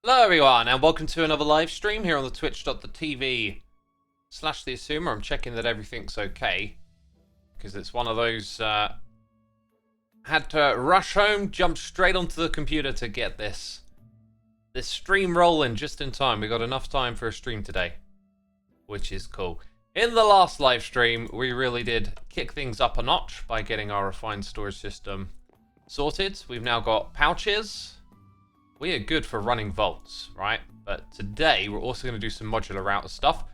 Hello everyone and welcome to another live stream here on the twitch.tv/the Xisuma. I'm checking that everything's okay because it's one of those had to rush home, jump straight onto the computer to get this stream rolling just in time. We got enough time for a stream today, which is cool. In the last live stream, we really did kick things up a notch by getting our refined storage system sorted. We've now got pouches. We are good for running vaults, right? But today, we're also going to do some modular router stuff.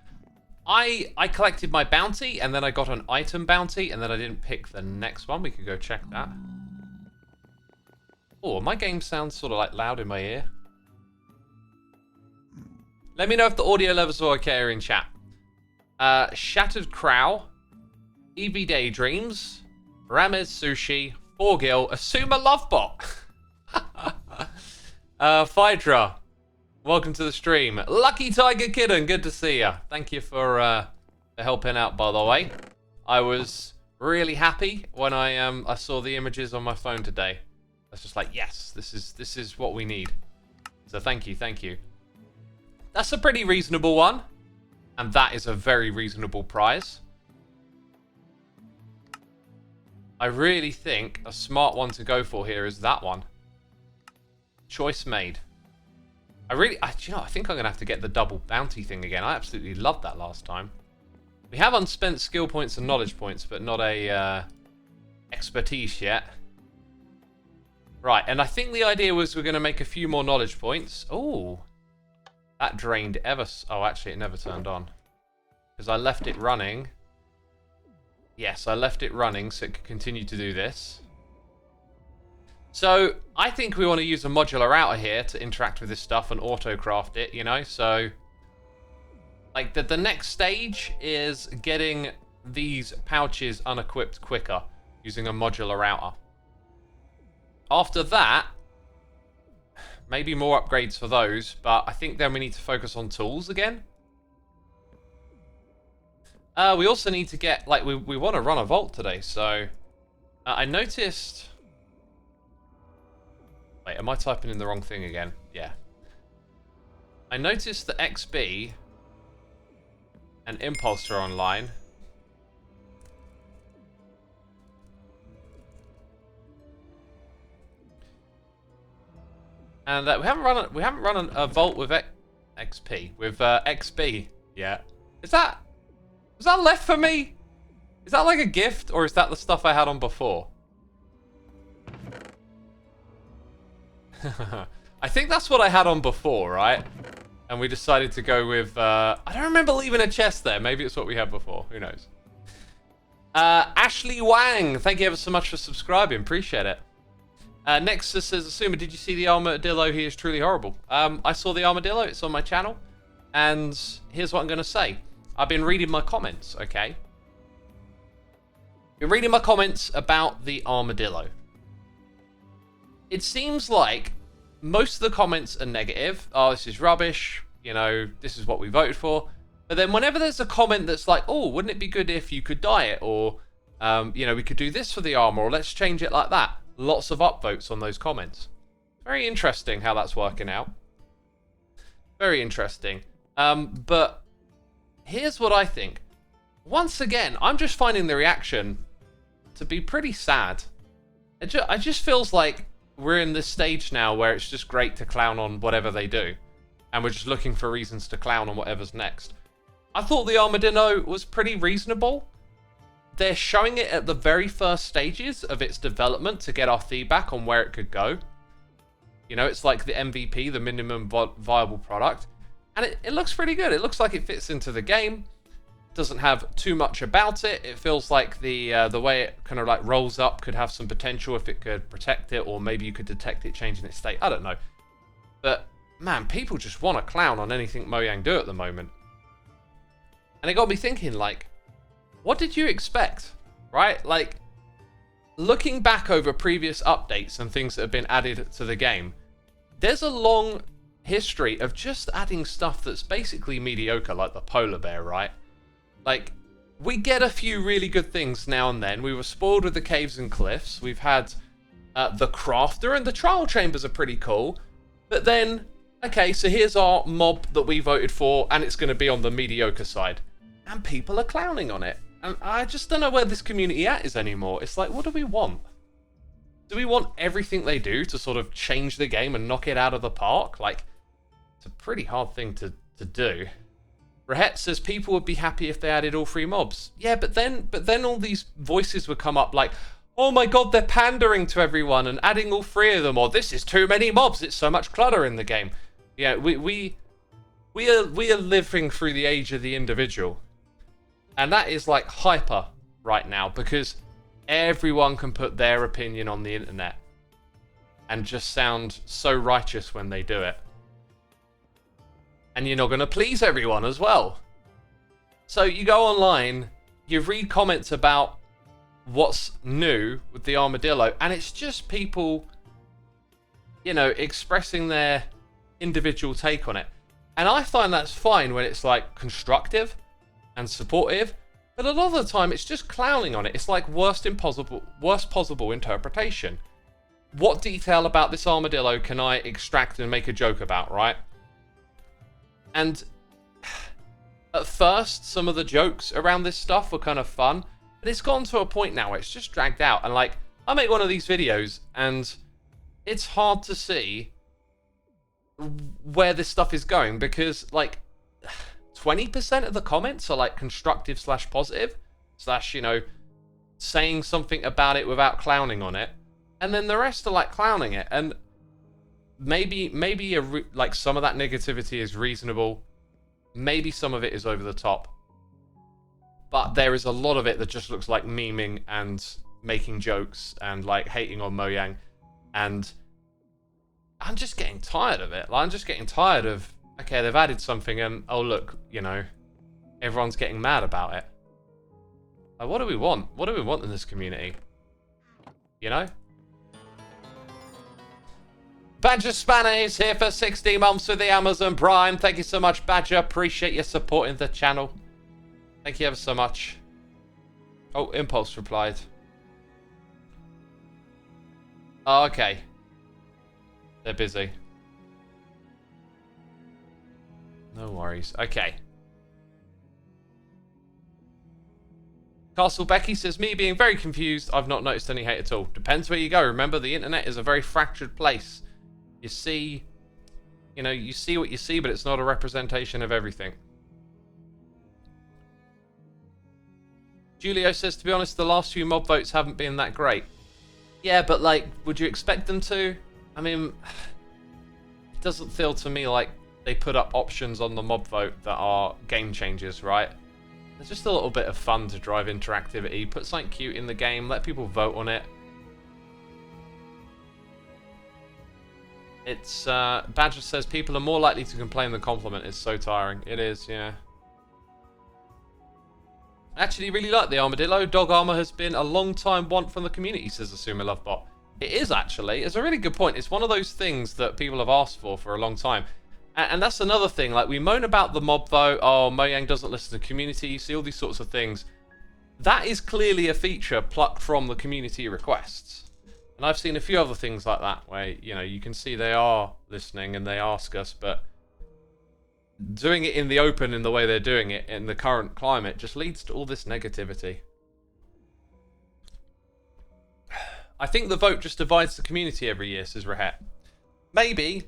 I collected my bounty, and then I got an item bounty, and then I didn't pick the next one. We could go check that. Oh, my game sounds sort of like loud in my ear. Let me know if the audio levels are okay in chat. Shattered Crow, EV Daydreams, Ramez Sushi, Forgil, Xisuma Lovebot. Phaedra, welcome to the stream. Lucky Tiger Kidden, good to see ya. Thank you for helping out, by the way. I was really happy when I saw the images on my phone today. I was just like, yes, this is what we need. So thank you, thank you. That's a pretty reasonable one, and that is a very reasonable prize. I really think a smart one to go for here is that one. Choice made. Do you know, I think I'm gonna have to get the double bounty thing again. I absolutely loved that last time. We have unspent skill points and knowledge points, but not a expertise yet. Right, and I think the idea was we're gonna make a few more knowledge points. Oh, that drained ever. Oh, actually, it never turned on because I left it running. Yes, I left it running so it could continue to do this. So, I think we want to use a modular router here to interact with this stuff and auto-craft it, you know? So, like, the next stage is getting these pouches unequipped quicker using a modular router. After that, maybe more upgrades for those, but I think then we need to focus on tools again. We also need to get, like, we want to run a vault today, so I noticed... Wait, am I typing in the wrong thing again? Yeah. I noticed that XB and Impulse are online. And we haven't run a vault with XP with XB yet. Was that left for me? Is that like a gift, or is that the stuff I had on before? I think that's what I had on before, right? And we decided to go with... I don't remember leaving a chest there. Maybe it's what we had before. Who knows? Ashley Wang, thank you ever so much for subscribing. Appreciate it. Nexus says, Xisuma, did you see the armadillo? He is truly horrible. I saw the armadillo. It's on my channel. And here's what I'm going to say. I've been reading my comments, okay? Been reading my comments about the armadillo. It seems like most of the comments are negative. Oh, this is rubbish. You know, this is what we voted for. But then whenever there's a comment that's like, oh, wouldn't it be good if you could dye it? Or, you know, we could do this for the armor, or let's change it like that. Lots of upvotes on those comments. Very interesting how that's working out. Very interesting. But here's what I think. Once again, I'm just finding the reaction to be pretty sad. It just feels like we're in this stage now where it's just great to clown on whatever they do. And we're just looking for reasons to clown on whatever's next. I thought the armadillo was pretty reasonable. They're showing it at the very first stages of its development to get our feedback on where it could go. You know, it's like the MVP, the minimum viable product. And it looks pretty good. It looks like it fits into the game. Doesn't have too much about it. It feels like the way it kind of like rolls up could have some potential if it could protect it, or maybe you could detect it changing its state. I don't know. But man, people just want to clown on anything Mojang do at the moment. And it got me thinking, like, what did you expect? Right? Like, looking back over previous updates and things that have been added to the game, there's a long history of just adding stuff that's basically mediocre, like the polar bear, right? Like, we get a few really good things now and then. We were spoiled with the caves and cliffs. We've had the crafter, and the trial chambers are pretty cool. But then okay, so here's our mob that we voted for, and it's going to be on the mediocre side. And people are clowning on it. And I just don't know where this community at is anymore. It's like, what do we want? Do we want everything they do to sort of change the game and knock it out of the park? Like, it's a pretty hard thing to do. Rahet says people would be happy if they added all 3 mobs. Yeah, but then all these voices would come up like, oh my god, they're pandering to everyone and adding all 3 of them, or this is too many mobs, it's so much clutter in the game. Yeah, we are living through the age of the individual. And that is like hyper right now, because everyone can put their opinion on the internet and just sound so righteous when they do it. And you're not going to please everyone as well. So you go online, you read comments about what's new with the armadillo, and it's just people, you know, expressing their individual take on it. And I find that's fine when it's like constructive and supportive, but a lot of the time it's just clowning on it. It's like worst possible interpretation. What detail about this armadillo can I extract and make a joke about, right? And at first, some of the jokes around this stuff were kind of fun, but it's gotten to a point now where it's just dragged out. And like, I make one of these videos and it's hard to see where this stuff is going, because like 20% of the comments are like constructive / positive / you know, saying something about it without clowning on it, and then the rest are like clowning it. And maybe like some of that negativity is reasonable, maybe some of it is over the top, but there is a lot of it that just looks like memeing and making jokes and like hating on Mojang, and I'm just getting tired of it. Like, I'm just getting tired of, okay, they've added something and, oh look, you know, everyone's getting mad about it. Like, what do we want? What do we want in this community? You know? Badger Spanner is here for 16 months with the Amazon Prime. Thank you so much, Badger. Appreciate your support in the channel. Thank you ever so much. Oh, Impulse replied. Oh, okay. They're busy. No worries. Okay. Castle Becky says, me being very confused, I've not noticed any hate at all. Depends where you go. Remember, the internet is a very fractured place. You see, you know, you see what you see, but it's not a representation of everything. Julio says, to be honest, the last few mob votes haven't been that great. Yeah, but like, would you expect them to? I mean, it doesn't feel to me like they put up options on the mob vote that are game changers, right? There's just a little bit of fun to drive interactivity. Put something cute in the game, let people vote on it. It's, Badger says, people are more likely to complain than compliment. It's so tiring. It is, yeah. I actually really like the armadillo. Dog armor has been a long time want from the community, says Xisuma Lovebot. It is actually. It's a really good point. It's one of those things that people have asked for a long time. And that's another thing. Like, we moan about the mob vote. Oh, Mojang doesn't listen to the community. You see all these sorts of things. That is clearly a feature plucked from the community requests. And I've seen a few other things like that where, you know, you can see they are listening and they ask us, but doing it in the open in the way they're doing it in the current climate just leads to all this negativity. I think the vote just divides the community every year, says Rahet. Maybe.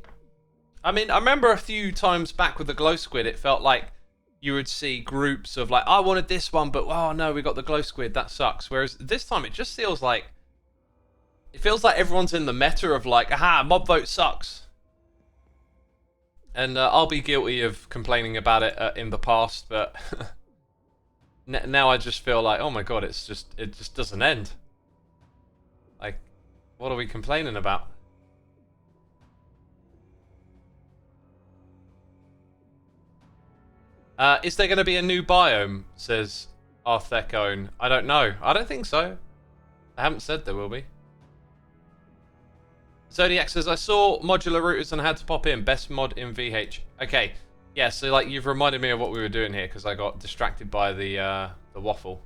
I mean, I remember a few times back with the glow squid, it felt like you would see groups of like, I wanted this one, but oh no, we got the glow squid, that sucks. Whereas this time it just feels like, everyone's in the meta of like, aha, mob vote sucks. And I'll be guilty of complaining about it in the past, but now I just feel like, oh my god, it just doesn't end. Like, what are we complaining about? Is there going to be a new biome, says Arthekone. I don't know. I don't think so. I haven't said there will be. Zodiac says, I saw modular routers and I had to pop in. Best mod in VH. Okay. Yeah, so like you've reminded me of what we were doing here because I got distracted by the waffle.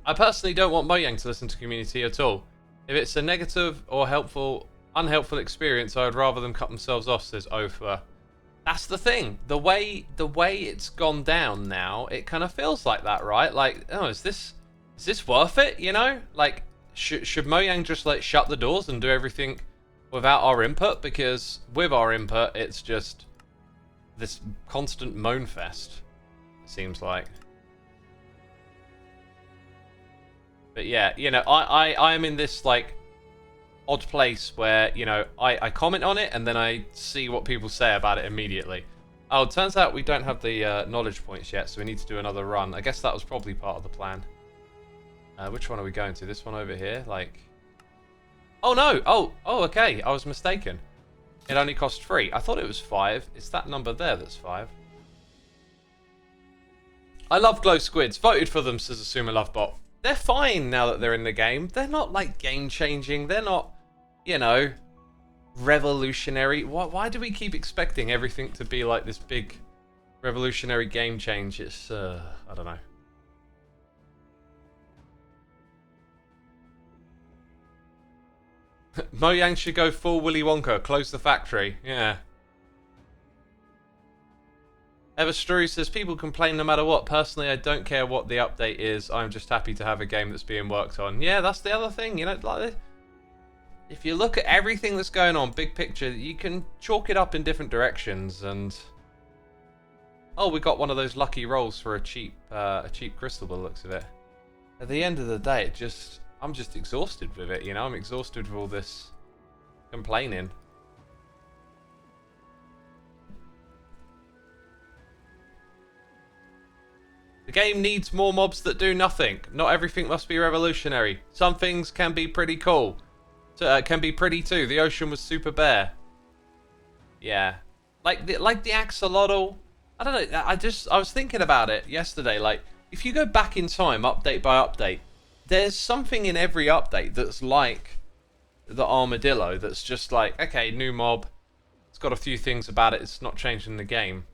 I personally don't want Mojang to listen to community at all. If it's a negative or helpful Unhelpful experience. I would rather them cut themselves off, says Ofa. That's the thing. The way it's gone down now, it kind of feels like that, right? Like, oh, is this worth it? You know, like, should Mojang just like shut the doors and do everything without our input? Because with our input, it's just this constant moan fest. It seems like. But yeah, you know, I am in this like odd place where, you know, I comment on it and then I see what people say about it immediately. Oh, it turns out we don't have the knowledge points yet, so we need to do another run. I guess that was probably part of the plan. Which one are we going to? This one over here? Like... Oh, no! Oh, okay. I was mistaken. It only cost 3. I thought it was 5. It's that number there that's 5. I love glow squids. Voted for them, says Xisuma Lovebot. They're fine now that they're in the game. They're not, like, game-changing. They're not, you know, revolutionary. Why do we keep expecting everything to be, like, this big revolutionary game change? It's, I don't know. Mojang should go full Willy Wonka. Close the factory. Yeah. Everstrew says, people complain no matter what. Personally, I don't care what the update is. I'm just happy to have a game that's being worked on. Yeah, that's the other thing. You know, like, if you look at everything that's going on, big picture, you can chalk it up in different directions. And oh, we got one of those lucky rolls for a cheap crystal by the looks of it. At the end of the day, I'm just exhausted with it. You know, I'm exhausted with all this complaining. The game needs more mobs that do nothing. Not everything must be revolutionary. Some things can be pretty cool. Can be pretty too. The ocean was super bare. Yeah. Like the axolotl. I don't know. I was thinking about it yesterday. Like, if you go back in time, update by update, there's something in every update that's like the armadillo. That's just like, okay, new mob. It's got a few things about it. It's not changing the game.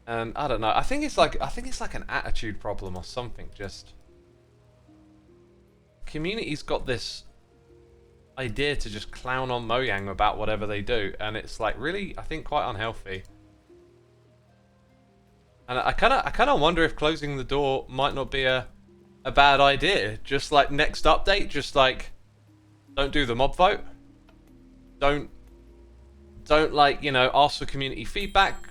And I don't know. I think it's like an attitude problem or something. Just community's got this idea to just clown on Mojang about whatever they do, and it's like really, I think, quite unhealthy. And I kind of wonder if closing the door might not be a bad idea. Just like next update, just like don't do the mob vote. Don't like, you know, ask for community feedback.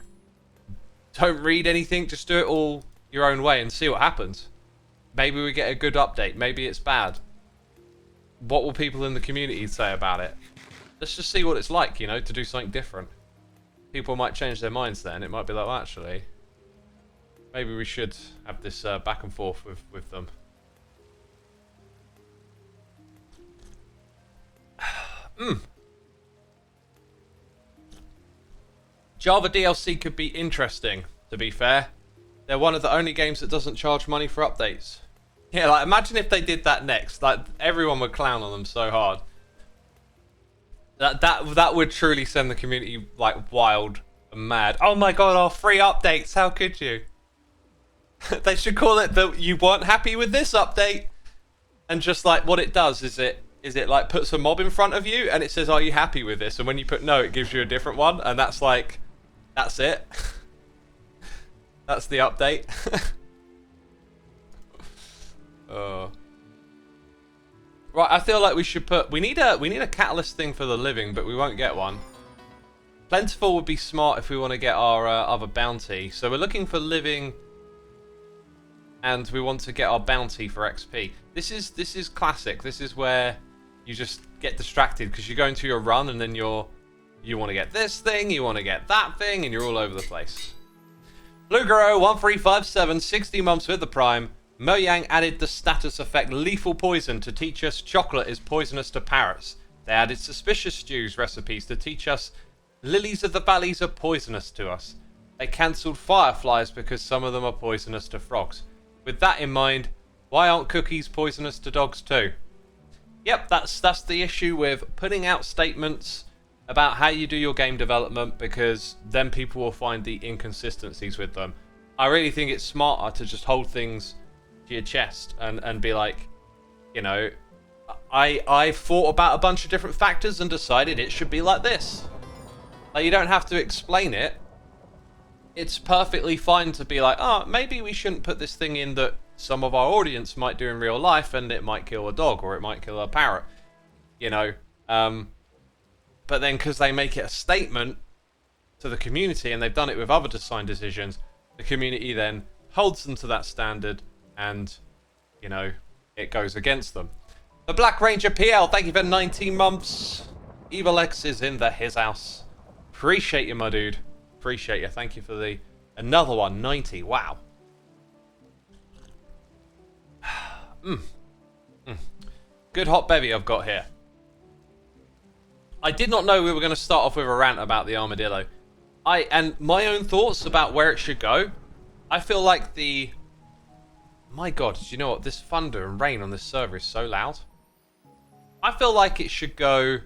Don't read anything, just do it all your own way and see what happens. Maybe we get a good update, maybe it's bad. What will people in the community say about it? Let's just see what it's like, you know, to do something different. People might change their minds then. It might be like, well, actually, maybe we should have this back and forth with them. Java DLC could be interesting, to be fair. They're one of the only games that doesn't charge money for updates. Yeah, like, imagine if they did that next. Like, everyone would clown on them so hard. That would truly send the community, like, wild and mad. Oh my god, our free updates, how could you? They should call it the you weren't happy with this update. And just, like, what it does is it like, puts a mob in front of you, and it says, are you happy with this? And when you put no, it gives you a different one, and that's like... That's it. That's the update. Right, I feel like we should put... We need a catalyst thing for the living, but we won't get one. Plentiful would be smart if we want to get our other bounty. So we're looking for living, and we want to get our bounty for XP. This is classic. This is where you just get distracted because you go into your run and then you want to get this thing, you want to get that thing, and you're all over the place. Blugaro1357, 60 months with the Prime. Mojang added the status effect lethal poison to teach us chocolate is poisonous to parrots. They added suspicious stews recipes to teach us lilies of the valleys are poisonous to us. They cancelled fireflies because some of them are poisonous to frogs. With that in mind, why aren't cookies poisonous to dogs too? Yep, that's the issue with putting out statements about how you do your game development, because then people will find the inconsistencies with them. I really think it's smarter to just hold things to your chest and be like, you know, I thought about a bunch of different factors and decided it should be like this. Like, you don't have to explain it. It's perfectly fine to be like, oh, maybe we shouldn't put this thing in that some of our audience might do in real life, and it might kill a dog or it might kill a parrot, you know. But then because they make it a statement to the community, and they've done it with other design decisions, the community then holds them to that standard, and, you know, it goes against them. The Black Ranger PL, thank you for 19 months. Evil X is in his house. Appreciate you, my dude. Appreciate you. Thank you for the another one. 90. Wow. Good hot bevy I've got here. I did not know we were going to start off with a rant about the armadillo. And my own thoughts about where it should go. I feel like the... My god, do you know what? This thunder and rain on this server is so loud. I feel like it should go...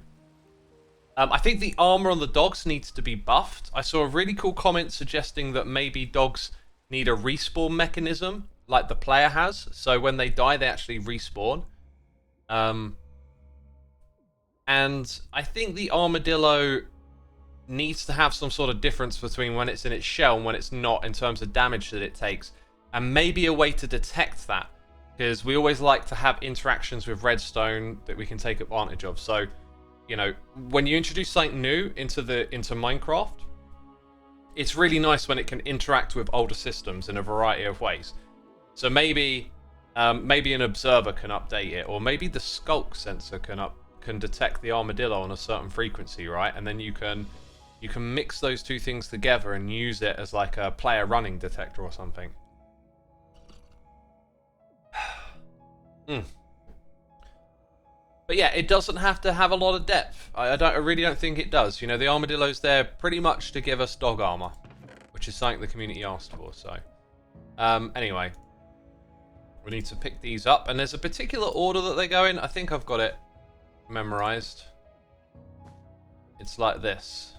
I think the armor on the dogs needs to be buffed. I saw a really cool comment suggesting that maybe dogs need a respawn mechanism, like the player has. So when they die, they actually respawn. And I think the armadillo needs to have some sort of difference between when it's in its shell and when it's not, in terms of damage that it takes. And maybe a way to detect that. Because we always like to have interactions with redstone that we can take advantage of. So, you know, when you introduce something new into Minecraft, it's really nice when it can interact with older systems in a variety of ways. So maybe an observer can update it, or maybe the skulk sensor can detect the armadillo on a certain frequency, right? And then you can mix those two things together and use it as like a player running detector or something. But yeah, it doesn't have to have a lot of depth. I really don't think it does. You know, the armadillo's there pretty much to give us dog armor, which is something the community asked for. So, anyway, we need to pick these up, and there's a particular order that they go in. I think I've got it memorized. It's like this.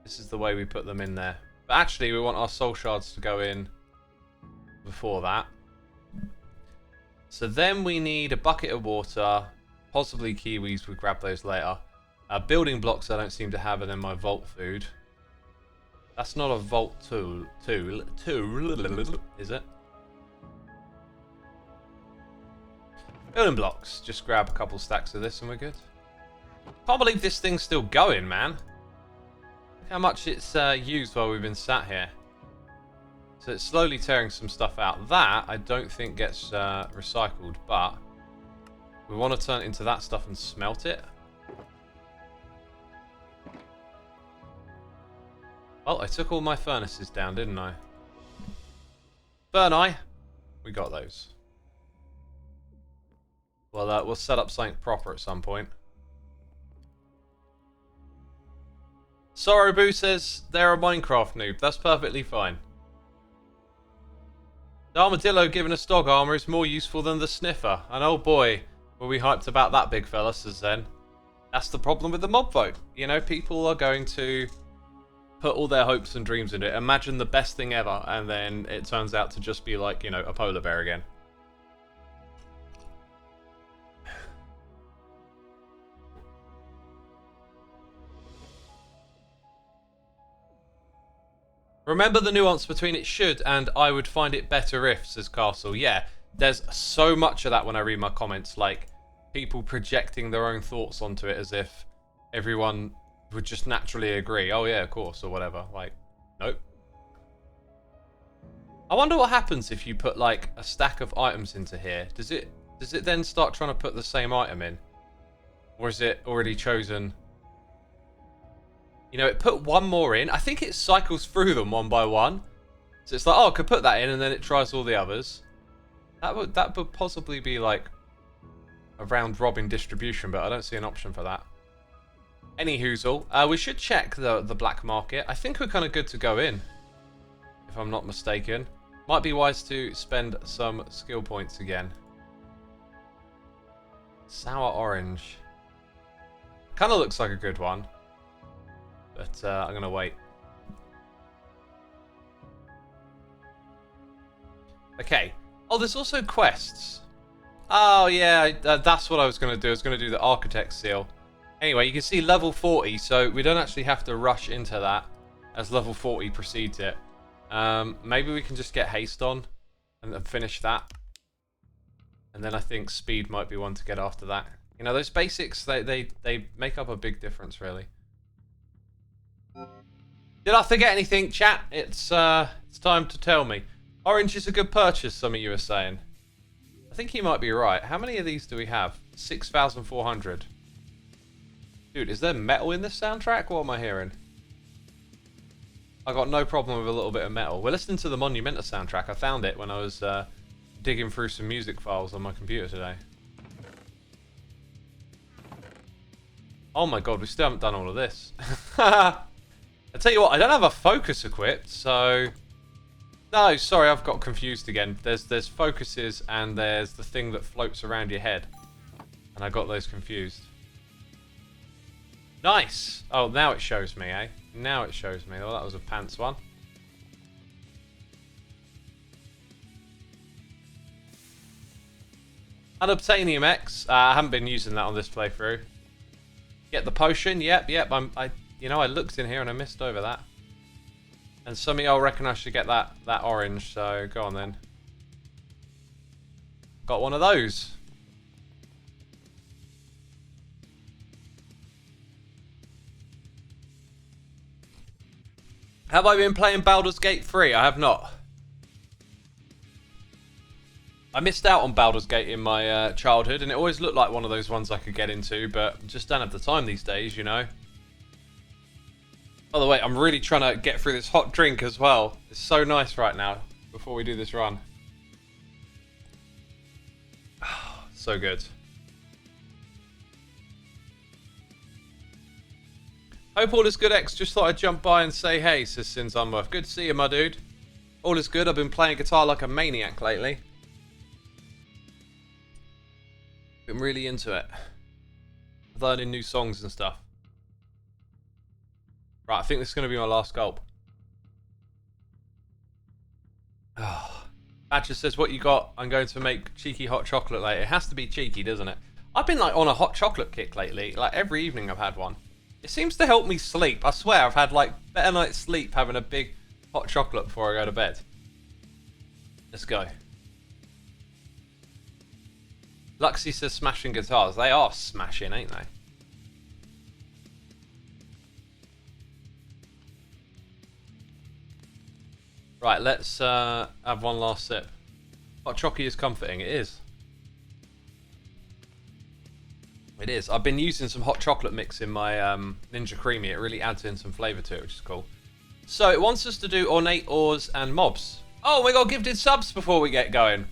This is the way we put them in there. But actually, we want our soul shards to go in before that. So then we need a bucket of water, possibly kiwis, we'll grab those later. Building blocks I don't seem to have, and then my vault food. That's not a vault tool, is it? Building blocks, just grab a couple stacks of this and we're good. Can't believe this thing's still going, man. Look how much it's used while we've been sat here. So it's slowly tearing some stuff out. That, I don't think gets recycled, but we want to turn it into that stuff and smelt it. Well, I took all my furnaces down, didn't I? Furni! We got those. Well, we'll set up something proper at some point. Sorrowboo says they're a Minecraft noob. That's perfectly fine. The armadillo giving us dog armor is more useful than the sniffer. And oh boy, were we hyped about that, big fella, says Zen. That's the problem with the mob vote. You know, people are going to put all their hopes and dreams into it. Imagine the best thing ever, and then it turns out to just be like, you know, a polar bear again. Remember the nuance between it should and I would find it better if, says Castle. Yeah, there's so much of that when I read my comments, like people projecting their own thoughts onto it as if everyone would just naturally agree. Oh yeah, of course, or whatever. Like, nope. I wonder what happens if you put like a stack of items into here. Does it then start trying to put the same item in? Or is it already chosen? You know, it put one more in. I think it cycles through them one by one. So it's like, oh, I could put that in, and then it tries all the others. That would possibly be like a round robin distribution, but I don't see an option for that. Any hoozle. We should check the black market. I think we're kind of good to go in, if I'm not mistaken. Might be wise to spend some skill points again. Sour orange. Kind of looks like a good one. But I'm going to wait. Okay. Oh, there's also quests. Oh, yeah, that's what I was going to do. I was going to do the architect seal. Anyway, you can see level 40, so we don't actually have to rush into that as level 40 precedes it. Maybe we can just get haste on and then finish that. And then I think speed might be one to get after that. You know, those basics, they make up a big difference, really. Did I forget anything, chat? It's time to tell me. Orange is a good purchase, some of you are saying. I think he might be right. How many of these do we have? 6,400. Dude, is there metal in this soundtrack? What am I hearing? I got no problem with a little bit of metal. We're listening to the Monumenta soundtrack. I found it when I was digging through some music files on my computer today. Oh my god, we still haven't done all of this. I tell you what, I don't have a focus equipped, so... No, sorry, I've got confused again. There's focuses and there's the thing that floats around your head. And I got those confused. Nice! Oh, now it shows me, eh? Now it shows me. Oh, that was a pants one. Unobtainium X. I haven't been using that on this playthrough. Get the potion. Yep. You know, I looked in here and I missed over that. And some of y'all reckon I should get that orange, so go on then. Got one of those. Have I been playing Baldur's Gate 3? I have not. I missed out on Baldur's Gate in my childhood, and it always looked like one of those ones I could get into, but just don't have the time these days, you know. By the way, I'm really trying to get through this hot drink as well. It's so nice right now, before we do this run. So good. Hope all is good, X. Just thought I'd jump by and say hey, says Sins Unworth. Good to see you, my dude. All is good. I've been playing guitar like a maniac lately. Been really into it. Learning new songs and stuff. Right, I think this is going to be my last gulp. Oh. Badger says, what you got? I'm going to make cheeky hot chocolate later. It has to be cheeky, doesn't it? I've been like on a hot chocolate kick lately. Like every evening I've had one. It seems to help me sleep. I swear I've had like better night's sleep having a big hot chocolate before I go to bed. Let's go. Luxie says smashing guitars. They are smashing, ain't they? Right, let's have one last sip. Hot chocolate is comforting. It is. It is. I've been using some hot chocolate mix in my Ninja Creamy. It really adds in some flavour to it, which is cool. So it wants us to do ornate ores and mobs. Oh, we got gifted subs before we get going.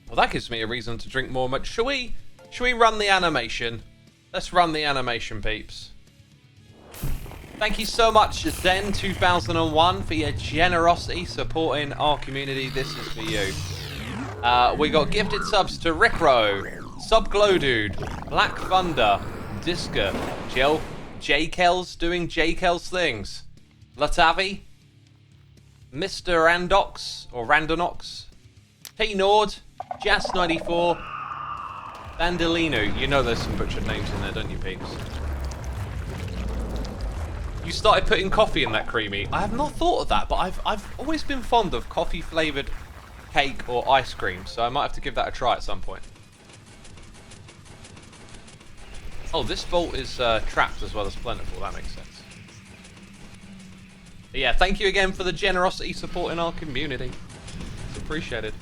Well, that gives me a reason to drink more. But shall we run the animation? Let's run the animation, peeps. Thank you so much, Zen2001, for your generosity supporting our community. This is for you. We got gifted subs to Rickro, Subglowdude, Black Thunder, Diska, J-Kells doing J-Kells things, Latavi, Mr. Randox, or Randonox, T-Nord, Jas94, Bandolino. You know there's some butchered names in there, don't you, peeps? You started putting coffee in that creamy. I have not thought of that, but I've always been fond of coffee-flavoured cake or ice cream, so I might have to give that a try at some point. Oh, this vault is trapped as well as plentiful. That makes sense. But yeah, thank you again for the generosity supporting our community. It's appreciated.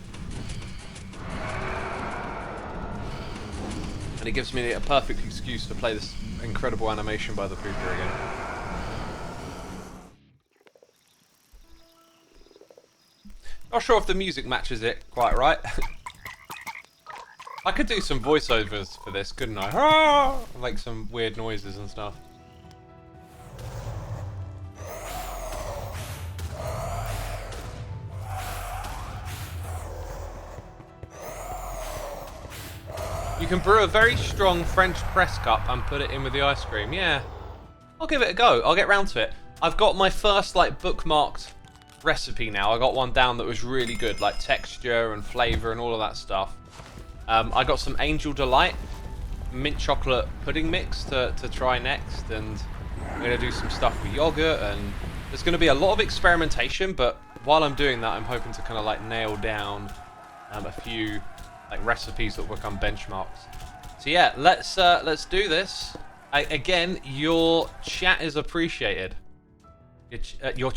And it gives me a perfect excuse to play this incredible animation by the Pooper again. Not sure if the music matches it quite right. I could do some voiceovers for this, couldn't I? Like some weird noises and stuff. You can brew a very strong French press cup and put it in with the ice cream. Yeah, I'll give it a go. I'll get round to it. I've got my first like bookmarked recipe now. I got one down that was really good, like texture and flavour and all of that stuff. I got some Angel Delight mint chocolate pudding mix to try next, and I'm going to do some stuff with yogurt, and there's going to be a lot of experimentation, but while I'm doing that, I'm hoping to kind of like nail down a few like recipes that will become benchmarks. So yeah, let's do this. Again, your chat is appreciated. Your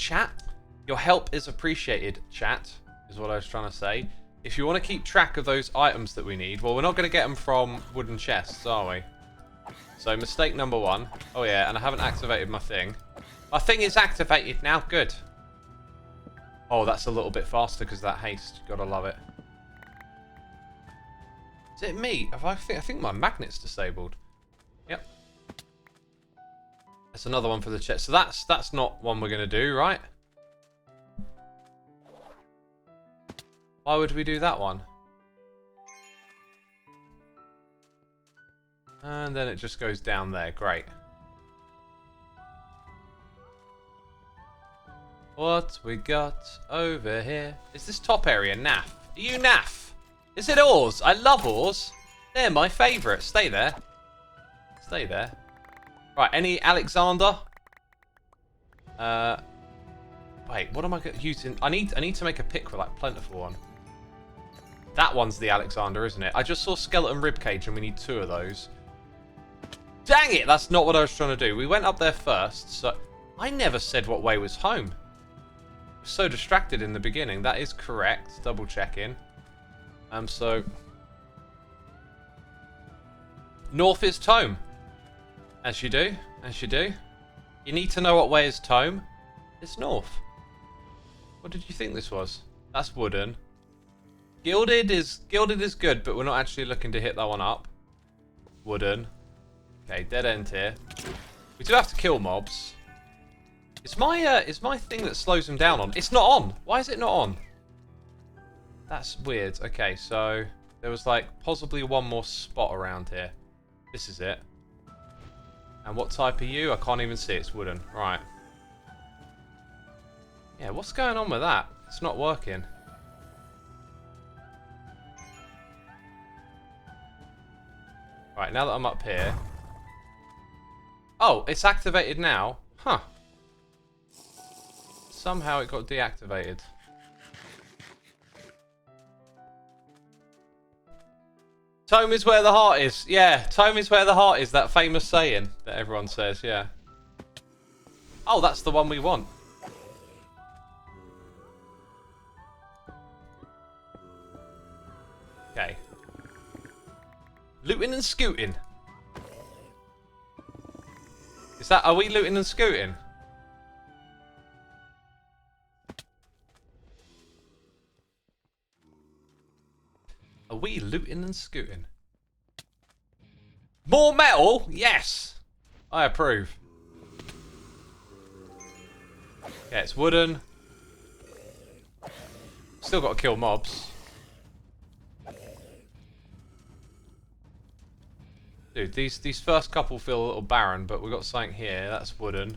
help is appreciated, chat, is what I was trying to say. If you want to keep track of those items that we need, well, we're not going to get them from wooden chests, are we? So, mistake number 1. Oh, yeah, and I haven't activated my thing. My thing is activated now. Good. Oh, that's a little bit faster because of that haste. Gotta love it. Is it me? I think my magnet's disabled. Yep. That's another one for the chest. So that's not one we're going to do, right? Why would we do that one? And then it just goes down there. Great. What we got over here? Is this top area naff? Are you naff? Is it ores? I love ores. They're my favourite. Stay there. Stay there. Right, any Alexander? Wait, what am I using? I need to make a pick with like plentiful one. That one's the Alexander, isn't it? I just saw skeleton ribcage and we need 2 of those. Dang it! That's not what I was trying to do. We went up there first, so... I never said what way was home. I was so distracted in the beginning. That is correct. Double checking. So... North is Tome. As you do. As you do. You need to know what way is Tome. It's north. What did you think this was? That's wooden. Gilded is good, but we're not actually looking to hit that one up. Wooden. Okay, dead end here. We do have to kill mobs. Is my thing that slows them down on? It's not on. Why is it not on? That's weird. Okay, so there was like possibly one more spot around here. This is it. And what type are you? I can't even see. It's wooden. Right. Yeah, what's going on with that? It's not working. Right, now that I'm up here... Oh, it's activated now? Huh. Somehow it got deactivated. Tome is where the heart is. Yeah, Tome is where the heart is. That famous saying that everyone says, yeah. Oh, that's the one we want. Okay. Looting and scooting. Is that... Are we looting and scooting? Are we looting and scooting? More metal? Yes! I approve. Yeah, it's wooden. Still got to kill mobs. Dude, these first couple feel a little barren, but we've got something here. That's wooden.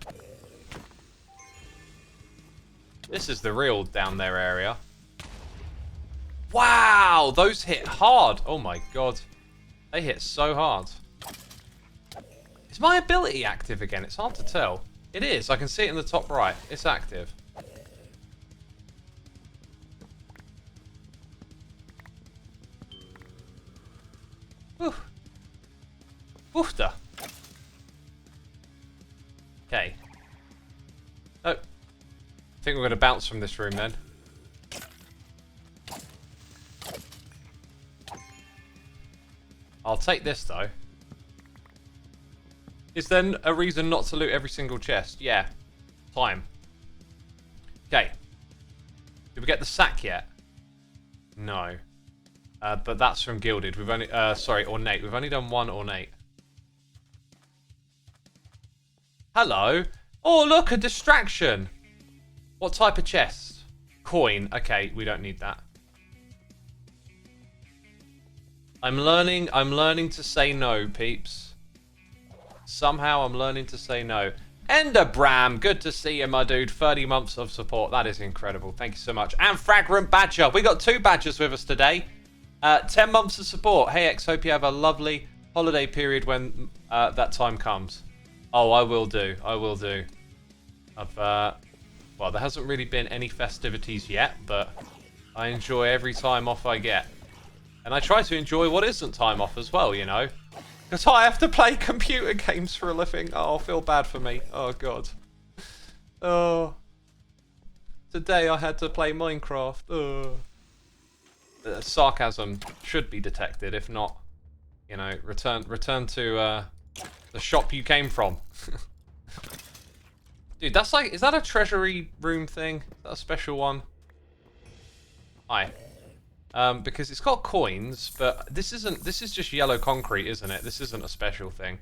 This is the real down there area. Wow! Those hit hard! Oh my god. They hit so hard. Is my ability active again? It's hard to tell. It is. I can see it in the top right. It's active. Whew. Woofda. Okay. Oh. I think we're going to bounce from this room then. I'll take this though. Is there a reason not to loot every single chest? Yeah. Time. Okay. Did we get the sack yet? No. But that's from Gilded. We've only... sorry, Ornate. We've only done one Ornate. Hello. Oh, look, a distraction. What type of chest? Coin. Okay, we don't need that. I'm learning to say no, peeps. Somehow I'm learning to say no. Enderbram, good to see you, my dude. 30 months of support. That is incredible. Thank you so much. And Fragrant Badger. We got 2 badgers with us today. 10 months of support. Hey X, hope you have a lovely holiday period when that time comes. Oh, I will do. I will do. Well, there hasn't really been any festivities yet, but I enjoy every time off I get. And I try to enjoy what isn't time off as well, you know. Because I have to play computer games for a living. Oh, I feel bad for me. Oh, God. Oh. Today I had to play Minecraft. Oh. Sarcasm should be detected. If not, you know, return to the shop you came from. Dude, that's like, is that a treasury room thing? Is that a special one? Hi. Because it's got coins, but this is just yellow concrete, isn't it? This isn't a special thing.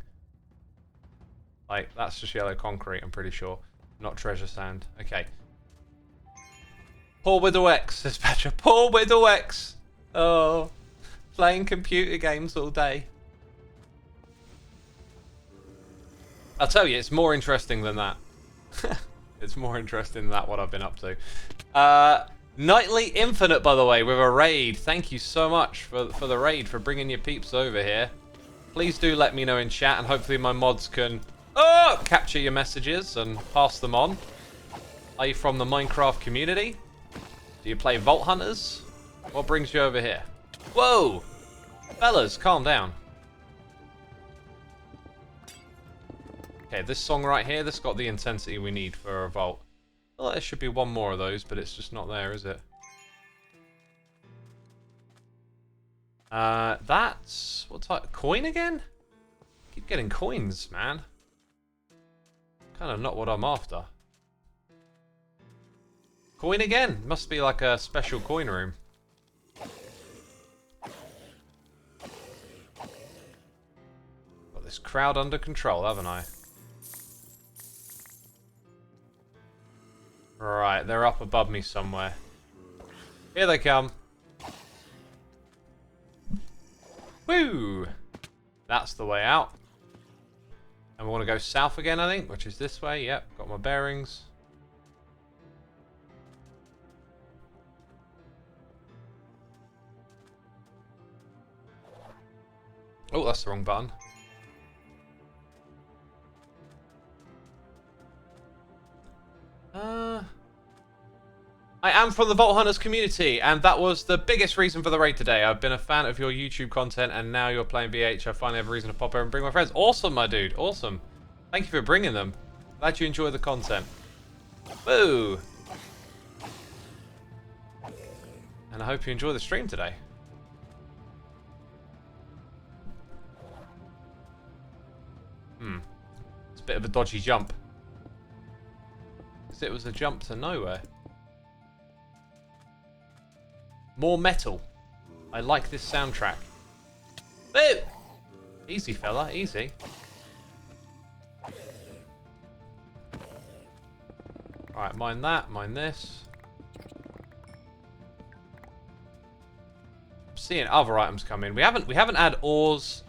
Like, that's just yellow concrete, I'm pretty sure. Not treasure sand. Okay. Poor Widow X, says Badger. Poor Widow X! Oh. Playing computer games all day. I'll tell you, it's more interesting than that. It's more interesting than that, what I've been up to. Nightly Infinite, by the way, with a raid. Thank you so much for the raid, for bringing your peeps over here. Please do let me know in chat, and hopefully my mods can capture your messages and pass them on. Are you from the Minecraft community? Do you play Vault Hunters? What brings you over here? Whoa! Fellas, calm down. Okay, this song right here, this got the intensity we need for a vault. Well, there should be one more of those, but it's just not there, is it? That's... what type? Coin again? Keep getting coins, man. Kind of not what I'm after. Coin again? Must be like a special coin room. Got this crowd under control, haven't I? Right, they're up above me somewhere. Here they come. Woo! That's the way out. And we want to go south again, I think, which is this way. Yep, got my bearings. Oh, that's the wrong button. I am from the Vault Hunters community, and that was the biggest reason for the raid today. I've been a fan of your YouTube content, and now you're playing BH. I finally have a reason to pop over and bring my friends. Awesome, my dude. Awesome. Thank you for bringing them. Glad you enjoy the content. Woo! And I hope you enjoy the stream today. It's a bit of a dodgy jump. Because it was a jump to nowhere. More metal. I like this soundtrack. Boo! Easy, fella. Easy. Alright, mine that. Mine this. I'm seeing other items come in. We haven't had ores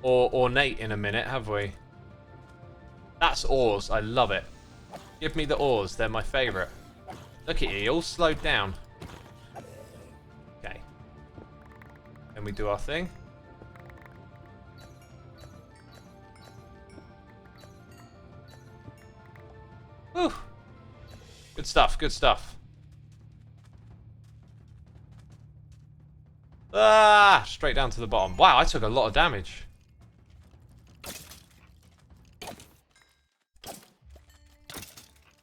or ornate in a minute, have we? That's ores. I love it. Give me the ores. They're my favourite. Look at you. All slowed down. Okay. Then we do our thing. Whew. Good stuff. Good stuff. Ah! Straight down to the bottom. Wow, I took a lot of damage.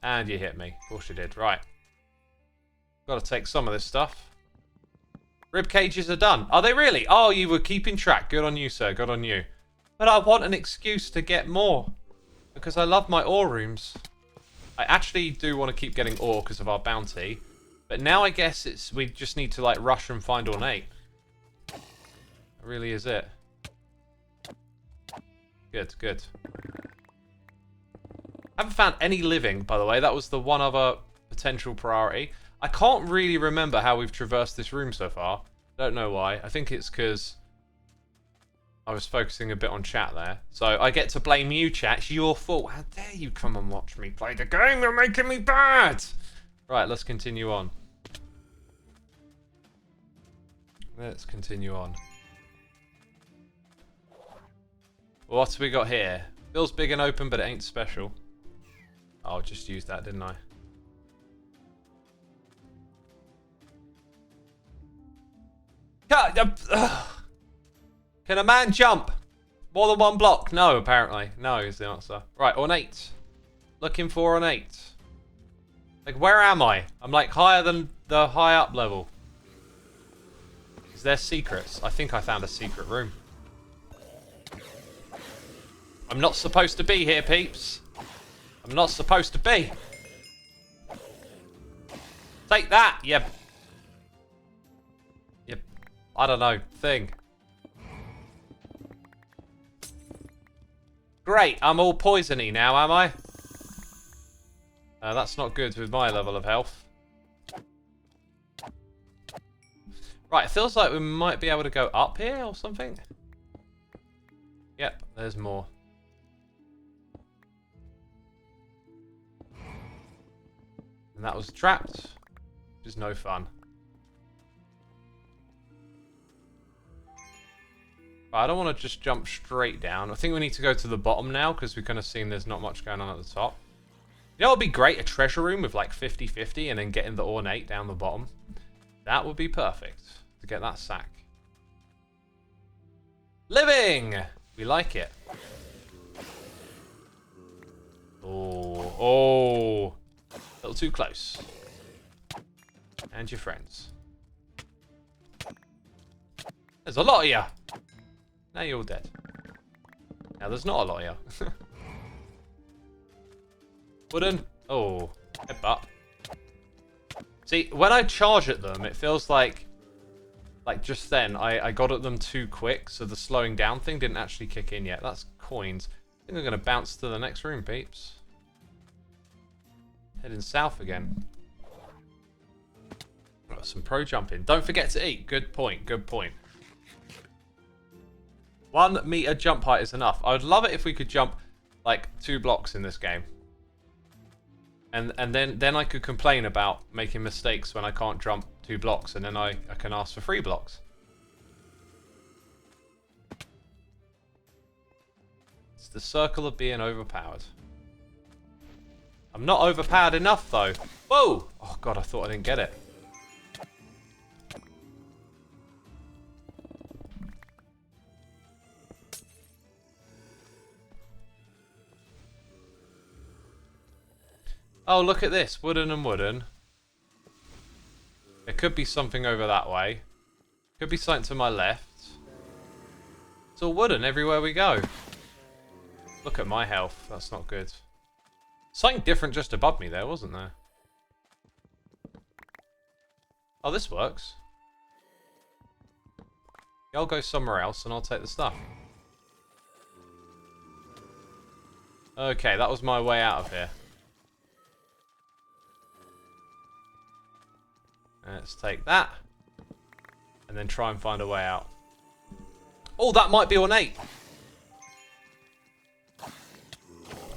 And you hit me. Of course you did. Right. Got to take some of this stuff. Rib cages are done. Are they really? Oh, you were keeping track. Good on you, sir. Good on you. But I want an excuse to get more. Because I love my ore rooms. I actually do want to keep getting ore because of our bounty. But now I guess we just need to like rush and find ornate. That really is it. Good, good. I haven't found any living, by the way. That was the one other potential priority. I can't really remember how we've traversed this room so far. Don't know why. I think it's because I was focusing a bit on chat there. So I get to blame you, chat. It's your fault. How dare you come and watch me play the game? You're making me bad! Right, let's continue on. Let's continue on. What have we got here? Feels big and open, but it ain't special. Oh, I just used that, didn't I? Can a man jump more than one block? No, apparently. No is the answer. Right, ornate. Looking for ornate. Like, where am I? I'm like higher than the high up level. Is there secrets? I think I found a secret room. I'm not supposed to be here, peeps. I'm not supposed to be. Take that, Yep. I don't know, thing. Great, I'm all poisony now, am I? That's not good with my level of health. Right, it feels like we might be able to go up here or something. Yep, there's more. And that was trapped, which is no fun. But I don't want to just jump straight down. I think we need to go to the bottom now because we've kind of seen there's not much going on at the top. You know what would be great? A treasure room with like 50-50 and then getting the ornate down the bottom. That would be perfect to get that sack. Living! We like it. Oh. A little too close. And your friends. There's a lot of you. Now you're all dead. Now there's not a lot of you. Wooden. Oh. Headbutt. See, when I charge at them, it feels like just then, I got at them too quick, so the slowing down thing didn't actually kick in yet. That's coins. I think I'm going to bounce to the next room, peeps. Heading south again. Got some pro jumping. Don't forget to eat. Good point, good point. 1 meter jump height is enough. I would love it if we could jump like 2 blocks in this game. And then I could complain about making mistakes when I can't jump 2 blocks, and then I can ask for 3 blocks. It's the circle of being overpowered. I'm not overpowered enough though. Whoa! Oh god, I thought I didn't get it. Oh, look at this. Wooden and wooden. There could be something over that way. Could be something to my left. It's all wooden everywhere we go. Look at my health. That's not good. Something different just above me there, wasn't there? Oh, this works. I'll go somewhere else and I'll take the stuff. Okay, that was my way out of here. Let's take that. And then try and find a way out. Oh, that might be ornate.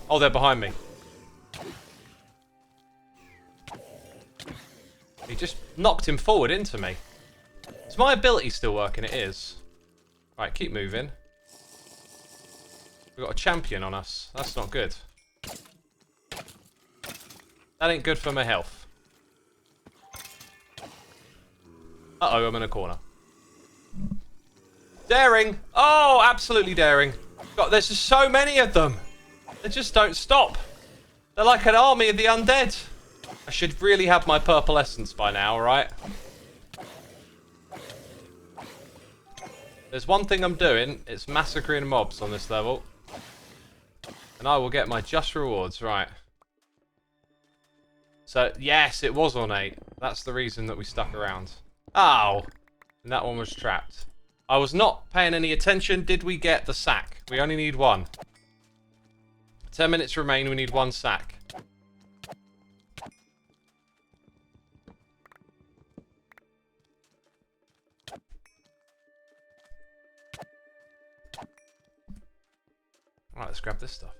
Oh, they're behind me. He just knocked him forward into me. Is my ability still working? It is. Right, keep moving. We've got a champion on us. That's not good. That ain't good for my health. Uh-oh, I'm in a corner. Daring! Oh, absolutely daring. God, there's just so many of them. They just don't stop. They're like an army of the undead. I should really have my purple essence by now, right? There's one thing I'm doing. It's massacring mobs on this level. And I will get my just rewards, right. So, yes, it was ornate. That's the reason that we stuck around. Ow! And that one was trapped. I was not paying any attention. Did we get the sack? We only need 1. 10 minutes remain. We need 1 sack. Alright, let's grab this stuff.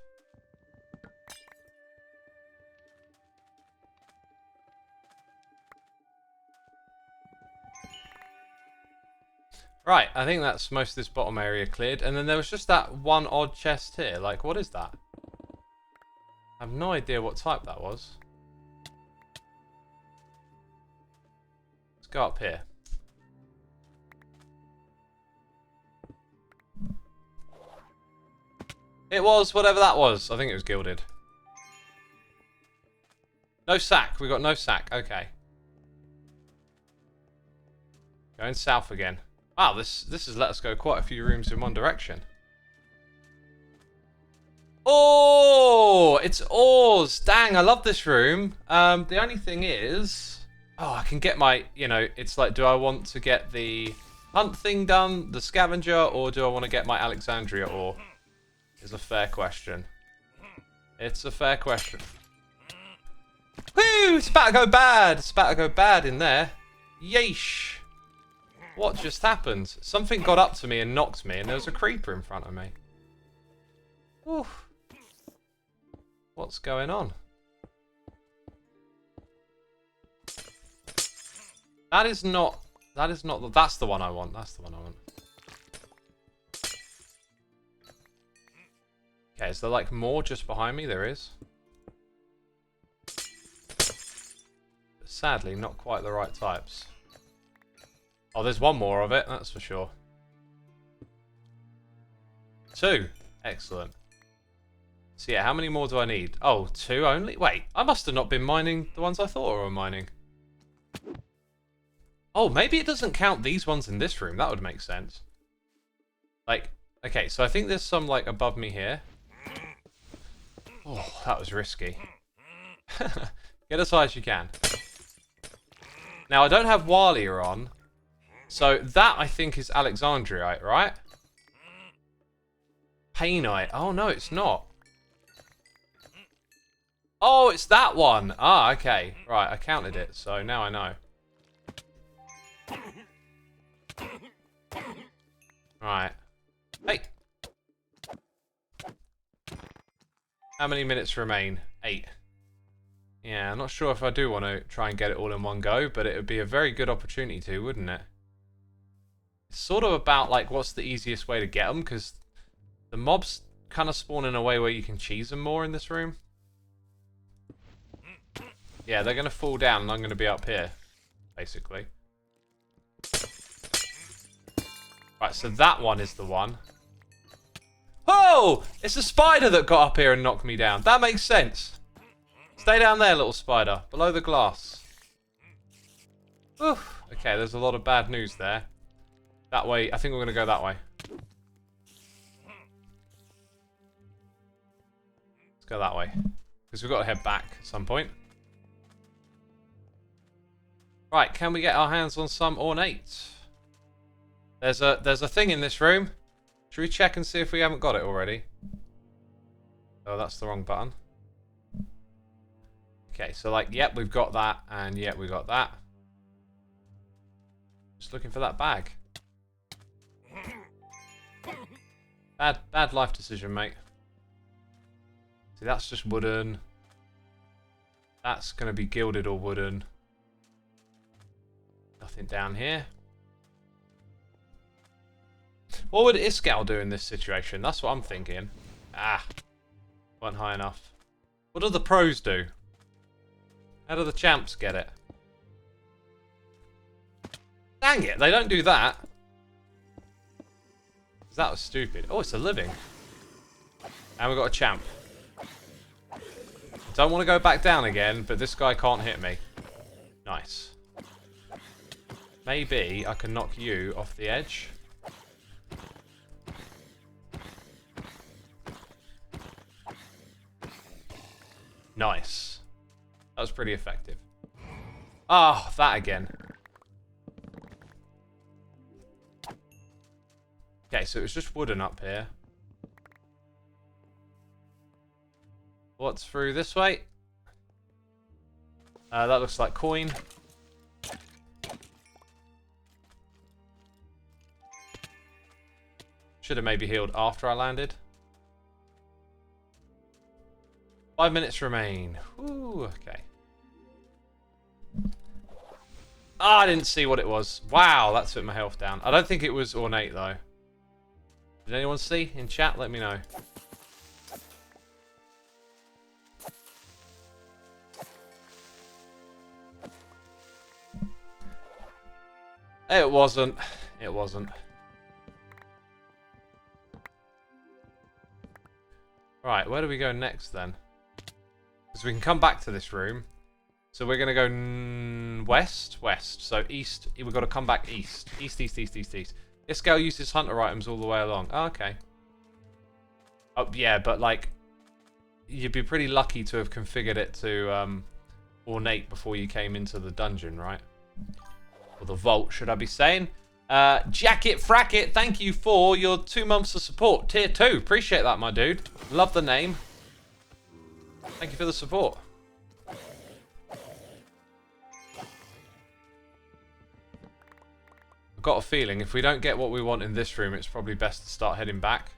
Right, I think that's most of this bottom area cleared. And then there was just that one odd chest here. Like, what is that? I have no idea what type that was. Let's go up here. It was whatever that was. I think it was gilded. No sack. We got no sack. Okay. Going south again. Wow, this has let us go quite a few rooms in one direction. Oh, it's ores. Dang, I love this room. The only thing is, oh, I can get my, you know, it's like, do I want to get the hunt thing done, the scavenger, or do I want to get my Alexandria ore? Is a fair question. It's a fair question. Woo! It's about to go bad. It's about to go bad in there. Yeesh. What just happened? Something got up to me and knocked me, and there was a creeper in front of me. Oof. What's going on? That's the one I want. That's the one I want. Okay, is there like more just behind me? There is. But sadly, not quite the right types. Oh, there's one more of it, that's for sure. 2. Excellent. So yeah, how many more do I need? Oh, 2 only? Wait, I must have not been mining the ones I thought I were mining. Oh, maybe it doesn't count these ones in this room. That would make sense. Like, okay, so I think there's some like above me here. Oh, that was risky. Get as high as you can. Now, I don't have Walia on. So that, I think, is Alexandrite, right? Painite. Oh, no, it's not. Oh, it's that one. Ah, okay. Right, I counted it, so now I know. Right. Hey! How many minutes remain? 8. Yeah, I'm not sure if I do want to try and get it all in one go, but it would be a very good opportunity to, wouldn't it? It's sort of about, like, what's the easiest way to get them, because the mobs kind of spawn in a way where you can cheese them more in this room. Yeah, they're going to fall down, and I'm going to be up here, basically. Right, so that one is the one. Oh! It's a spider that got up here and knocked me down. That makes sense. Stay down there, little spider. Below the glass. Oof. Okay, there's a lot of bad news there. That way, I think we're going to go that way. Let's go that way. Because we've got to head back at some point. Right, can we get our hands on some ornate? There's a thing in this room. Should we check and see if we haven't got it already? Oh, that's the wrong button. Okay, so like, yep, we've got that, and yep, we got that. Just looking for that bag. Bad life decision, mate. See, that's just wooden. That's going to be gilded or wooden. Nothing down here. What would Iskall do in this situation? That's what I'm thinking. Ah, weren't high enough. What do the pros do? How do the champs get it? Dang it, they don't do that. That was stupid. Oh, it's a living. And we've got a champ. Don't want to go back down again, but this guy can't hit me. Nice. Maybe I can knock you off the edge. Nice. That was pretty effective. Ah, that again. Okay, so it was just wooden up here. What's through this way? That looks like coin. Should have maybe healed after I landed. 5 minutes remain. Ooh, okay. Ah, I didn't see what it was. Wow, that took my health down. I don't think it was ornate, though. Did anyone see in chat? Let me know. It wasn't. It wasn't. Right, where do we go next, then? Because we can come back to this room. So we're going to go west. So east. We've got to come back east. East. This girl uses hunter items all the way along. Oh, okay. Oh, yeah, but, like, you'd be pretty lucky to have configured it to ornate before you came into the dungeon, right? Or the vault, should I be saying? Jacket Fracket, thank you for your 2 months of support. Tier 2. Appreciate that, my dude. Love the name. Thank you for the support. I've got a feeling if we don't get what we want in this room, it's probably best to start heading back.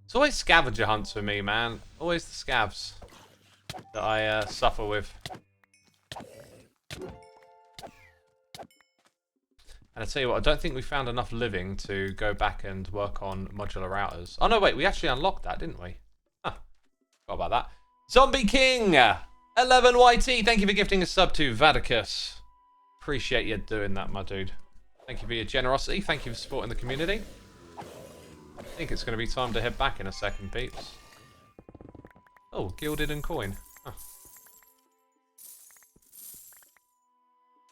It's always scavenger hunts for me, man. Always the scavs that I suffer with. And I tell you what, I don't think we found enough living to go back and work on modular routers. Oh no, wait, we actually unlocked that, didn't we? Huh. Forgot about that. Zombie King! 11YT, thank you for gifting a sub to Vadicus. Appreciate you doing that, my dude. Thank you for your generosity. Thank you for supporting the community. I think it's going to be time to head back in a second, peeps. Oh, gilded and coin. Huh.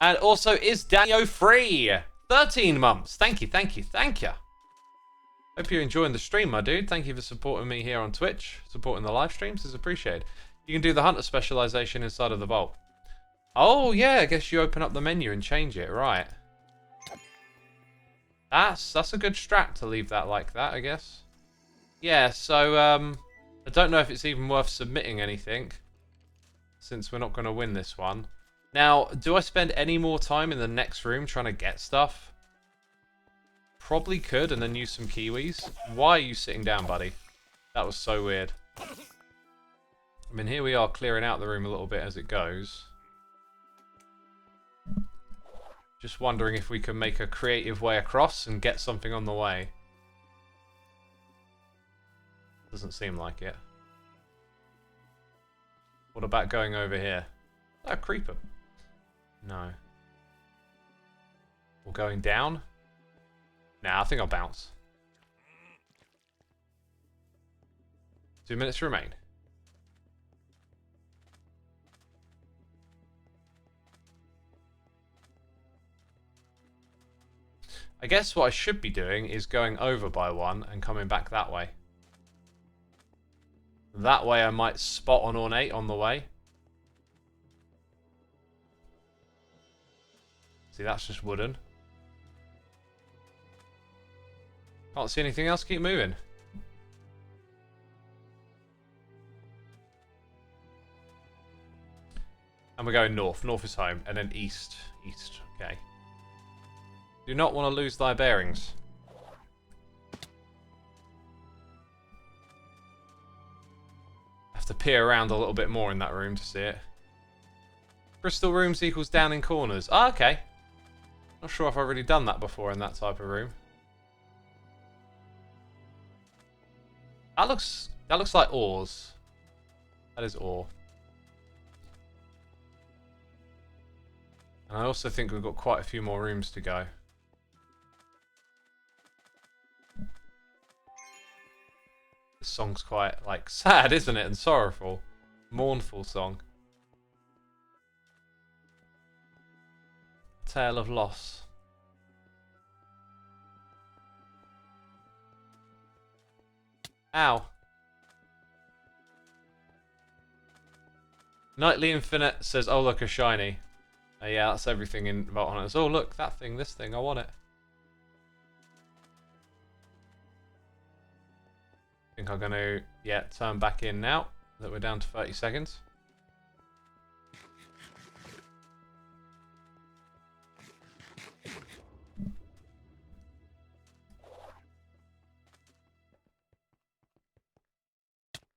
And also, is Daniel free? 13 months. Thank you. Hope you're enjoying the stream, my dude. Thank you for supporting me here on Twitch. Supporting the live streams is appreciated. You can do the hunter specialization inside of the vault. Oh, yeah, I guess you open up the menu and change it. Right. That's a good strat to leave that like that, I guess. Yeah, so, I don't know if it's even worth submitting anything, since we're not going to win this one. Now, do I spend any more time in the next room trying to get stuff? Probably could, and then use some kiwis. Why are you sitting down, buddy? That was so weird. I mean, here we are clearing out the room a little bit as it goes. Just wondering if we can make a creative way across and get something on the way. Doesn't seem like it. What about going over here? Oh, creeper. No. Or going down? Nah, I think I'll bounce. 2 minutes remain. I guess what I should be doing is going over by one and coming back that way. That way I might spot an ornate on the way. See, that's just wooden. Can't see anything else, keep moving. And we're going north. North is home. And then east. East, okay. Do not want to lose thy bearings. Have to peer around a little bit more in that room to see it. Crystal rooms equals down in corners. Ah, okay. Not sure if I've already done that before in that type of room. That looks like ores. That is ore. And I also think we've got quite a few more rooms to go. This song's quite, like, sad, isn't it? And sorrowful. Mournful song. Tale of loss. Ow. Nightly Infinite says, oh look, a shiny. Yeah, that's everything in Vault Hunters. Oh look, that thing, this thing, I want it. I think I'm going to, yeah, turn back in now that we're down to 30 seconds.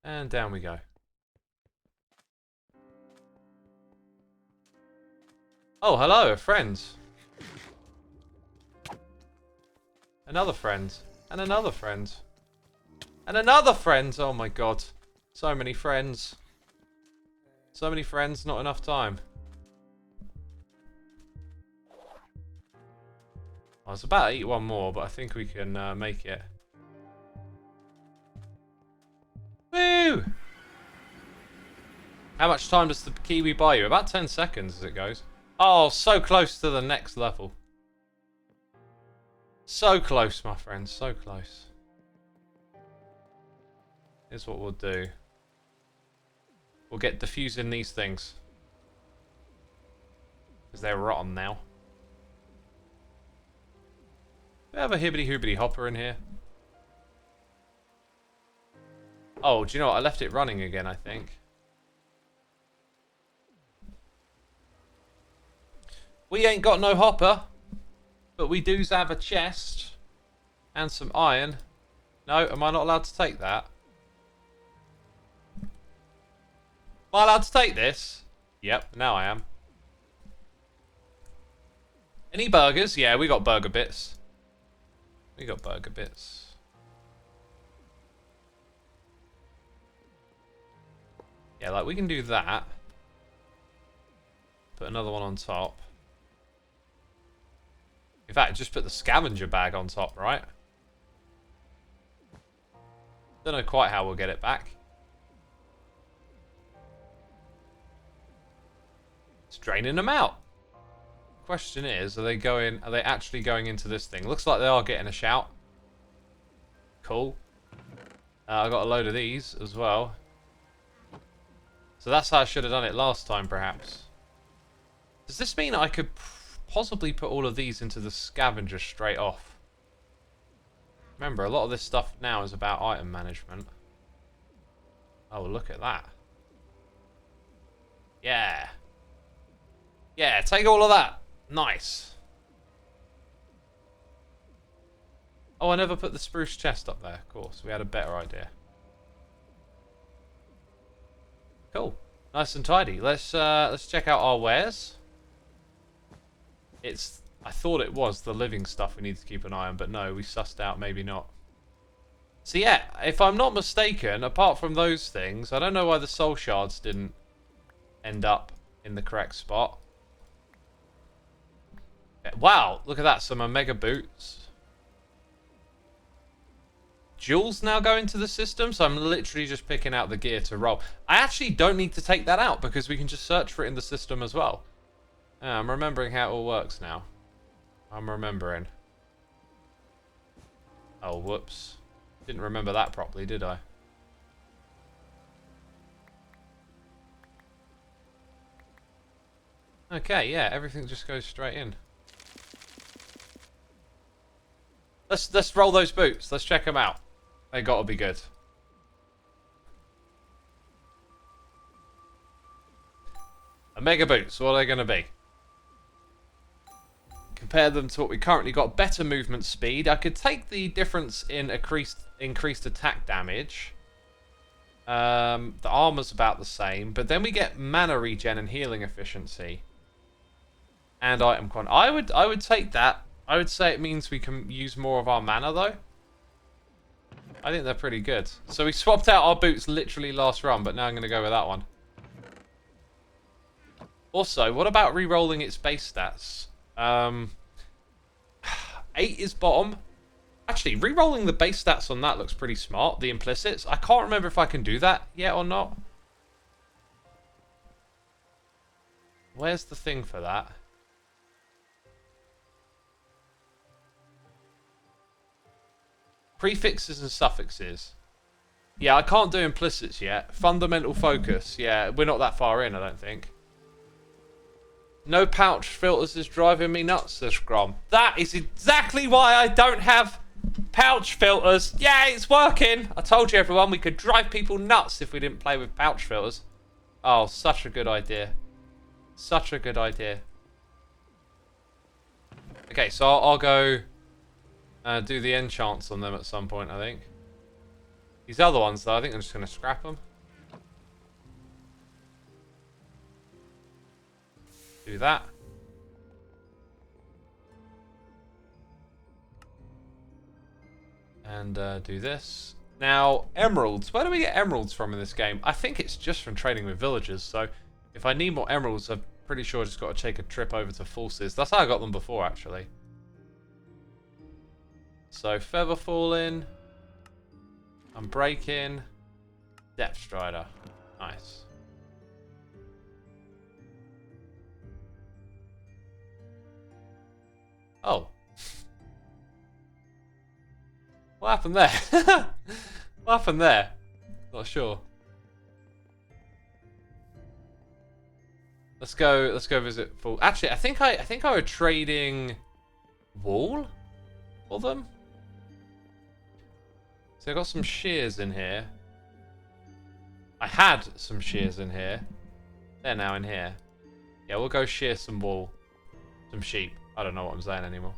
And down we go. Oh, hello, a friend. Another friend. And another friend. And another friend! Oh my god. So many friends. So many friends, not enough time. I was about to eat one more, but I think we can make it. Woo! How much time does the kiwi buy you? About 10 seconds as it goes. Oh, so close to the next level. So close, my friends, so close. Here's what we'll do. We'll get diffusing these things. Because they're rotten now. We have a hibbity-hoobity hopper in here. Oh, do you know what? I left it running again, I think. We ain't got no hopper. But we do have a chest. And some iron. No, am I not allowed to take that? Am I allowed to take this? Yep, now I am. Any burgers? Yeah, we got burger bits. We got burger bits. Yeah, like we can do that. Put another one on top. In fact, just put the scavenger bag on top, right? Don't know quite how we'll get it back. It's draining them out. Question is, are they actually going into this thing? Looks like they are getting a shout. Cool. I got a load of these as well. So that's how I should have done it last time, perhaps. Does this mean I could possibly put all of these into the scavenger straight off? Remember, a lot of this stuff now is about item management. Oh, look at that. Yeah. Yeah, take all of that. Nice. Oh, I never put the spruce chest up there, of course. We had a better idea. Cool. Nice and tidy. Let's check out our wares. I thought it was the living stuff we need to keep an eye on, but no, we sussed out maybe not. So yeah, if I'm not mistaken, apart from those things, I don't know why the soul shards didn't end up in the correct spot. Wow, look at that, some Omega boots. Jewels now go into the system, so I'm literally just picking out the gear to roll. I actually don't need to take that out because we can just search for it in the system as well. I'm remembering how it all works now. I'm remembering. Oh, whoops. Didn't remember that properly, did I? Okay, yeah, everything just goes straight in. Let's roll those boots. Let's check them out. They gotta be good. Omega boots, what are they gonna be? Compare them to what we currently got. Better movement speed. I could take the difference in increased attack damage. The armor's about the same, but then we get mana regen and healing efficiency. And item con. I would take that. I would say it means we can use more of our mana though. I think they're pretty good. So we swapped out our boots literally last run, but now I'm going to go with that one. Also, what about re-rolling its base stats? 8 is bottom. Actually, re-rolling the base stats on that looks pretty smart. The implicits. I can't remember if I can do that yet or not. Where's the thing for that? Prefixes and suffixes. Yeah, I can't do implicits yet. Fundamental focus. Yeah, we're not that far in, I don't think. No pouch filters is driving me nuts, says Grom. That is exactly why I don't have pouch filters. Yeah, it's working. I told you, everyone, we could drive people nuts if we didn't play with pouch filters. Oh, such a good idea. Such a good idea. Okay, so I'll go do the enchants on them at some point, I think. These other ones, though, I think I'm just going to scrap them. Do that. And do this. Now, emeralds. Where do we get emeralds from in this game? I think it's just from trading with villagers. So, if I need more emeralds, I'm pretty sure I just got to take a trip over to Forces. That's how I got them before, actually. So, feather falling. I'm breaking. Depth strider. Nice. Oh. What happened there? What happened there? Not sure. Let's go visit full. Actually, I think I were trading wool for them. So I got some shears in here. I had some shears in here. They're now in here. Yeah, we'll go shear some wool. Some sheep. I don't know what I'm saying anymore.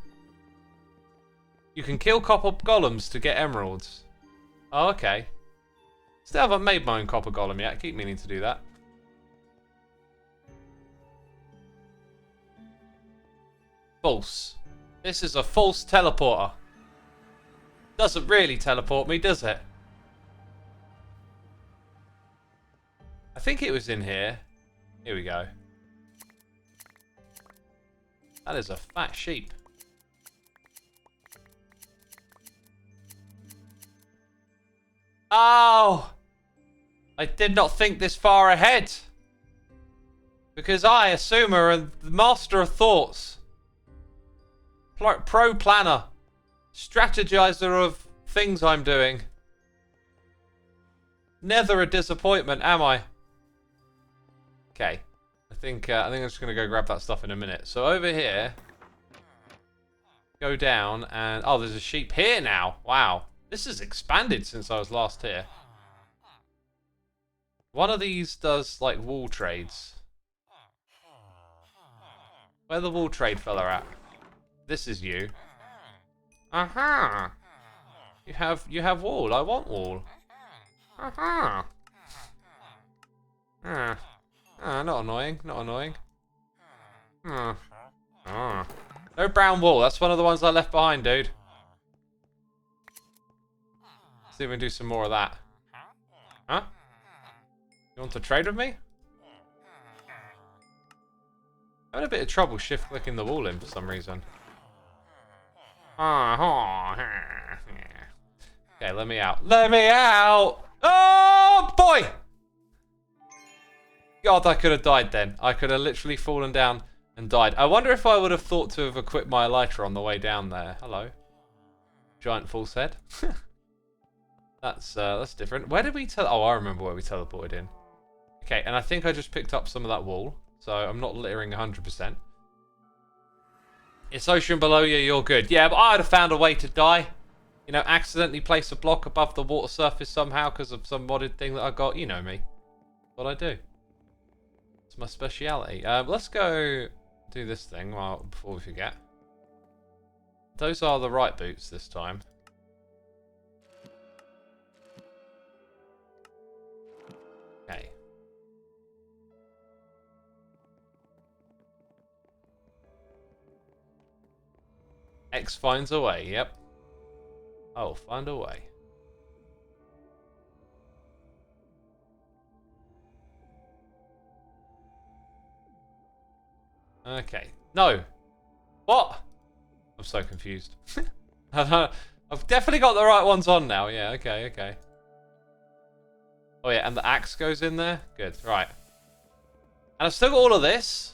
You can kill copper golems to get emeralds. Oh, okay. Still haven't made my own copper golem yet. I keep meaning to do that. False. This is a false teleporter. Doesn't really teleport me, does it? I think it was in here. Here we go. That is a fat sheep. Oh! I did not think this far ahead. Because I, Xisuma, am the master of thoughts. Pro planner. Strategizer of things I'm doing. Never a disappointment, am I? Okay. I think I'm just going to go grab that stuff in a minute. So over here. Go down and... Oh, there's a sheep here now. Wow. This has expanded since I was last here. One of these does, like, wool trades. Where the wool trade fella at? This is you. Aha! You have wool. I want wool. Aha! Not annoying. Not annoying. No brown wool. That's one of the ones I left behind, dude. See if we can do some more of that. Huh? You want to trade with me? I'm having a bit of trouble shift clicking the wall in for some reason. Okay, let me out. Let me out! Oh, boy! God, I could have died then. I could have literally fallen down and died. I wonder if I would have thought to have equipped my elytra on the way down there. Hello. Giant false head. That's different. Where did we Oh, I remember where we teleported in. Okay, and I think I just picked up some of that wool. So I'm not littering 100%. It's ocean below you, you're good. Yeah, but I'd have found a way to die. You know, accidentally place a block above the water surface somehow because of some modded thing that I got. You know me. What I do. It's my speciality. Let's go do this thing before we forget. Those are the right boots this time. Okay. X finds a way, yep. Oh, find a way. Okay. No. What? I'm so confused. I've definitely got the right ones on now. Yeah, okay, okay. Oh yeah, and the axe goes in there? Good, right. And I've still got all of this.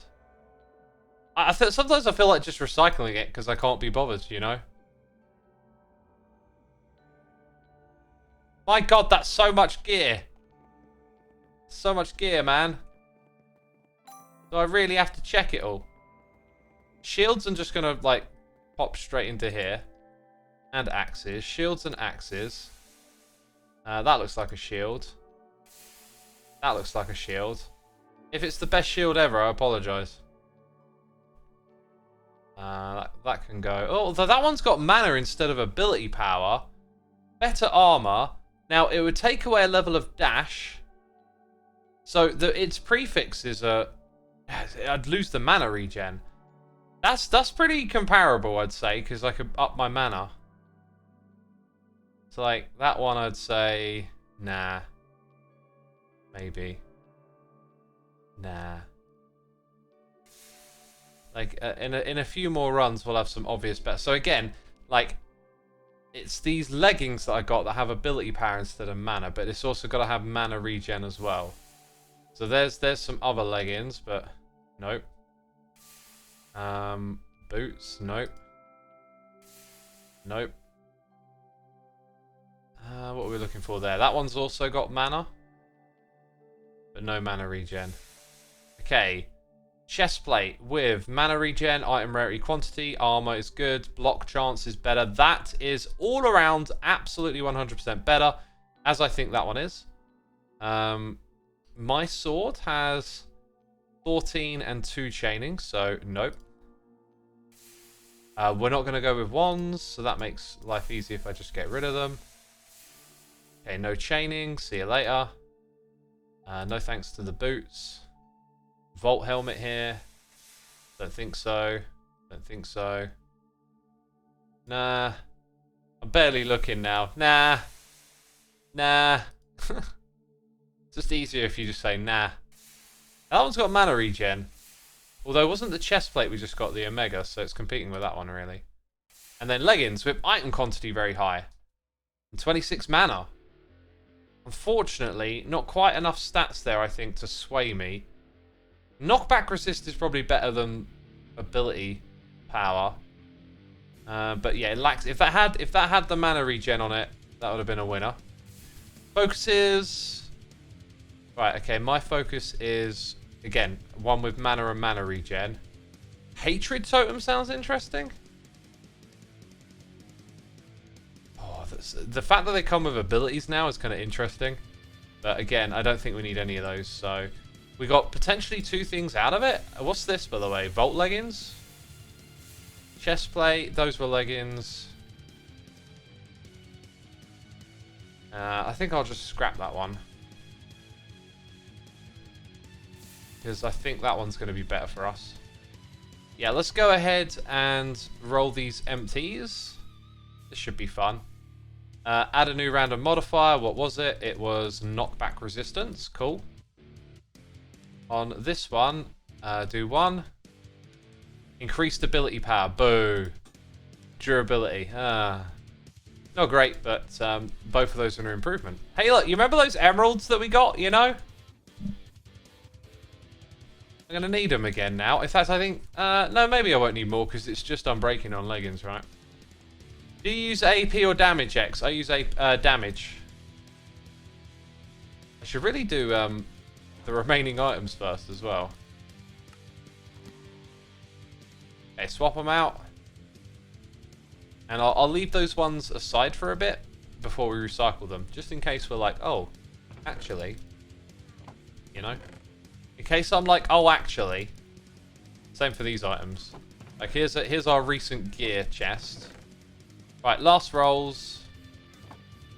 Sometimes I feel like just recycling it because I can't be bothered, you know? My god, that's so much gear. So much gear, man. So I really have to check it all. Shields I'm just going to, like, pop straight into here. And axes. Shields and axes. That looks like a shield. That looks like a shield. If it's the best shield ever, I apologise. That can go. Oh, although that one's got mana instead of ability power. Better armor. Now, it would take away a level of dash. So, its prefixes are... I'd lose the mana regen. That's pretty comparable, I'd say, because I could up my mana. So, like, that one I'd say... Nah. Maybe. Nah. Like, in a few more runs, we'll have some obvious bets. So, again, like... It's these leggings that I got that have ability power instead of mana, but it's also got to have mana regen as well. So there's some other leggings, but nope. Boots, nope. Nope. What are we looking for there? That one's also got mana, but no mana regen. Okay. Chestplate with mana regen, item rarity quantity, armor is good, block chance is better. That is all around absolutely 100% better, as I think that one is. My sword has 14 and 2 chaining, so nope. We're not going to go with wands, so that makes life easy if I just get rid of them. Okay, no chaining, see you later. No thanks to the boots. Vault helmet here. Don't think so. Don't think so. Nah. I'm barely looking now. Nah. Nah. It's just easier if you just say nah. That one's got mana regen. Although it wasn't the chest plate we just got the Omega, so it's competing with that one really. And then leggings with item quantity very high. And 26 mana. Unfortunately, not quite enough stats there, I think, to sway me. Knockback resist is probably better than ability power. But yeah, it lacks. If that had the mana regen on it, that would have been a winner. Focuses. Right, okay, my focus is, again, one with mana and mana regen. Hatred totem sounds interesting. Oh, the fact that they come with abilities now is kind of interesting. But again, I don't think we need any of those, so... We got potentially 2 things out of it. What's this, by the way? Vault leggings? Chestplate. Those were leggings. I think I'll just scrap that one. Because I think that one's going to be better for us. Yeah, let's go ahead and roll these empties. This should be fun. Add a new random modifier. What was it? It was knockback resistance. Cool. On this one, do 1. Increased ability power. Boo. Durability. Not great, but both of those are an improvement. Hey, look, you remember those emeralds that we got, you know? I'm going to need them again now. In fact, I think... no, maybe I won't need more because it's just unbreaking on leggings, right? Do you use AP or damage, X? I use damage. I should really do... the remaining items first as well. Okay, swap them out. And I'll leave those ones aside for a bit before we recycle them. Just in case we're like, oh, actually. You know? In case I'm like, oh, actually. Same for these items. Like, here's our recent gear chest. Right, last rolls.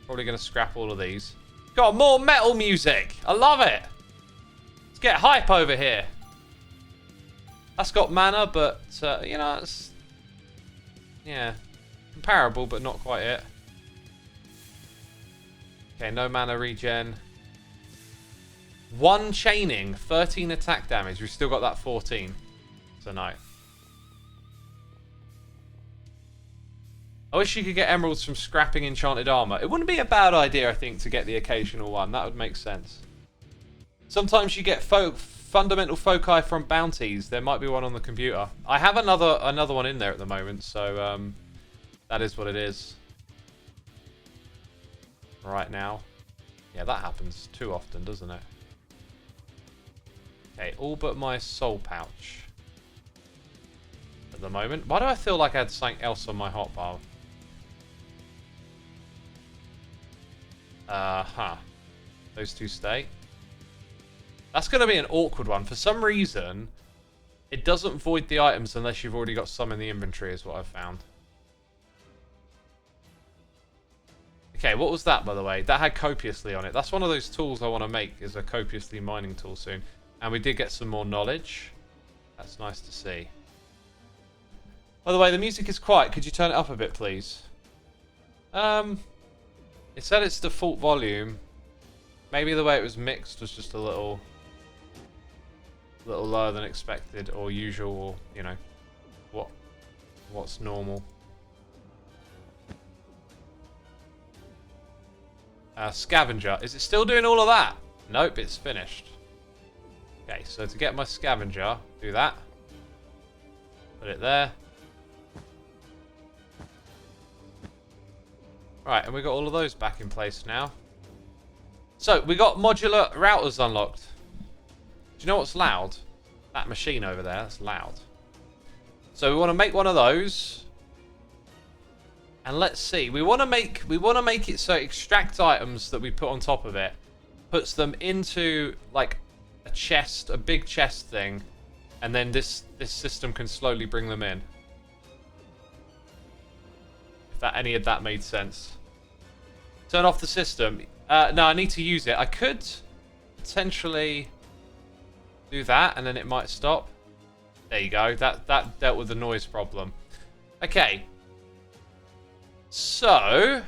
Probably going to scrap all of these. Got more metal music! I love it! Get hype over here. That's got mana, but, you know, it's... Yeah. Comparable, but not quite it. Okay, no mana regen. 1 chaining, 13 attack damage. We've still got that 14. So, no. I wish you could get emeralds from scrapping enchanted armor. It wouldn't be a bad idea, I think, to get the occasional one. That would make sense. Sometimes you get fundamental foci from bounties. There might be one on the computer. I have another one in there at the moment, so that is what it is. Right now. Yeah, that happens too often, doesn't it? Okay, all but my soul pouch. At the moment. Why do I feel like I had something else on my hotbar? Those 2 stay. That's going to be an awkward one. For some reason, it doesn't void the items unless you've already got some in the inventory, is what I've found. Okay, what was that, by the way? That had copiously on it. That's one of those tools I want to make, is a copiously mining tool soon. And we did get some more knowledge. That's nice to see. By the way, the music is quiet. Could you turn it up a bit, please? It said its default volume. Maybe the way it was mixed was just a little lower than expected or usual, or, you know, what's normal. Scavenger. Is it still doing all of that? Nope, it's finished. Okay, so to get my scavenger, do that. Put it there. Right, and we got all of those back in place now. So, we got modular routers unlocked. Do you know what's loud? That machine over there, that's loud. So we want to make one of those. And let's see. We want to make it so extract items that we put on top of it puts them into like a chest, a big chest thing, and then this system can slowly bring them in. If that any of that made sense. Turn off the system. No, I need to use it. I could potentially do that, and then it might stop. There you go. That dealt with the noise problem. Okay. So,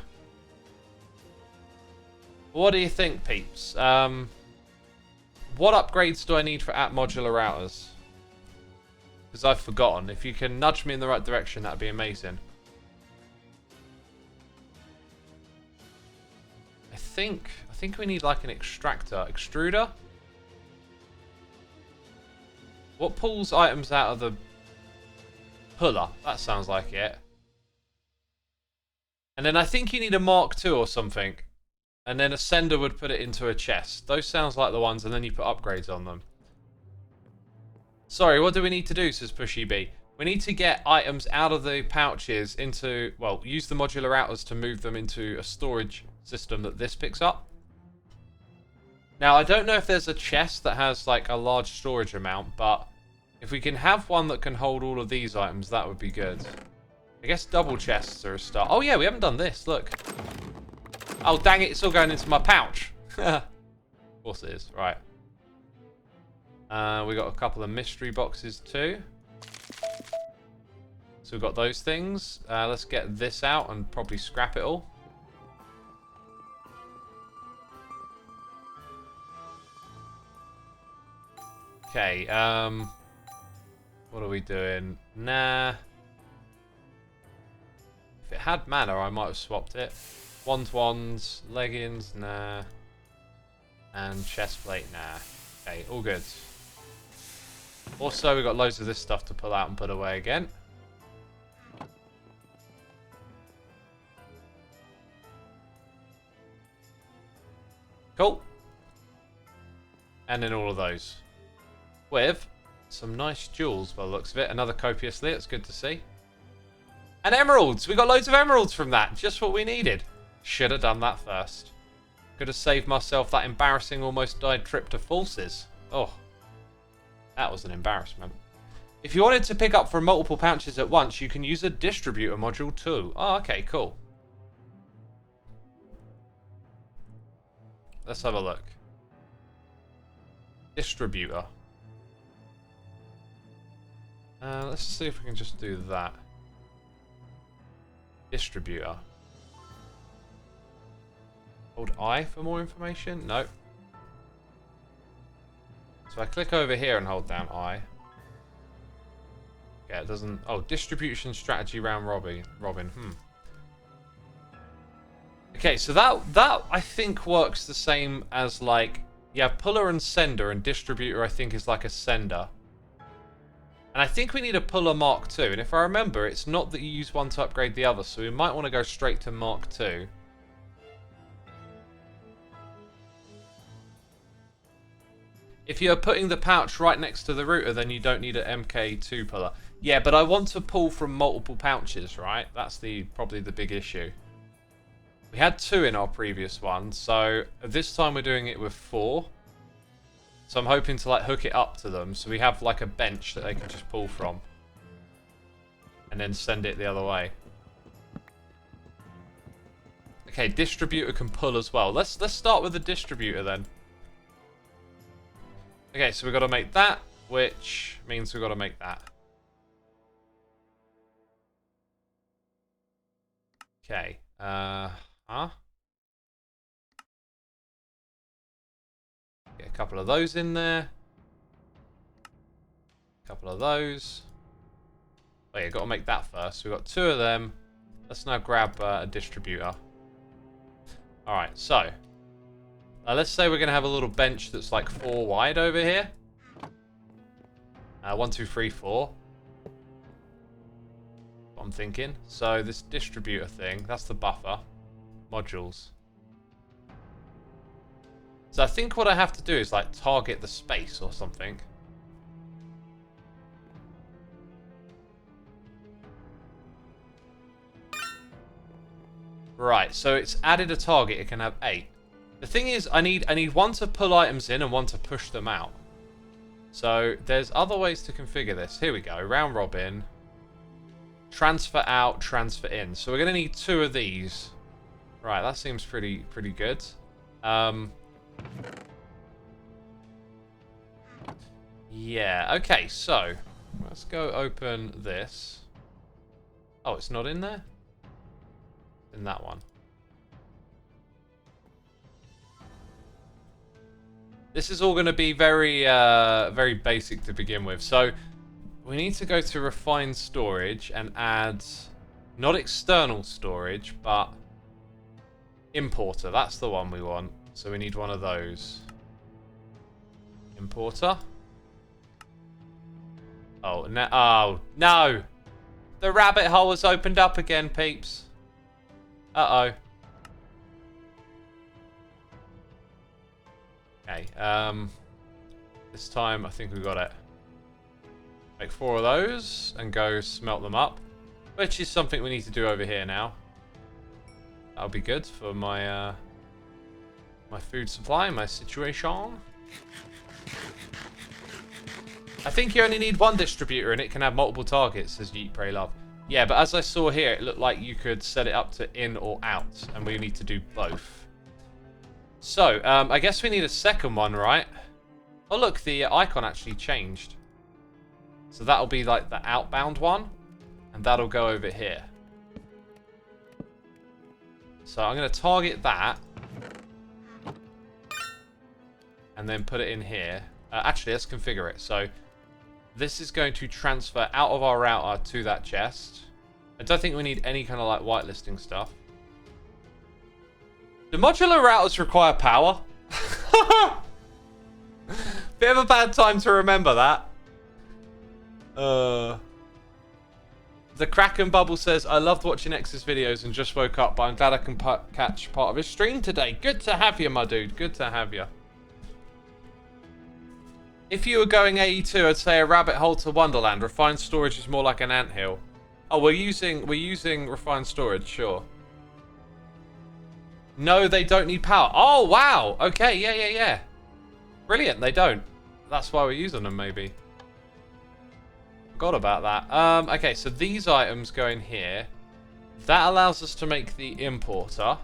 what do you think, peeps? What upgrades do I need for app modular routers? Because I've forgotten. If you can nudge me in the right direction, that'd be amazing. I think we need like an extruder. What pulls items out of the puller? That sounds like it. And then I think you need a Mark II or something. And then a sender would put it into a chest. Those sounds like the ones, and then you put upgrades on them. Sorry, what do we need to do, says Pushy B? We need to get items out of the pouches into, well, use the modular routers to move them into a storage system that this picks up. Now, I don't know if there's a chest that has like a large storage amount, but if we can have one that can hold all of these items, that would be good. I guess double chests are a start. Oh yeah, we haven't done this, look. Oh dang it, it's all going into my pouch. Of course it is, right. We got a couple of mystery boxes too. So we've got those things. Let's get this out and probably scrap it all. Okay, what are we doing? Nah. If it had mana, I might have swapped it. Wands, leggings, nah. And chest plate, nah. Okay, all good. Also, we've got loads of this stuff to pull out and put away again. Cool. And then all of those. With some nice jewels by the looks of it. Another copiously, it's good to see. And emeralds! We got loads of emeralds from that. Just what we needed. Should have done that first. Could have saved myself that embarrassing almost died trip to Falses. Oh. That was an embarrassment. If you wanted to pick up from multiple pouches at once, you can use a distributor module too. Oh, okay, cool. Let's have a look. Distributor. Let's see if we can just do that. Distributor. Hold I for more information? Nope. So I click over here and hold down I. Yeah, it doesn't... Oh, distribution strategy round robin. Okay, so that I think works the same as like... Yeah, puller and sender, and distributor I think is like a sender. And I think we need a puller Mark II. And if I remember, it's not that you use one to upgrade the other. So we might want to go straight to Mark II. If you're putting the pouch right next to the router, then you don't need an MK2 puller. Yeah, but I want to pull from multiple pouches, right? That's probably the big issue. We had 2 in our previous one. So this time we're doing it with 4. So I'm hoping to like hook it up to them, so we have like a bench that they can just pull from. And then send it the other way. Okay, distributor can pull as well. Let's start with the distributor then. Okay, so we've got to make that, which means we've got to make that. Okay. Get a couple of those in there. A couple of those. Oh yeah, got to make that first. We've got 2 of them. Let's now grab a distributor. Alright, so. Let's say we're going to have a little bench that's like 4 wide over here. 1, 2, 3, 4. What I'm thinking. So this distributor thing, that's the buffer. Modules. So I think what I have to do is like target the space or something. Right, so it's added a target. It can have 8. The thing is, I need 1 to pull items in and 1 to push them out. So there's other ways to configure this. Here we go. Round robin. Transfer out, transfer in. So we're going to need 2 of these. Right, that seems pretty good. Yeah, okay, so let's go open this. Oh, it's not in there? In that one. This is all going to be very, very basic to begin with. So we need to go to refined storage and add not external storage, but importer. That's the one we want. So we need one of those. Importer. Oh, no. Oh, no. The rabbit hole has opened up again, peeps. Uh-oh. Okay, this time I think we got it. Make 4 of those and go smelt them up, which is something we need to do over here now. That'll be good for my my food supply, my situation. I think you only need 1 distributor and it can have multiple targets, says Yeet Pray Love. Yeah, but as I saw here, it looked like you could set it up to in or out, and we need to do both. So, I guess we need a second one, right? Oh, look, the icon actually changed. So that'll be like the outbound one, and that'll go over here. So I'm going to target that, and then put it in here. Actually, let's configure it. So this is going to transfer out of our router to that chest. I don't think we need any kind of like whitelisting stuff. Do modular routers require power? Bit of a bad time to remember that. The Kraken Bubble says, I loved watching X's videos and just woke up, but I'm glad I can catch part of his stream today. Good to have you, my dude. Good to have you. If you were going AE2, I'd say a rabbit hole to Wonderland. Refined storage is more like an anthill. Oh, we're using refined storage, sure. No, they don't need power. Oh, wow. Okay, yeah. Brilliant, they don't. That's why we're using them, maybe. Forgot about that. Okay, so these items go in here. That allows us to make the importer.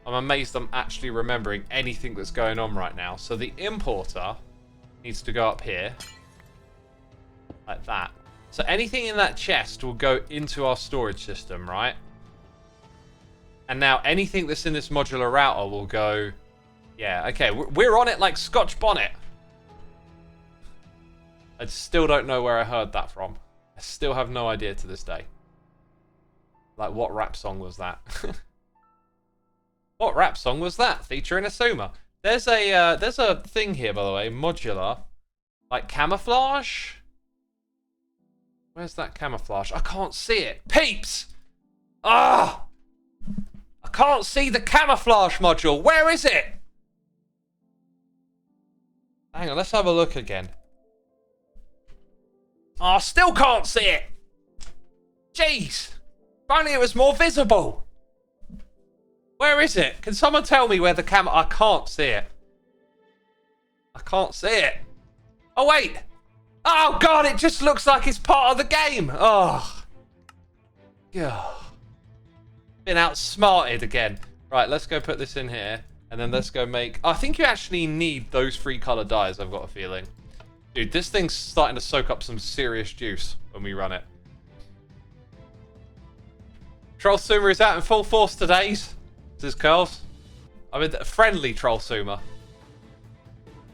I'm amazed I'm actually remembering anything that's going on right now. So the importer needs to go up here. Like that. So anything in that chest will go into our storage system, right? And now anything that's in this modular router will go... Yeah, okay. We're on it like Scotch Bonnet. I still don't know where I heard that from. I still have no idea to this day. Like, what rap song was that? What rap song was that? Featuring Xisuma. There's a thing here, by the way. Modular. Like, camouflage? Where's that camouflage? I can't see it. Peeps! Ah! I can't see the camouflage module. Where is it? Hang on, let's have a look again. Oh, I still can't see it. Jeez. If only it was more visible. Where is it? Can someone tell me where the camera... I can't see it. I can't see it. Oh, wait. Oh, God, it just looks like it's part of the game. Oh. Yeah. Been outsmarted again. Right, let's go put this in here. And then let's go make... I think you actually need those 3 color dyes, I've got a feeling. Dude, this thing's starting to soak up some serious juice when we run it. Trollsuma is out in full force today, says Curls. I mean, friendly Trollsuma.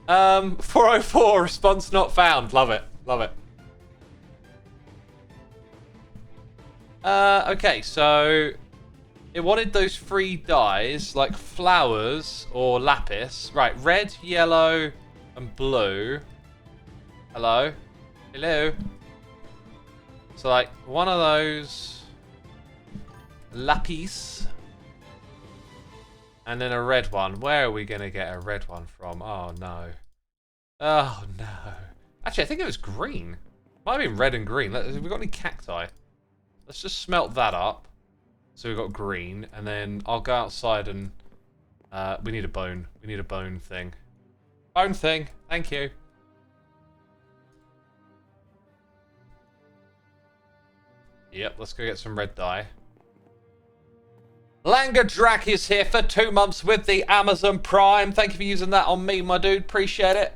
404, response not found. Love it. Love it. Okay, so... It wanted those 3 dyes, like flowers or lapis. Right, red, yellow, and blue. Hello? Hello? So, like, one of those... lapis. And then a red one. Where are we going to get a red one from? Oh, no. Oh, no. Actually, I think it was green. Might have been red and green. Have we got any cacti? Let's just smelt that up. So we've got green. And then I'll go outside and... we need a bone. We need a bone thing. Bone thing. Thank you. Yep, let's go get some red dye. Langadrak is here for 2 months with the Amazon Prime. Thank you for using that on me, my dude. Appreciate it.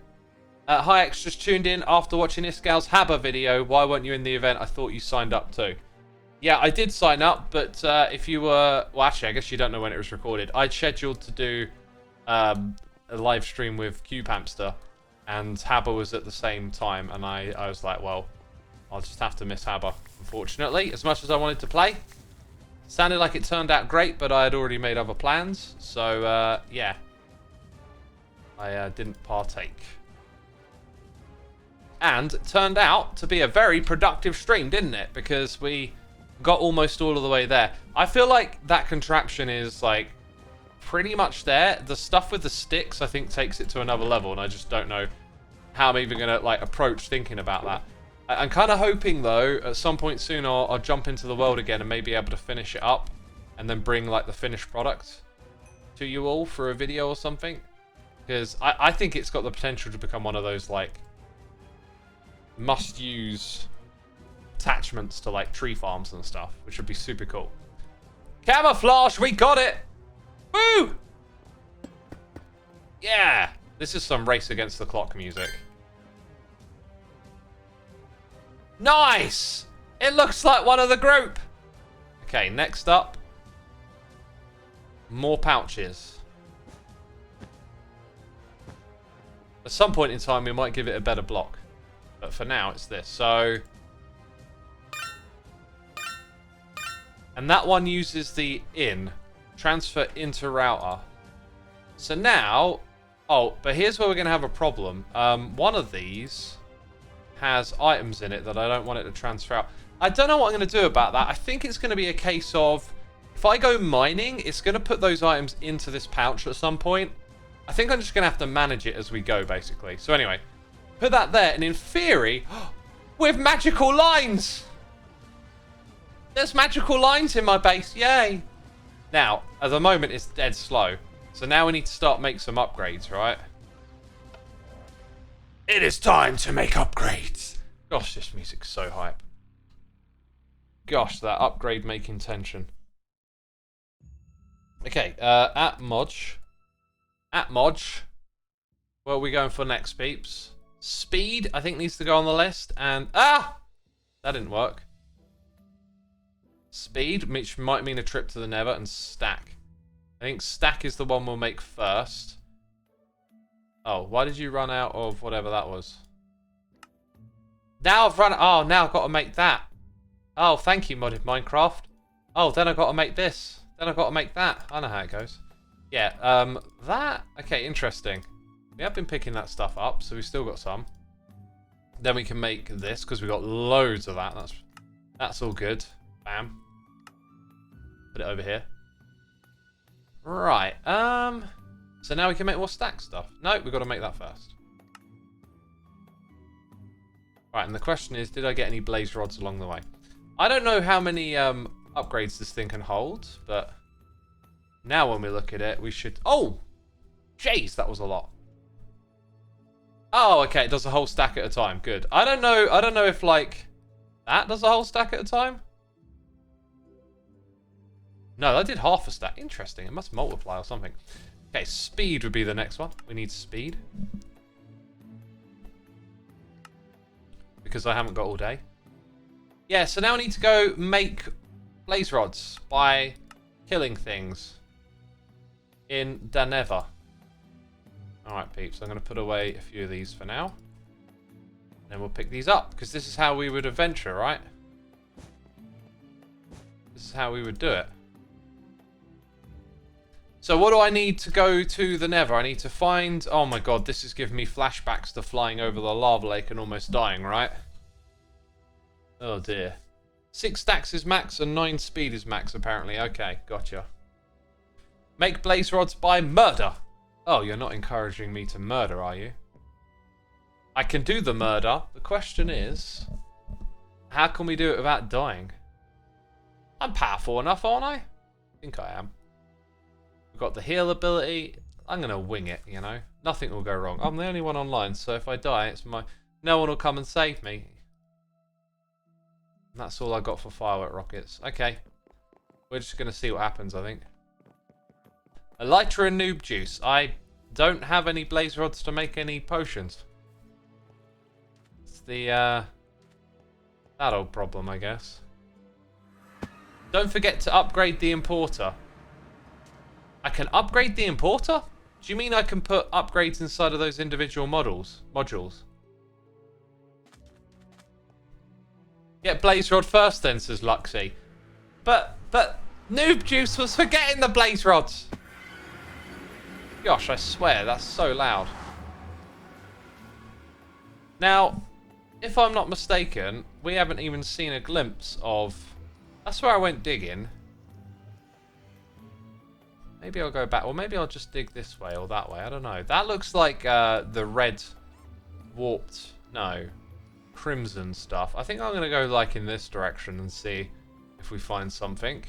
Hi, X just tuned in after watching Isgal's Habba video. Why weren't you in the event? I thought you signed up too. Yeah, I did sign up, but if you were... Well, actually, I guess you don't know when it was recorded. I'd scheduled to do a live stream with Cube Hamster, and Habba was at the same time, and I was like, well, I'll just have to miss Habba, unfortunately, as much as I wanted to play. Sounded like it turned out great, but I had already made other plans, so, yeah. I didn't partake. And it turned out to be a very productive stream, didn't it? Because we got almost all of the way there. I feel like that contraption is, like, pretty much there. The stuff with the sticks, I think, takes it to another level, and I just don't know how I'm even going to, like, approach thinking about that. I'm kind of hoping, though, at some point soon I'll jump into the world again and maybe be able to finish it up and then bring, like, the finished product to you all for a video or something. Because I think it's got the potential to become one of those, like, must-use attachments to, like, tree farms and stuff, which would be super cool. Camouflage, we got it! Woo! Yeah! This is some race against the clock music. Nice! It looks like one of the group. Okay, next up. More pouches. At some point in time, we might give it a better block. But for now, it's this. So... And that one uses the in. Transfer into router. So now... Oh, but here's where we're going to have a problem. One of these... has items in it that I don't want it to transfer out. I don't know what I'm going to do about that. I think it's going to be a case of, if I go mining, it's going to put those items into this pouch at some point. I think I'm just going to have to manage it as we go, basically. So anyway, put that there, and in theory, with magical lines! There's magical lines in my base, yay! Now, at the moment, it's dead slow. So now we need to start make some upgrades, right? It is time to make upgrades. Gosh, this music's so hype. Gosh, that upgrade making tension. Okay, at Modge. At Modge. What are we going for next, peeps? Speed, I think, needs to go on the list. And, that didn't work. Speed, which might mean a trip to the Nether, and stack. I think stack is the one we'll make first. Oh, why did you run out of whatever that was? Now I've run... Oh, now I've got to make that. Oh, thank you, Modded Minecraft. Oh, then I've got to make this. Then I've got to make that. I know how it goes. Yeah, that... Okay, interesting. We have been picking that stuff up, so we've still got some. Then we can make this, because we've got loads of that. That's all good. Bam. Put it over here. Right, so now we can make more stack stuff. No, we've got to make that first. Right, and the question is, did I get any blaze rods along the way? I don't know how many upgrades this thing can hold, but now when we look at it, we should... Oh! Jeez, that was a lot. Oh, okay, it does a whole stack at a time. Good. I don't know if, like, that does a whole stack at a time? No, that did half a stack. Interesting. It must multiply or something. Okay, speed would be the next one. We need speed. Because I haven't got all day. Yeah, so now I need to go make blaze rods by killing things in the Nether. Alright, peeps. I'm going to put away a few of these for now. Then we'll pick these up, because this is how we would adventure, right? This is how we would do it. So what do I need to go to the Nether? I need to find... Oh my god, this is giving me flashbacks to flying over the lava lake and almost dying, right? Oh dear. 6 stacks is max and 9 speed is max, apparently. Okay, gotcha. Make blaze rods by murder. Oh, you're not encouraging me to murder, are you? I can do the murder. The question is, how can we do it without dying? I'm powerful enough, aren't I? I think I am. We've got the heal ability. I'm going to wing it, you know. Nothing will go wrong. I'm the only one online, so if I die, it's my... No one will come and save me. And that's all I got for firework rockets. Okay. We're just going to see what happens, I think. Elytra and noob juice. I don't have any blaze rods to make any potions. It's the, that old problem, I guess. Don't forget to upgrade the importer. I can upgrade the importer? Do you mean I can put upgrades inside of those individual modules? Get blaze rod first then, says Luxy. But noob juice was forgetting the blaze rods. Gosh, I swear, that's so loud. Now, if I'm not mistaken, we haven't even seen a glimpse of... That's where I went digging. Maybe I'll go back, or maybe I'll just dig this way or that way. I don't know. That looks like the red warped, no, crimson stuff. I think I'm going to go like in this direction and see if we find something.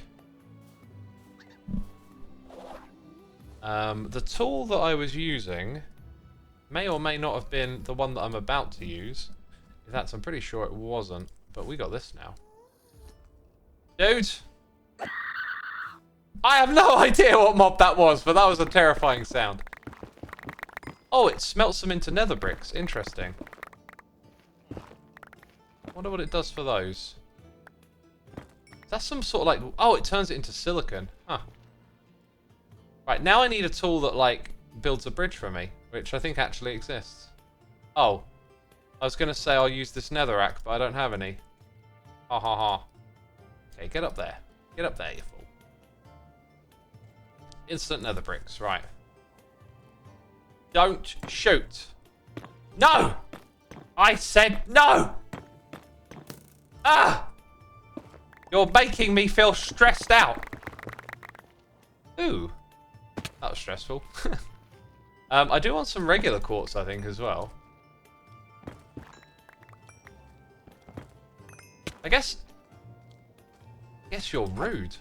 The tool that I was using may or may not have been the one that I'm about to use. In fact, I'm pretty sure it wasn't, but we got this now. Dude! I have no idea what mob that was, but that was a terrifying sound. Oh, it smelts them into nether bricks. Interesting. I wonder what it does for those. Is that some sort of like... Oh, it turns it into silicon. Huh. Right, now I need a tool that, like, builds a bridge for me, which I think actually exists. Oh. I was going to say I'll use this netherrack, but I don't have any. Ha ha ha. Okay, get up there. Get up there, you fool. Instant nether bricks, right. Don't shoot. No! I said no! Ah! You're making me feel stressed out. Ooh. That was stressful. I do want some regular quartz, I think, as well. I guess you're rude.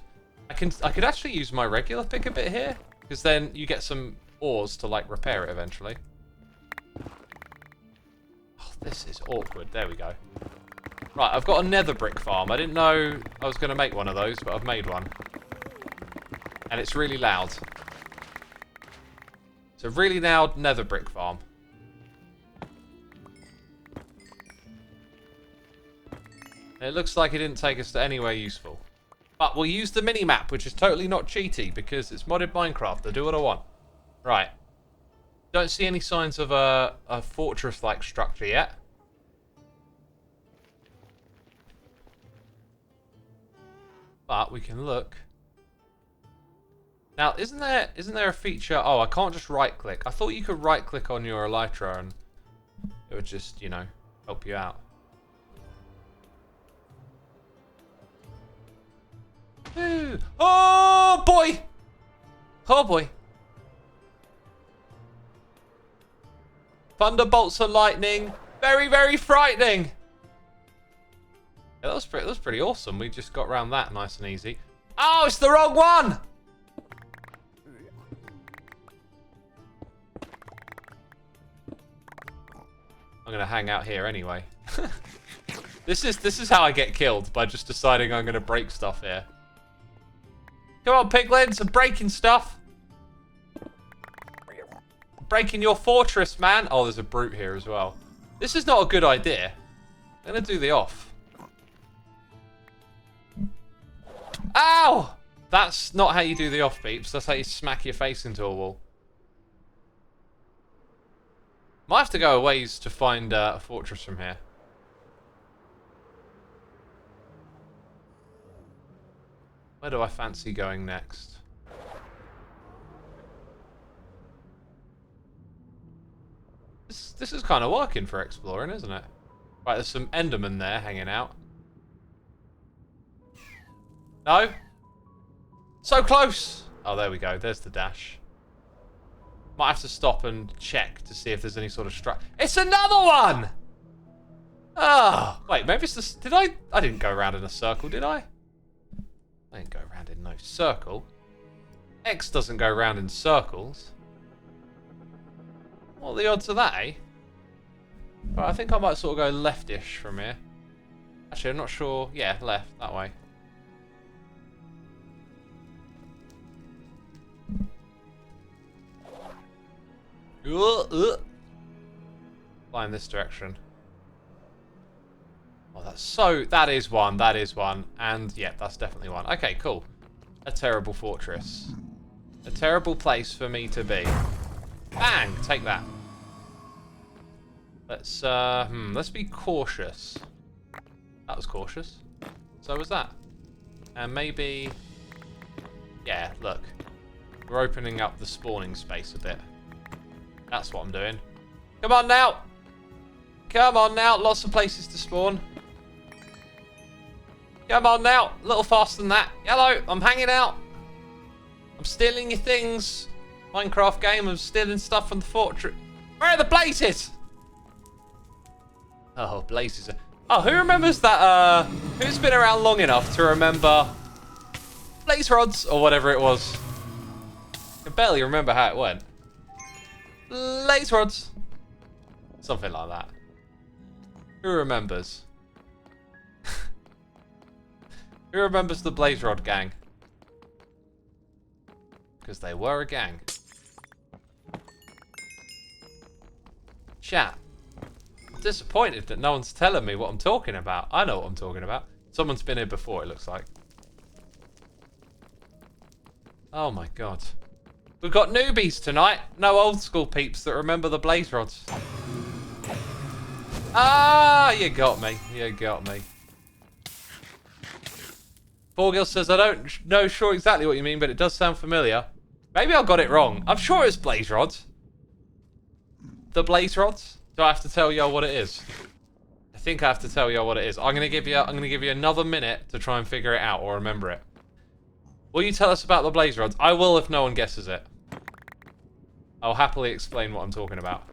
I could actually use my regular pick a bit here, because then you get some ores to like repair it eventually. Oh, this is awkward. There we go. Right, I've got a nether brick farm. I didn't know I was going to make one of those, but I've made one. And it's really loud. It's a really loud nether brick farm. It looks like it didn't take us to anywhere useful. But we'll use the mini-map, which is totally not cheaty, because it's modded Minecraft. I do what I want. Right. Don't see any signs of a fortress-like structure yet. But we can look. Now, isn't there a feature... Oh, I can't just right-click. I thought you could right-click on your elytra and it would just, you know, help you out. Ooh. Oh, boy! Oh, boy. Thunderbolts and lightning. Very, very frightening. Yeah, that was pretty awesome. We just got around that nice and easy. Oh, it's the wrong one! I'm gonna hang out here anyway. This is how I get killed, by just deciding I'm gonna break stuff here. Come on, piglins. I'm breaking stuff. Breaking your fortress, man. Oh, there's a brute here as well. This is not a good idea. I'm going to do the off. Ow! That's not how you do the off, peeps. That's how you smack your face into a wall. Might have to go a ways to find a fortress from here. Where do I fancy going next? This is kind of working for exploring, isn't it? Right, there's some Endermen there hanging out. No? So close! Oh, there we go. There's the dash. Might have to stop and check to see if there's any sort of It's another one! Oh, wait, maybe it's the... Did I didn't go around in a circle, did I? I didn't go around in no circle. X doesn't go around in circles. What are the odds of that, eh? Right, I think I might sort of go leftish from here. Actually, I'm not sure. Yeah, left, that way. Fly in this direction. Oh, that is one. And yeah, that's definitely one. Okay, cool. A terrible fortress. A terrible place for me to be. Bang! Take that. Let's be cautious. That was cautious. So was that. And maybe... Yeah, look. We're opening up the spawning space a bit. That's what I'm doing. Come on now! Come on now! Lots of places to spawn. Come on now! A little faster than that. Hello! I'm hanging out! I'm stealing your things! Minecraft game, I'm stealing stuff from the fortress. Where are the blazes? Oh, blazes. Oh, who remembers that, who's been around long enough to remember blaze rods, or whatever it was? I can barely remember how it went. Blaze rods. Something like that. Who remembers? Who remembers the blaze rod gang? Because they were a gang. Chat. I'm disappointed that no one's telling me what I'm talking about. I know what I'm talking about. Someone's been here before, it looks like. Oh my god. We've got newbies tonight. No old school peeps that remember the blaze rods. Ah, you got me. You got me. Forgil says, I don't know sure exactly what you mean, but it does sound familiar. Maybe I got it wrong. I'm sure it's blaze rods. The blaze rods? Do I have to tell y'all what it is? I think I have to tell y'all what it is. I'm gonna give you another minute to try and figure it out or remember it. Will you tell us about the blaze rods? I will if no one guesses it. I'll happily explain what I'm talking about.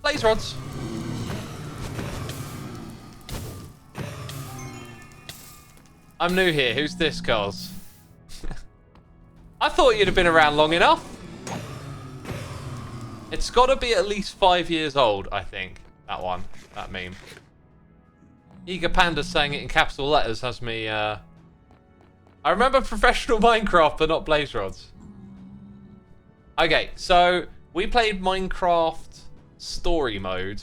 Blaze rods. I'm new here. Who's this, Carls? I thought you'd have been around long enough. It's got to be at least 5 years old, I think. That meme. Eager Panda saying it in capital letters has me, I remember professional Minecraft, but not blaze rods. Okay, so we played Minecraft story mode,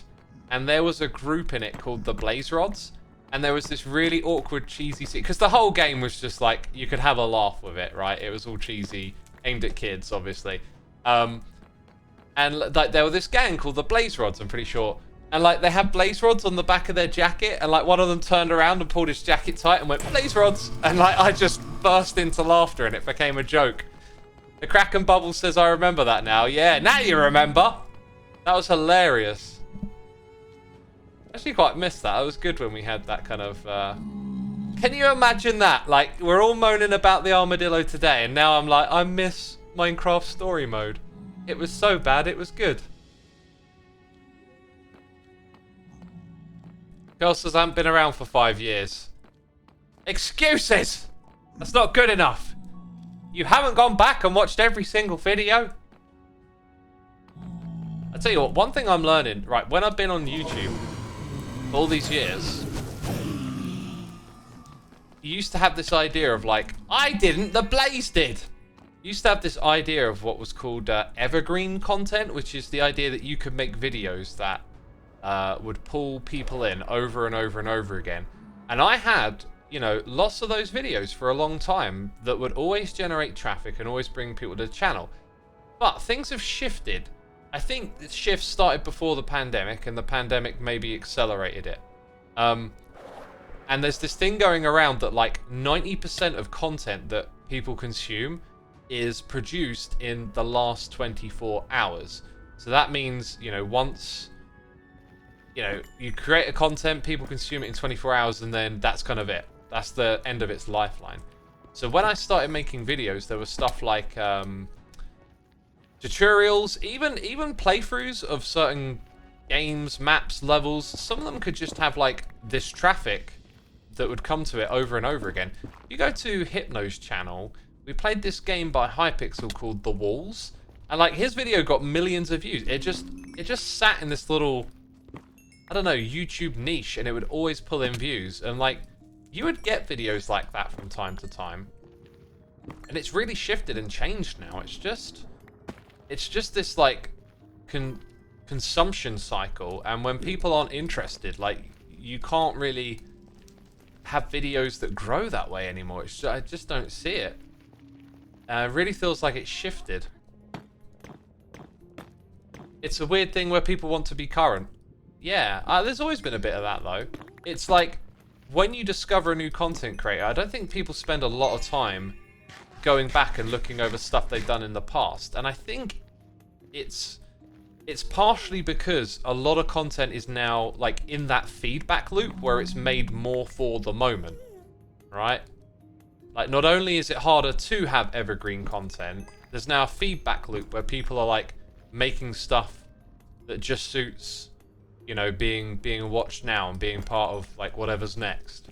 and there was a group in it called the Blaze Rods, and there was this really awkward, cheesy scene, because the whole game was just like, you could have a laugh with it, right? It was all cheesy, aimed at kids, obviously. And like, there was this gang called the Blaze Rods, I'm pretty sure. And like, they had blaze rods on the back of their jacket, and like, one of them turned around and pulled his jacket tight and went, blaze rods! And like, I just burst into laughter and it became a joke. The Kraken Bubble says, I remember that now. Yeah, now you remember! That was hilarious. Actually quite missed that. It was good when we had that kind of, Can you imagine that? Like, we're all moaning about the armadillo today, and now I'm like, I miss Minecraft story mode. It was so bad, it was good. Girl says I haven't been around for 5 years. Excuses! That's not good enough. You haven't gone back and watched every single video. I tell you what, one thing I'm learning, right, when I've been on YouTube all these years, you used to have this idea of like, I didn't, the Blaze did. You used to have this idea of what was called evergreen content, which is the idea that you could make videos that would pull people in over and over and over again. And I had, you know, lots of those videos for a long time that would always generate traffic and always bring people to the channel. But things have shifted. I think the shift started before the pandemic, and the pandemic maybe accelerated it. And there's this thing going around that like 90% of content that people consume is produced in the last 24 hours. So that means, you know, once, you know, you create a content, people consume it in 24 hours, and then that's kind of it. That's the end of its lifeline. So when I started making videos, there was stuff like tutorials, even playthroughs of certain games, maps, levels. Some of them could just have like this traffic that would come to it over and over again. You go to Hypno's channel, we played this game by Hypixel called The Walls, and like his video got millions of views. It just sat in this little, I don't know, YouTube niche, and it would always pull in views. And like, you would get videos like that from time to time. And it's really shifted and changed now. It's just this like consumption cycle, and when people aren't interested, like, you can't really have videos that grow that way anymore. I just don't see it. It really feels like it's shifted. It's a weird thing where people want to be current. Yeah, there's always been a bit of that though. It's like, when you discover a new content creator, I don't think people spend a lot of time going back and looking over stuff they've done in the past. And I think it's partially because a lot of content is now like in that feedback loop where it's made more for the moment, right? Like, not only is it harder to have evergreen content, there's now a feedback loop where people are like making stuff that just suits, you know, being watched now and being part of like whatever's next.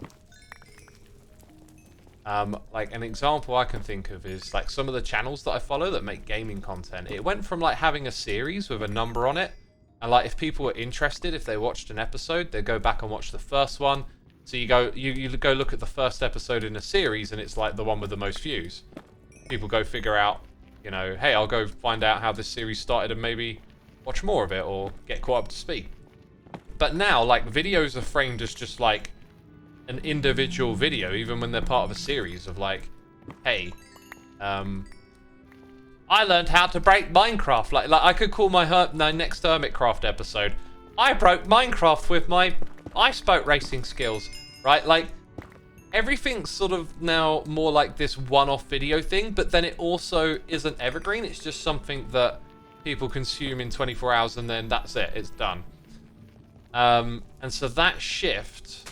Like an example I can think of is like some of the channels that I follow that make gaming content. It went from like having a series with a number on it, and like if people were interested, if they watched an episode, they'd go back and watch the first one. So you go look at the first episode in a series, and it's like the one with the most views. People go figure out, you know, hey, I'll go find out how this series started and maybe watch more of it or get caught up to speed. But now, like, videos are framed as just like an individual video, even when they're part of a series of like, hey, I learned how to break Minecraft. Like I could call my next Hermitcraft episode, I broke Minecraft with my ice boat racing skills, right? Like, everything's sort of now more like this one-off video thing, but then it also isn't evergreen. It's just something that people consume in 24 hours, and then that's it. It's done. And so that shift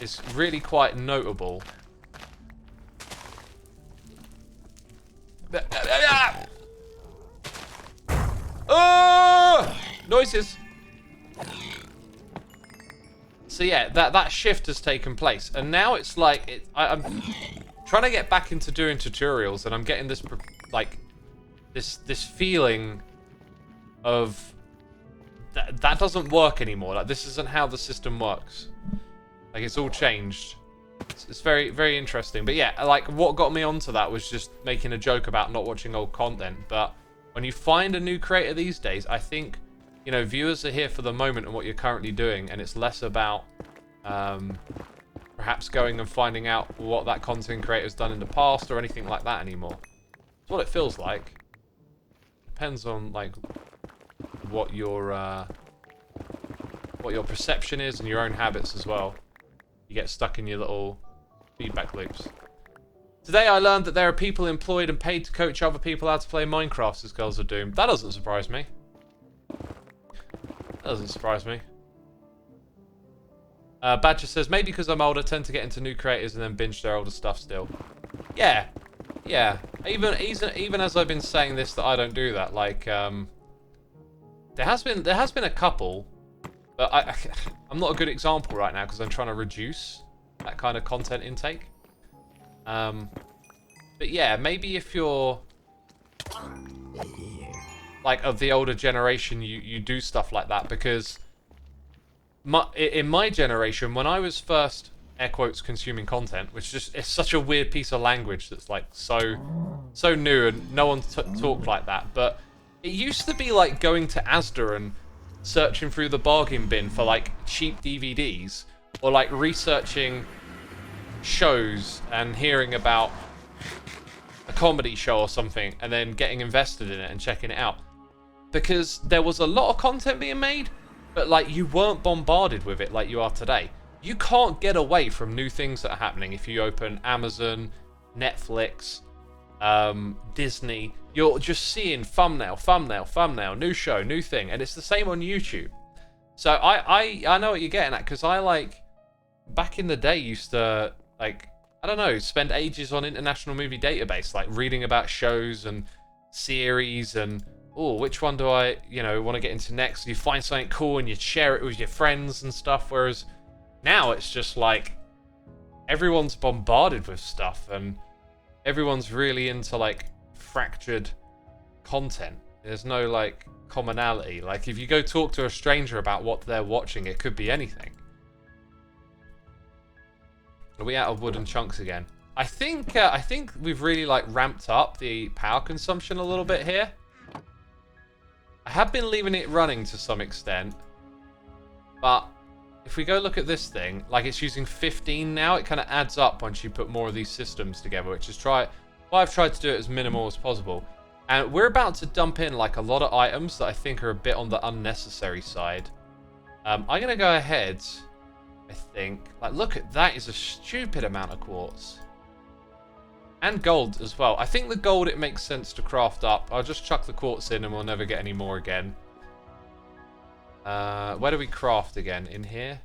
is really quite notable. Noises. So yeah, that shift has taken place, and now it's like I'm trying to get back into doing tutorials, and I'm getting this like this feeling of that doesn't work anymore. Like, this isn't how the system works. Like, it's all changed. It's very, very interesting. But yeah, like, what got me onto that was just making a joke about not watching old content. But when you find a new creator these days, I think, you know, viewers are here for the moment and what you're currently doing, and it's less about perhaps going and finding out what that content creator's done in the past or anything like that anymore. It's what it feels like. Depends on like what your perception is and your own habits as well. You get stuck in your little feedback loops. Today I learned that there are people employed and paid to coach other people how to play Minecraft as Girls of Doom. That doesn't surprise me. That doesn't surprise me. Badger says, maybe because I'm older, tend to get into new creators and then binge their older stuff still. Yeah. Yeah. Even as I've been saying this, that I don't do that. Like, there has been a couple, but I'm not a good example right now because I'm trying to reduce that kind of content intake. But yeah, maybe if you're like of the older generation, you do stuff like that, because in my generation, when I was first air quotes, consuming content, which just, it's such a weird piece of language that's like so new, and no one talked like that. But it used to be like going to Asda and searching through the bargain bin for like cheap DVDs, or like researching shows and hearing about a comedy show or something and then getting invested in it and checking it out, because there was a lot of content being made, but like you weren't bombarded with it like you are today. You can't get away from new things that are happening. If you open Amazon, Netflix, Disney, you're just seeing thumbnail, new show, new thing, and it's the same on YouTube. So I know what you're getting at, because I, like, back in the day used to, like, I don't know, spend ages on International Movie Database, like reading about shows and series and, oh, which one do I, you know, want to get into next? You find something cool and you share it with your friends and stuff, whereas now it's just like everyone's bombarded with stuff and everyone's really into like fractured content. There's no like commonality. Like if you go talk to a stranger about what they're watching, it could be anything. Are we out of wooden chunks again? I think we've really like ramped up the power consumption a little bit here. I have been leaving it running to some extent, but if we go look at this thing, like it's using 15 now, it kind of adds up once you put more of these systems together, which is I've tried to do it as minimal as possible. And we're about to dump in like a lot of items that I think are a bit on the unnecessary side. I'm going to go ahead, I think, like look at that, is a stupid amount of quartz. And gold as well. I think the gold, it makes sense to craft up. I'll just chuck the quartz in and we'll never get any more again. Where do we craft again? In here?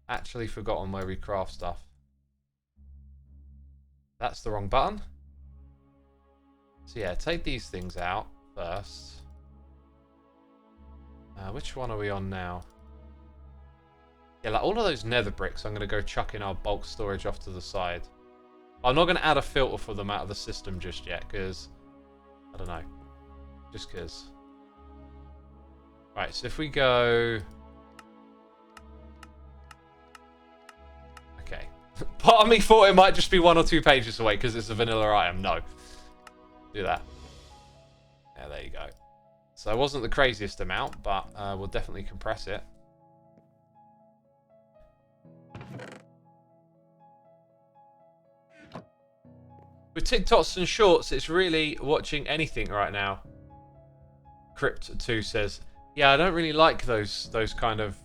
Actually forgotten where we craft stuff. That's the wrong button. So yeah, take these things out first. Which one are we on now? Yeah, like all of those nether bricks I'm going to go chuck in our bulk storage off to the side. I'm not going to add a filter for them out of the system just yet, because I don't know. Just because. Right, so if we go... Okay. Part of me thought it might just be 1 or 2 pages away because it's a vanilla item. No. Do that. Yeah, there you go. So it wasn't the craziest amount, but we'll definitely compress it. With TikToks and shorts, it's really watching anything right now. Crypt2 says, yeah, I don't really like those kind of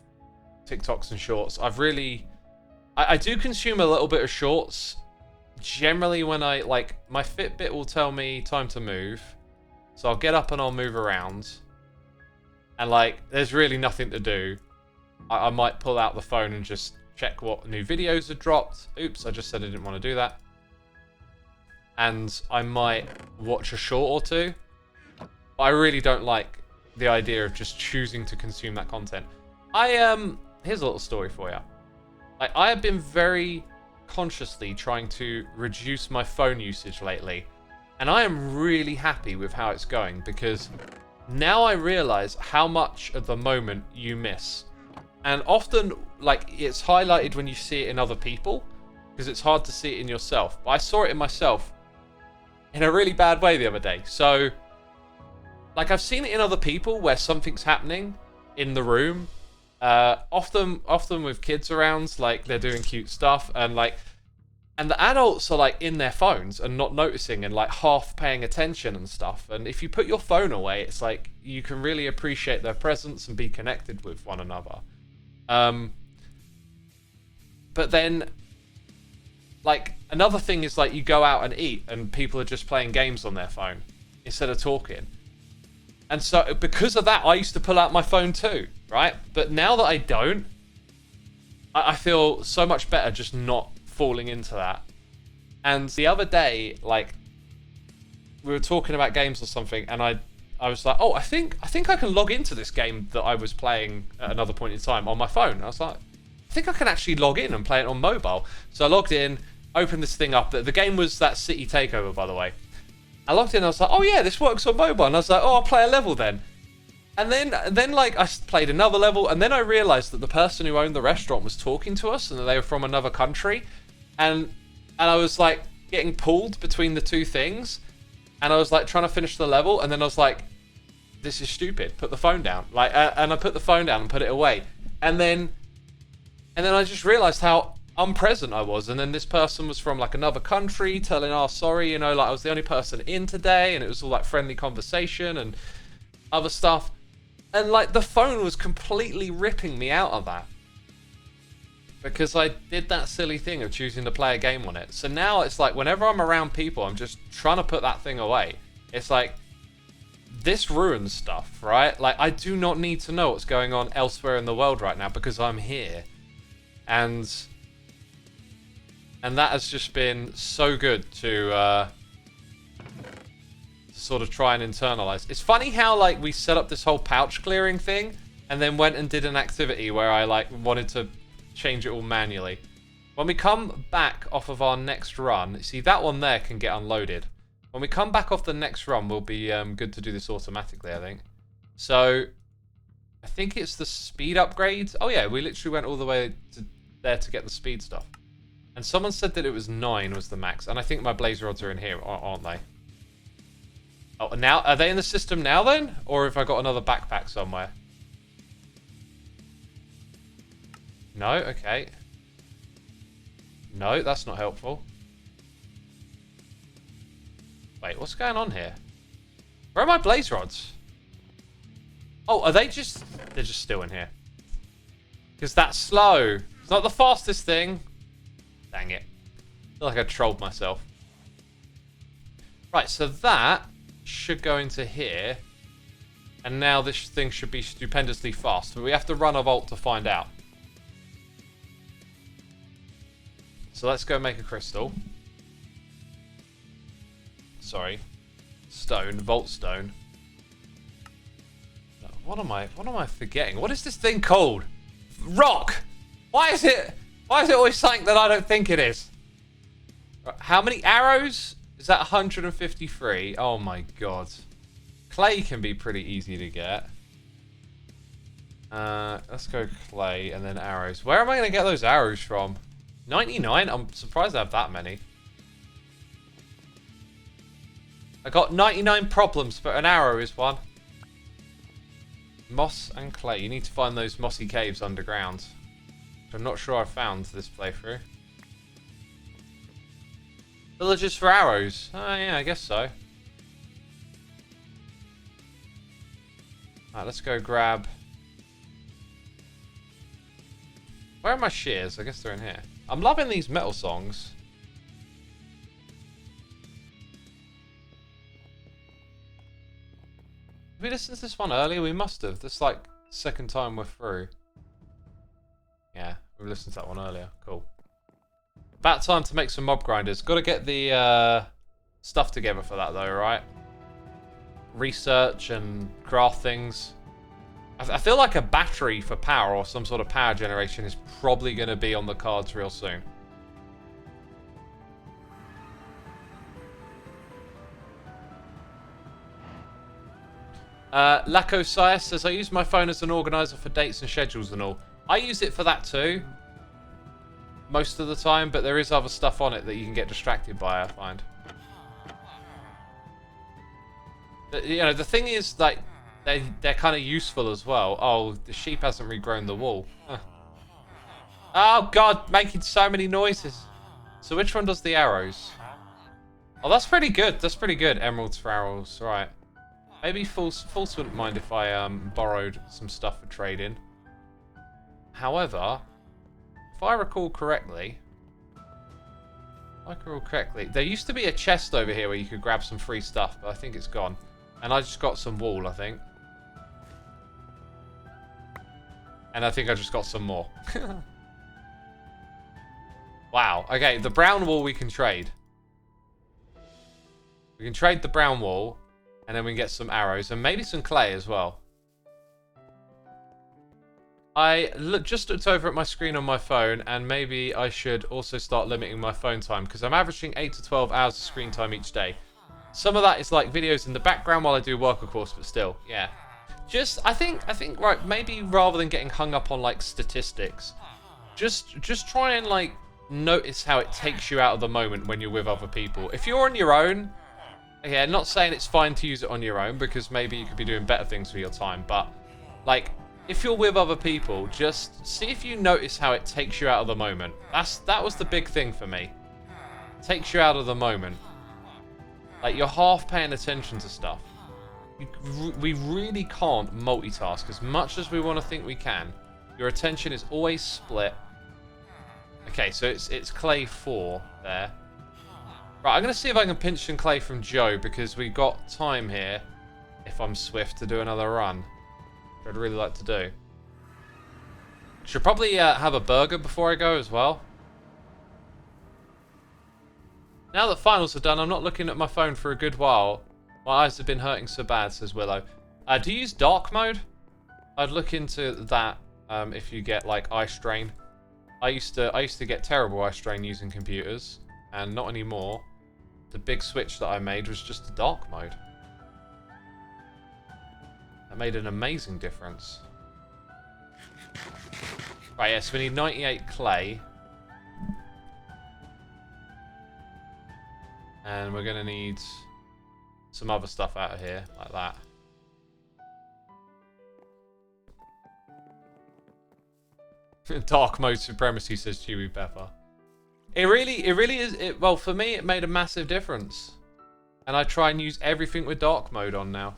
TikToks and shorts. I do consume a little bit of shorts. Generally when like, my Fitbit will tell me time to move. So I'll get up and I'll move around. And like, there's really nothing to do. I might pull out the phone and just check what new videos are dropped. Oops, I just said I didn't want to do that. And I might watch a short or two. But I really don't like the idea of just choosing to consume that content. Here's a little story for you. Like, I have been very consciously trying to reduce my phone usage lately. And I am really happy with how it's going, because now I realize how much of the moment you miss. And often, like, it's highlighted when you see it in other people, because it's hard to see it in yourself. But I saw it in myself in a really bad way the other day. So, like, I've seen it in other people where something's happening in the room. Often with kids around, like, they're doing cute stuff, and the adults are like in their phones and not noticing and like half paying attention and stuff. And if you put your phone away, it's like you can really appreciate their presence and be connected with one another. But then, like, another thing is, like, you go out and eat and people are just playing games on their phone instead of talking. And so because of that, I used to pull out my phone too, right? But now that I don't, I feel so much better just not falling into that. And the other day, like, we were talking about games or something, and I was like, oh, I think I can log into this game that I was playing at another point in time on my phone. And I was like, I think I can actually log in and play it on mobile. So I logged in, opened this thing up. The game was that City Takeover, by the way. I logged in and I was like, oh yeah, this works on mobile. And I was like, oh, I'll play a level then. And then like I played another level, and then I realized that the person who owned the restaurant was talking to us, and they were from another country, and I was like getting pulled between the two things, and I was like trying to finish the level, and then I was like, this is stupid. Put the phone down. Like, and I put the phone down and put it away, and then I just realized how unpresent I was, and then this person was from like another country telling, oh sorry, you know, like I was the only person in today, and it was all like friendly conversation and other stuff. And like the phone was completely ripping me out of that because I did that silly thing of choosing to play a game on it. So now it's like whenever I'm around people, I'm just trying to put that thing away. It's like, this ruins stuff, right? Like I do not need to know what's going on elsewhere in the world right now because I'm here. And that has just been so good to sort of try and internalize. It's funny how like we set up this whole pouch clearing thing and then went and did an activity where I like wanted to change it all manually. When we come back off of our next run, see that one there can get unloaded. When we come back off the next run, we'll be good to do this automatically, I think. So I think it's the speed upgrades. Oh yeah, we literally went all the way to there to get the speed stuff. And someone said that it was 9 was the max, and I think my blaze rods are in here, aren't they? Oh, now, are they in the system now then? Or have I got another backpack somewhere? No, okay. No, that's not helpful. Wait, what's going on here? Where are my blaze rods? Oh, are they just... They're just still in here. Because that's slow. It's not the fastest thing. Dang it. I feel like I trolled myself. Right, so that should go into here, and now this thing should be stupendously fast, but we have to run a vault to find out. So let's go make a crystal. Sorry, stone, vault stone. What am I forgetting? What is this thing called? Rock. Why is it always something that I don't think it is? How many arrows? Is that 153? Oh my god. Clay can be pretty easy to get. Let's go clay and then arrows. Where am I going to get those arrows from? 99? I'm surprised I have that many. I got 99 problems, but an arrow is one. Moss and clay. You need to find those mossy caves underground. I'm not sure I've found this playthrough. Villages for arrows. Oh yeah, I guess so. Alright, let's go grab... Where are my shears? I guess they're in here. I'm loving these metal songs. Did we listen to this one earlier? We must have. This is like the second time we're through. Yeah, we listened to that one earlier. Cool. About time to make some mob grinders. Got to get the stuff together for that though, right? Research and craft things. I feel like a battery for power or some sort of power generation is probably going to be on the cards real soon. Lacosias says, I use my phone as an organizer for dates and schedules and all. I use it for that too. Most of the time, but there is other stuff on it that you can get distracted by, I find. You know, the thing is, like, they're kind of useful as well. Oh, the sheep hasn't regrown the wool. Huh. Oh, God, making so many noises. So which one does the arrows? Oh, that's pretty good. That's pretty good. Emeralds for arrows. Right. Maybe False wouldn't mind if I borrowed some stuff for trading. However... If I recall correctly, there used to be a chest over here where you could grab some free stuff, but I think it's gone. And I just got some wool, I think. And I think I just got some more. Wow. Okay, the brown wool we can trade. We can trade the brown wool, and then we can get some arrows, and maybe some clay as well. I just looked over at my screen on my phone, and maybe I should also start limiting my phone time, because I'm averaging 8 to 12 hours of screen time each day. Some of that is like videos in the background while I do work, of course, but still, yeah. I think, right, maybe rather than getting hung up on, like, statistics, just try and, like, notice how it takes you out of the moment when you're with other people. If you're on your own, yeah, not saying it's fine to use it on your own, because maybe you could be doing better things with your time, but, like, if you're with other people, just see if you notice how it takes you out of the moment. That was the big thing for me. It takes you out of the moment. Like, you're half paying attention to stuff. We really can't multitask as much as we want to think we can. Your attention is always split. Okay, so it's clay 4 there. Right, I'm going to see if I can pinch some clay from Joe, because we got time here, if I'm swift, to do another run. Which I'd really like to do. Should probably have a burger before I go as well. Now that finals are done, I'm not looking at my phone for a good while. My eyes have been hurting so bad, says Willow. Do you use dark mode? I'd look into that if you get, like, eye strain. I used to get terrible eye strain using computers, and not anymore. The big switch that I made was just to dark mode. That made an amazing difference. Right, yes, we need 98 clay. And we're going to need some other stuff out of here, like that. Dark mode supremacy, says Chewy Pepper. It really is. Well, for me, it made a massive difference. And I try and use everything with dark mode on now.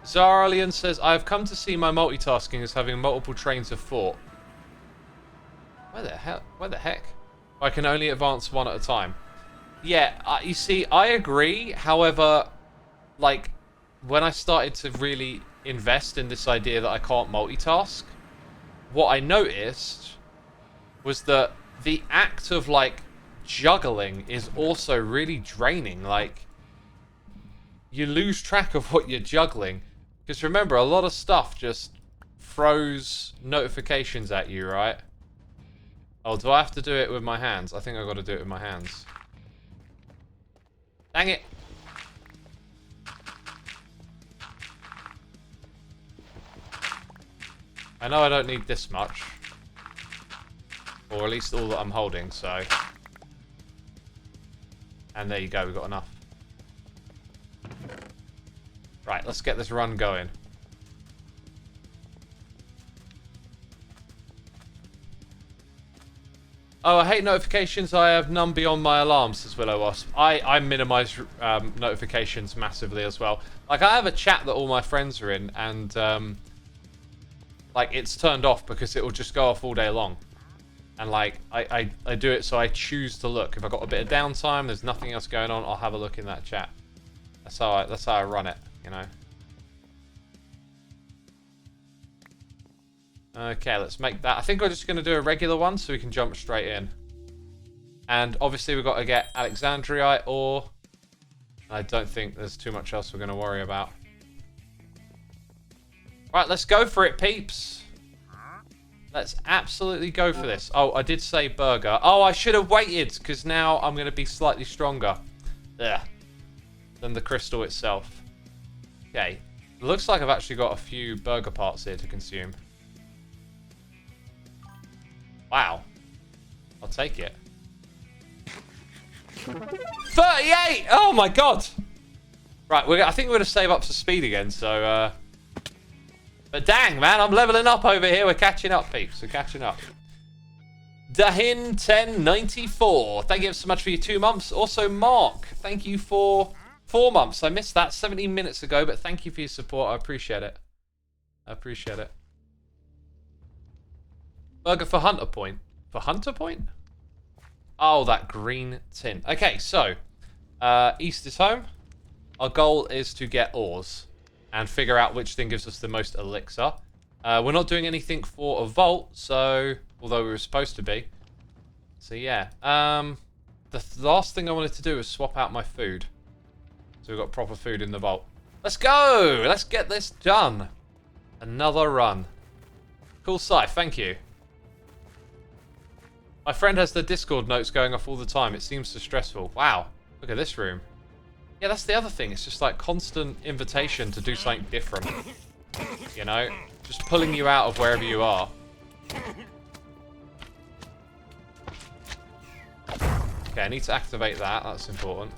Zaralian says, I have come to see my multitasking as having multiple trains of thought. Where the hell? Where the heck? I can only advance one at a time. Yeah, you see, I agree. However, like, when I started to really invest in this idea that I can't multitask, what I noticed was that the act of, like, juggling is also really draining. Like, you lose track of what you're juggling. Because remember, a lot of stuff just throws notifications at you, right? Oh, do I have to do it with my hands? I think I've got to do it with my hands. Dang it! I know I don't need this much. Or at least all that I'm holding, so... And there you go, we've got enough. Right, let's get this run going. Oh, I hate notifications. I have none beyond my alarms, says Willow Wasp. I minimize notifications massively as well. Like, I have a chat that all my friends are in, and like, it's turned off because it will just go off all day long. And like, I do it so I choose to look. If I've got a bit of downtime, there's nothing else going on, I'll have a look in that chat. That's how I run it, you know. Okay, let's make that. I think we're just going to do a regular one so we can jump straight in. And obviously we've got to get Alexandrite ore. I don't think there's too much else we're going to worry about. Right, let's go for it, peeps. Let's absolutely go for this. Oh, I did say burger. Oh, I should have waited, because now I'm going to be slightly stronger than the crystal itself. Okay. It looks like I've actually got a few burger parts here to consume. Wow. I'll take it. 38! Oh my god! Right, I think we're going to save up to speed again, so... But dang, man, I'm leveling up over here. We're catching up, peeps. We're catching up. Dahin1094. Thank you so much for your 2 months. Also, Mark, thank you for 4 months. I missed that 17 minutes ago, but thank you for your support. I appreciate it. I appreciate it. Burger for Hunter Point. For Hunter Point? Oh, that green tin. Okay, so, East is home. Our goal is to get ores and figure out which thing gives us the most elixir. We're not doing anything for a vault, so... Although we were supposed to be. So, yeah. The last thing I wanted to do was swap out my food. So we've got proper food in the vault. Let's go! Let's get this done. Another run. Cool scythe, thank you. My friend has the Discord notes going off all the time. It seems so stressful. Wow. Look at this room. Yeah, that's the other thing. It's just like constant invitation to do something different. You know? Just pulling you out of wherever you are. Okay, I need to activate that. That's important.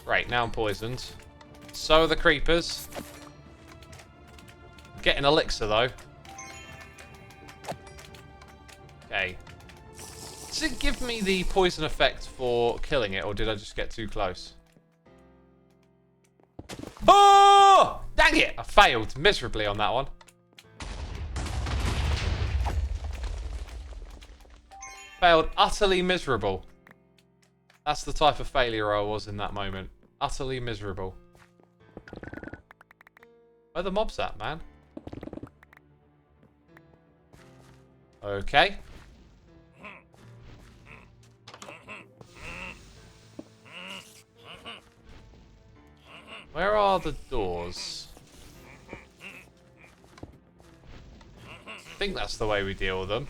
Right, now I'm poisoned. So are the creepers. I'm getting elixir, though. Okay. Does it give me the poison effect for killing it, or did I just get too close? Oh! Dang it! I failed miserably on that one. Failed utterly miserable. That's the type of failure I was in that moment. Utterly miserable. Where the mobs at, man? Okay. Where are the doors? I think that's the way we deal with them.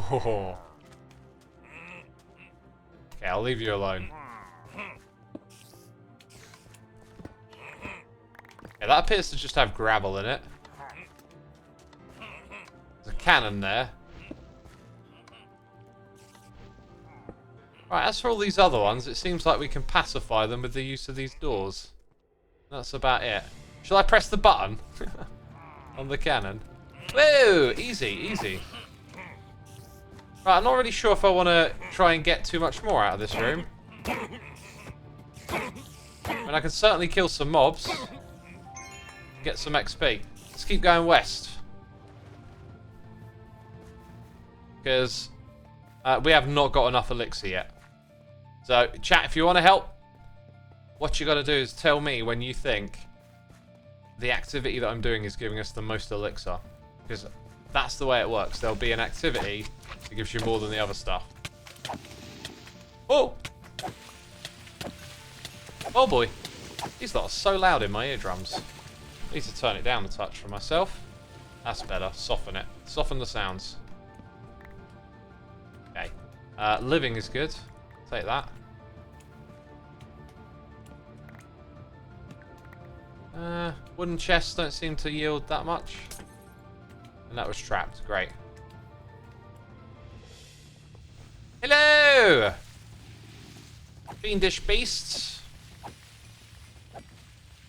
Oh. Okay, I'll leave you alone. Yeah, that appears to just have gravel in it. There's a cannon there. Right, as for all these other ones, it seems like we can pacify them with the use of these doors. That's about it. Shall I press the button? On the cannon? Whoa! Easy, easy. Right, I'm not really sure if I want to try and get too much more out of this room. I mean, I can certainly kill some mobs. Get some XP. Let's keep going west. Because we have not got enough elixir yet. So, chat, if you want to help, what you got to do is tell me when you think the activity that I'm doing is giving us the most elixir. Because that's the way it works. There'll be an activity that gives you more than the other stuff. Oh! Oh boy. These lot are so loud in my eardrums. I need to turn it down a touch for myself. That's better. Soften it. Soften the sounds. Okay. Living is good. Take that. Wooden chests don't seem to yield that much. And that was trapped. Great. Hello! Fiendish beasts.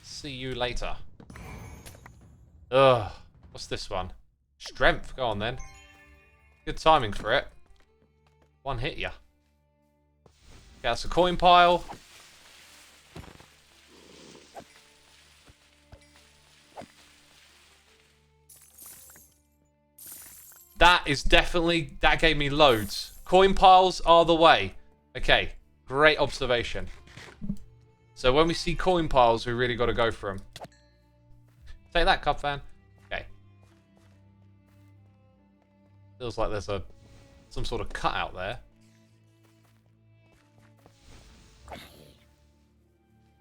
See you later. Ugh. What's this one? Strength. Go on then. Good timing for it. One hit ya. Okay, that's a coin pile. That is definitely... That gave me loads. Coin piles are the way. Okay. Great observation. So when we see coin piles, we really got to go for them. Take that, Cub fan. Okay. Feels like there's some sort of cutout there.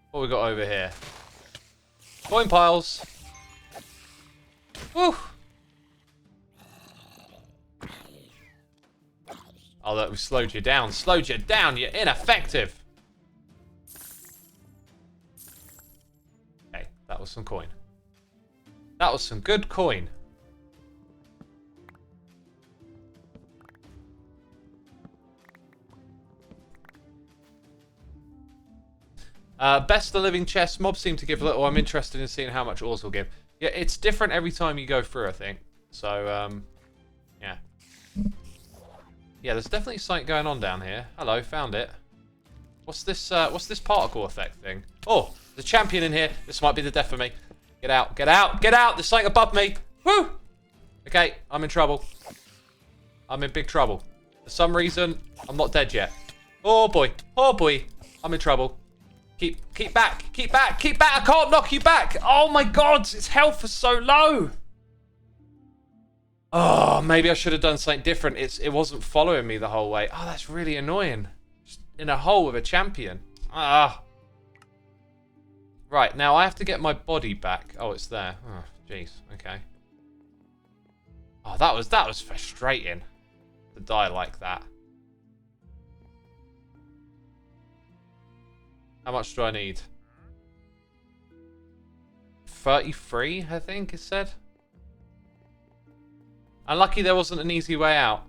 What we got over here? Coin piles. Woo! Oh, look, we slowed you down. Slowed you down. You're ineffective. Okay, that was some coin. That was some good coin. Best the living chest. Mobs seem to give little. I'm interested in seeing how much ores will give. Yeah, it's different every time you go through, I think. So, yeah. Yeah, there's definitely something going on down here. Hello, found it. What's this particle effect thing? Oh, there's a champion in here. This might be the death of me. Get out, get out, get out! There's something above me. Woo! Okay, I'm in trouble. I'm in big trouble. For some reason, I'm not dead yet. Oh boy, oh boy. I'm in trouble. Keep back, keep back, keep back! I can't knock you back! Oh my god, its health is so low! Oh, maybe I should have done something different. It wasn't following me the whole way. Oh, that's really annoying. Just in a hole with a champion. Ah. Right, now I have to get my body back. Oh, it's there. Oh, jeez. Okay. Oh, that was frustrating. to die like that. How much do I need? 33, I think it said. Unlucky there wasn't an easy way out.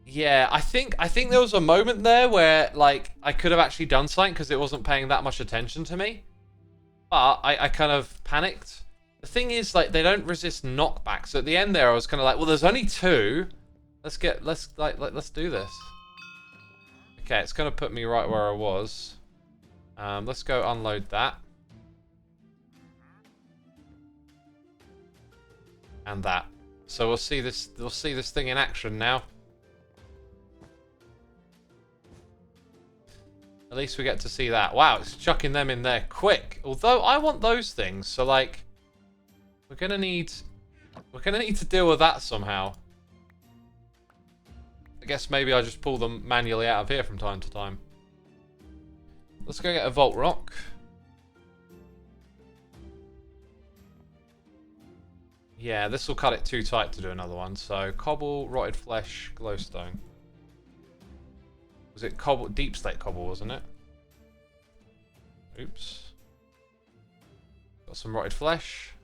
Yeah, I think there was a moment there where, like, I could have actually done something because it wasn't paying that much attention to me. But I kind of panicked. The thing is, like, they don't resist knockback. So at the end there, I was kind of like, well, there's only 2. Let's do this. Okay, it's going to put me right where I was. Let's go unload that. And that. So we'll see this thing in action now. At least we get to see that. Wow, it's chucking them in there quick. Although I want those things, so like we're gonna need to deal with that somehow. I guess maybe I just pull them manually out of here from time to time. Let's go get a Vault Rock. Yeah, this will cut it too tight to do another one. So cobble, rotted flesh, glowstone. Was it cobble? Deep slate cobble, wasn't it? Oops. Got some rotted flesh.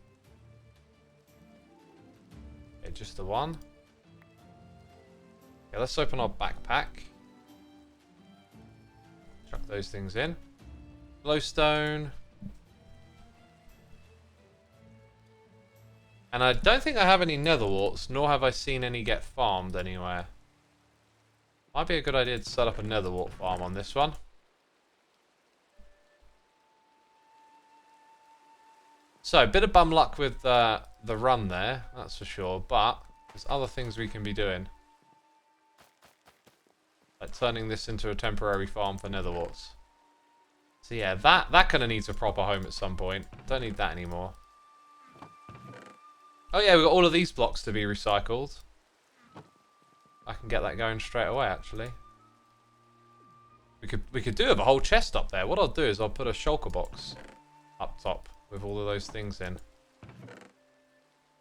Okay, just the one. Okay, let's open our backpack. Chuck those things in. Glowstone. And I don't think I have any nether warts, nor have I seen any get farmed anywhere. Might be a good idea to set up a nether wart farm on this one. So, a bit of bum luck with the run there, that's for sure. But there's other things we can be doing. Like turning this into a temporary farm for nether warts. So yeah, that kind of needs a proper home at some point. Don't need that anymore. Oh yeah, we've got all of these blocks to be recycled. I can get that going straight away, actually. We could do have a whole chest up there. What I'll do is I'll put a shulker box up top with all of those things in.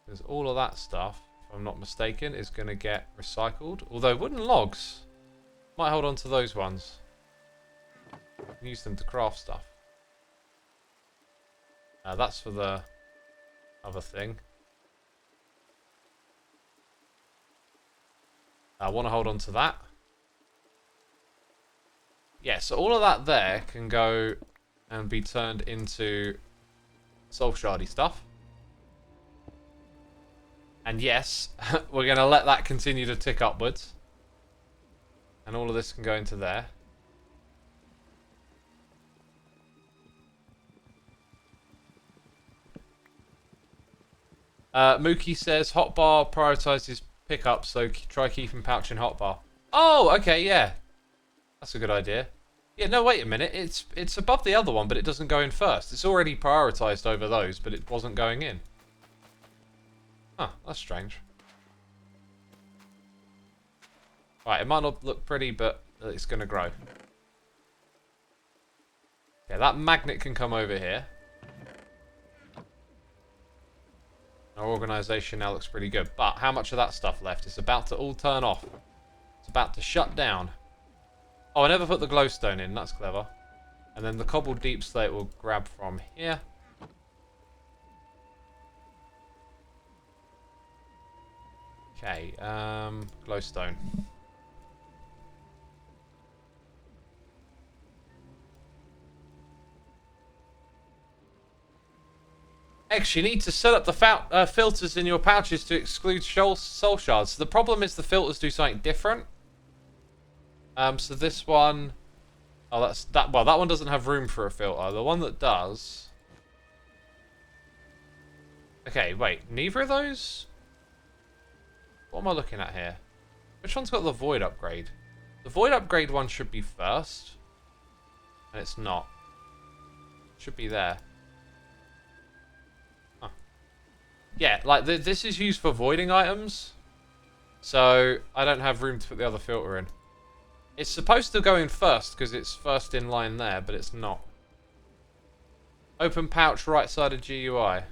Because all of that stuff, if I'm not mistaken, is going to get recycled. Although wooden logs, might hold on to those ones. Use them to craft stuff. That's for the other thing. I want to hold on to that. Yeah, so all of that there can go and be turned into soul shardy stuff. And yes, we're going to let that continue to tick upwards. And all of this can go into there. Mookie says hotbar prioritizes pickup, so try keeping pouch in hotbar. Oh, okay, yeah. That's a good idea. Yeah, no, wait a minute. It's above the other one, but it doesn't go in first. It's already prioritized over those, but it wasn't going in. Huh, that's strange. Right, it might not look pretty, but it's going to grow. Yeah, that magnet can come over here. Our organisation now looks pretty good. But how much of that stuff left? It's about to all turn off. It's about to shut down. Oh, I never put the glowstone in. That's clever. And then the cobbled deep slate will grab from here. Okay, glowstone. X, you need to set up the filters in your pouches to exclude soul shards. So the problem is the filters do something different. So this one... Oh, well, that one doesn't have room for a filter. The one that does... Okay, wait. Neither of those? What am I looking at here? Which one's got the void upgrade? The void upgrade one should be first. And it's not. It should be there. Huh. Yeah, like this is used for voiding items. So I don't have room to put the other filter in. It's supposed to go in first because it's first in line there, but it's not. Open pouch right side of GUI.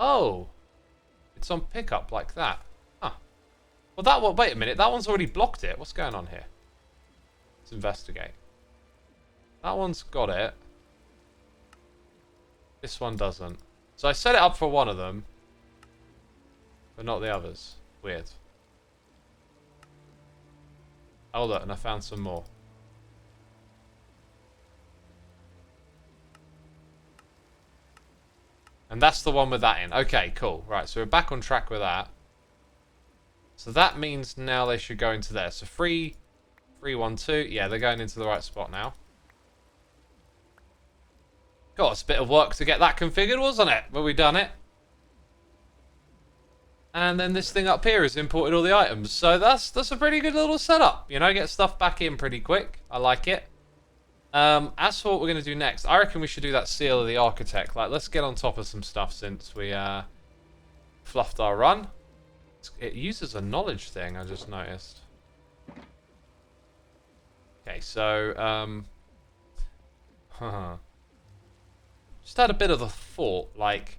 Oh. It's on pickup like that. Huh. Well, that one... Wait a minute. That one's already blocked it. What's going on here? Let's investigate. That one's got it. This one doesn't. So I set it up for one of them. But not the others. Weird. Oh, look. And I found some more. And that's the one with that in. Okay, cool. Right, so we're back on track with that. So that means now they should go into there. So 3, 3, 1, 2. Yeah, they're going into the right spot now. God, it's a bit of work to get that configured, wasn't it? But we done it. And then this thing up here has imported all the items. So that's a pretty good little setup. You know, get stuff back in pretty quick. I like it. As for what we're going to do next, I reckon we should do that seal of the architect. Like, let's get on top of some stuff since we fluffed our run. It uses a knowledge thing, I just noticed. Okay, so just had a bit of a thought. Like,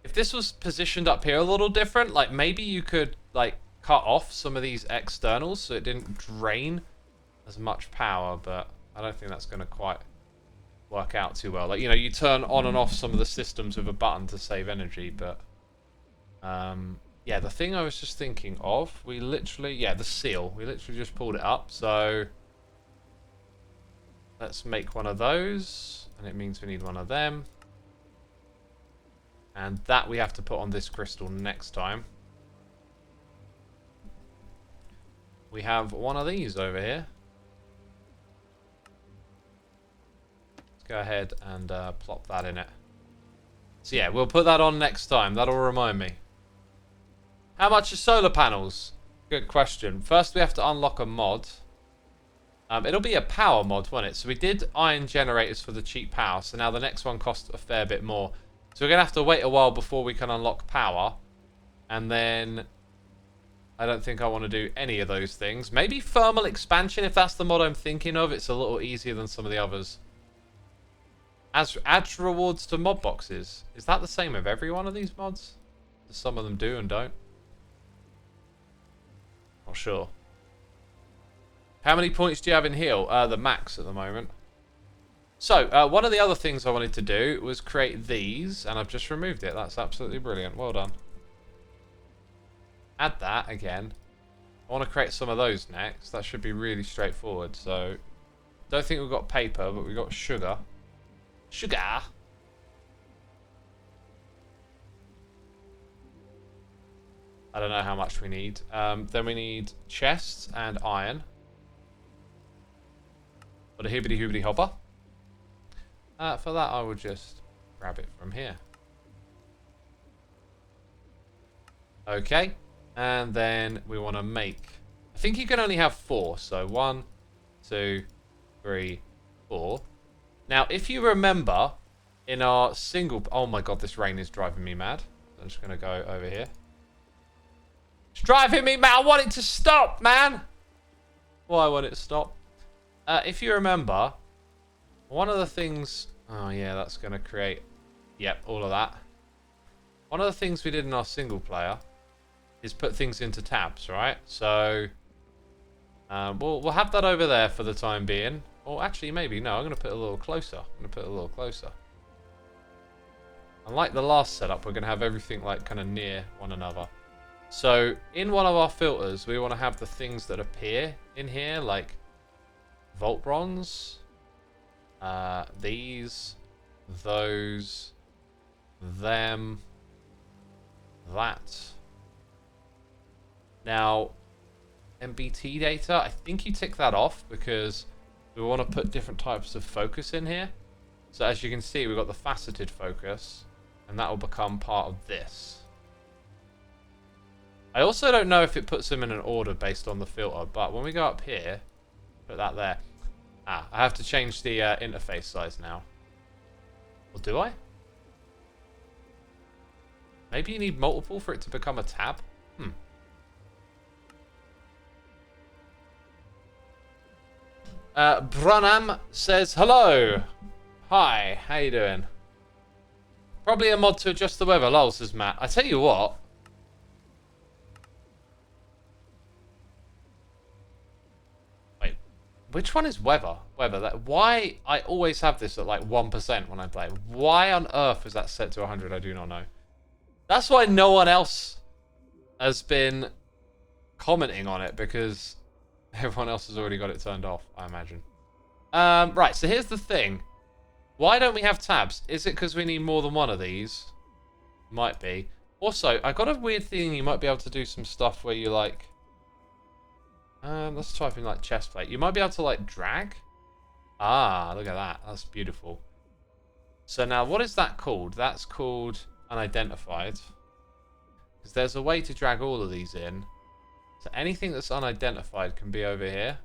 if this was positioned up here a little different, like maybe you could like cut off some of these externals so it didn't drain as much power, but I don't think that's going to quite work out too well. Like, you know, you turn on and off some of the systems with a button to save energy, but yeah, the thing I was just thinking of, we literally, yeah, the seal, we literally just pulled it up, so let's make one of those, and it means we need one of them, and that we have to put on this crystal next time. We have one of these over here. Go ahead and plop that in it. So yeah, we'll put that on next time. That'll remind me. How much are solar panels? Good question. First we have to unlock a mod. It'll be a power mod, won't it? So we did iron generators for the cheap power. So now the next one costs a fair bit more. So we're going to have to wait a while before we can unlock power. And then I don't think I want to do any of those things. Maybe thermal expansion, if that's the mod I'm thinking of. It's a little easier than some of the others. Adds rewards to mod boxes. Is that the same with every one of these mods? Some of them do and don't. Not sure. How many points do you have in heal? The max at the moment. So, one of the other things I wanted to do was create these, and I've just removed it. That's absolutely brilliant. Well done. Add that again. I want to create some of those next. That should be really straightforward. So, don't think we've got paper, but we've got sugar. Sugar. I don't know how much we need. Then we need chests and iron. But a hibbity hoobity hopper. For that, I will just grab it from here. Okay. And then we want to make... I think you can only have 4. So 1, 2, 3, 4. Now, if you remember, in our single... Oh my god, this rain is driving me mad. I'm just going to go over here. It's driving me mad. I want it to stop, man. Why won't it stop? If you remember, one of the things... Oh, yeah, that's going to create... Yep, all of that. One of the things we did in our single player is put things into tabs, right? So, we'll have that over there for the time being. Or actually, maybe, no, I'm going to put it a little closer. Unlike the last setup, we're going to have everything, like, kind of near one another. So, in one of our filters, we want to have the things that appear in here, like Volt Bronze, these, those, them, that. Now, MBT data, I think you tick that off because we want to put different types of focus in here. So as you can see, we've got the faceted focus, and that will become part of this. I also don't know if it puts them in an order based on the filter, but when we go up here, put that there. I have to change the interface size now. Or do I? Maybe you need multiple for it to become a tab? Branham says hello. Hi, how you doing? Probably a mod to adjust the weather. Lol, says Matt. I tell you what. Wait, which one is weather? Weather. Why I always have this at like 1% when I play. Why on earth is that set to 100? I do not know. That's why no one else has been commenting on it, because everyone else has already got it turned off, I imagine. Right, so here's the thing. Why don't we have tabs? Is it because we need more than one of these? Might be. Also, I got a weird feeling you might be able to do some stuff where you like... let's type in like chest plate. You might be able to like drag. Ah, look at that. That's beautiful. So now, what is that called? That's called unidentified. Because there's a way to drag all of these in. So anything that's unidentified can be over here.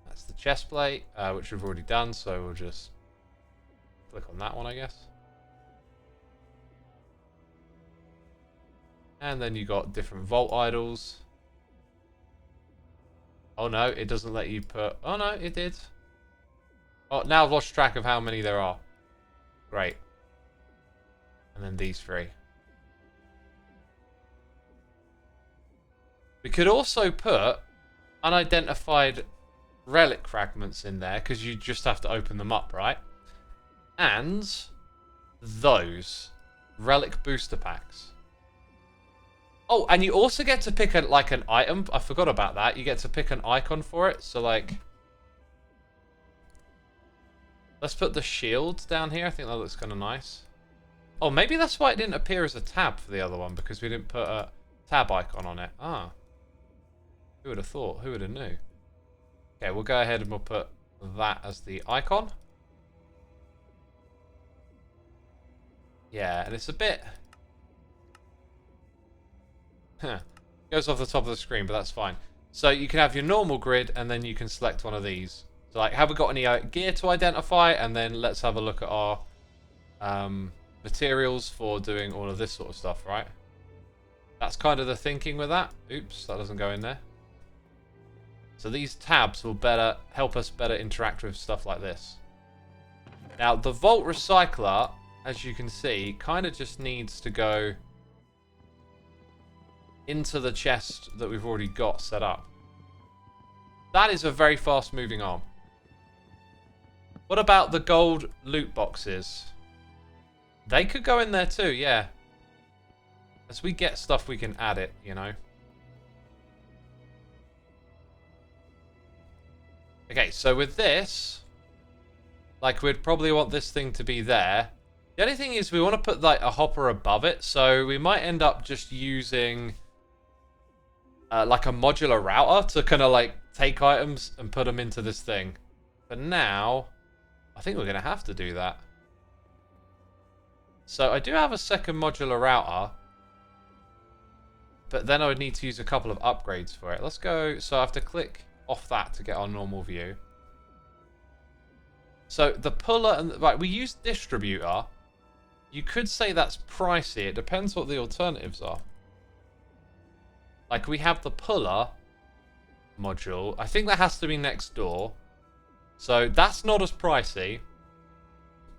That's the chest plate, which we've already done, so we'll just click on that one, I guess. And then you got different vault idols. Oh no, it doesn't let you put... Oh no, it did. Oh, now I've lost track of how many there are. Great. And then these three. We could also put unidentified relic fragments in there, because you just have to open them up, right? And those relic booster packs. Oh, and you also get to pick like an item. I forgot about that. You get to pick an icon for it. So like, let's put the shield down here. I think that looks kind of nice. Oh, maybe that's why it didn't appear as a tab for the other one, because we didn't put a tab icon on it. Ah. Who would have thought? Who would have knew? Okay, we'll go ahead and we'll put that as the icon. Yeah, and it's a bit... Goes off the top of the screen, but that's fine. So you can have your normal grid, and then you can select one of these. So like, have we got any gear to identify? And then let's have a look at our materials for doing all of this sort of stuff, right? That's kind of the thinking with that. Oops, that doesn't go in there. So these tabs will help us better interact with stuff like this. Now, the Vault Recycler, as you can see, kind of just needs to go into the chest that we've already got set up. That is a very fast-moving arm. What about the gold loot boxes? They could go in there too, yeah. As we get stuff, we can add it, you know. Okay, so with this, like, we'd probably want this thing to be there. The only thing is we want to put, like, a hopper above it, so we might end up just using, like, a modular router to kind of, like, take items and put them into this thing. But now, I think we're going to have to do that. So I do have a second modular router, but then I would need to use a couple of upgrades for it. Let's go, so I have to click off that to get our normal view. So the puller, and right, we use distributor. You could say that's pricey. It depends what the alternatives are. Like, we have the puller module. I think that has to be next door. So that's not as pricey.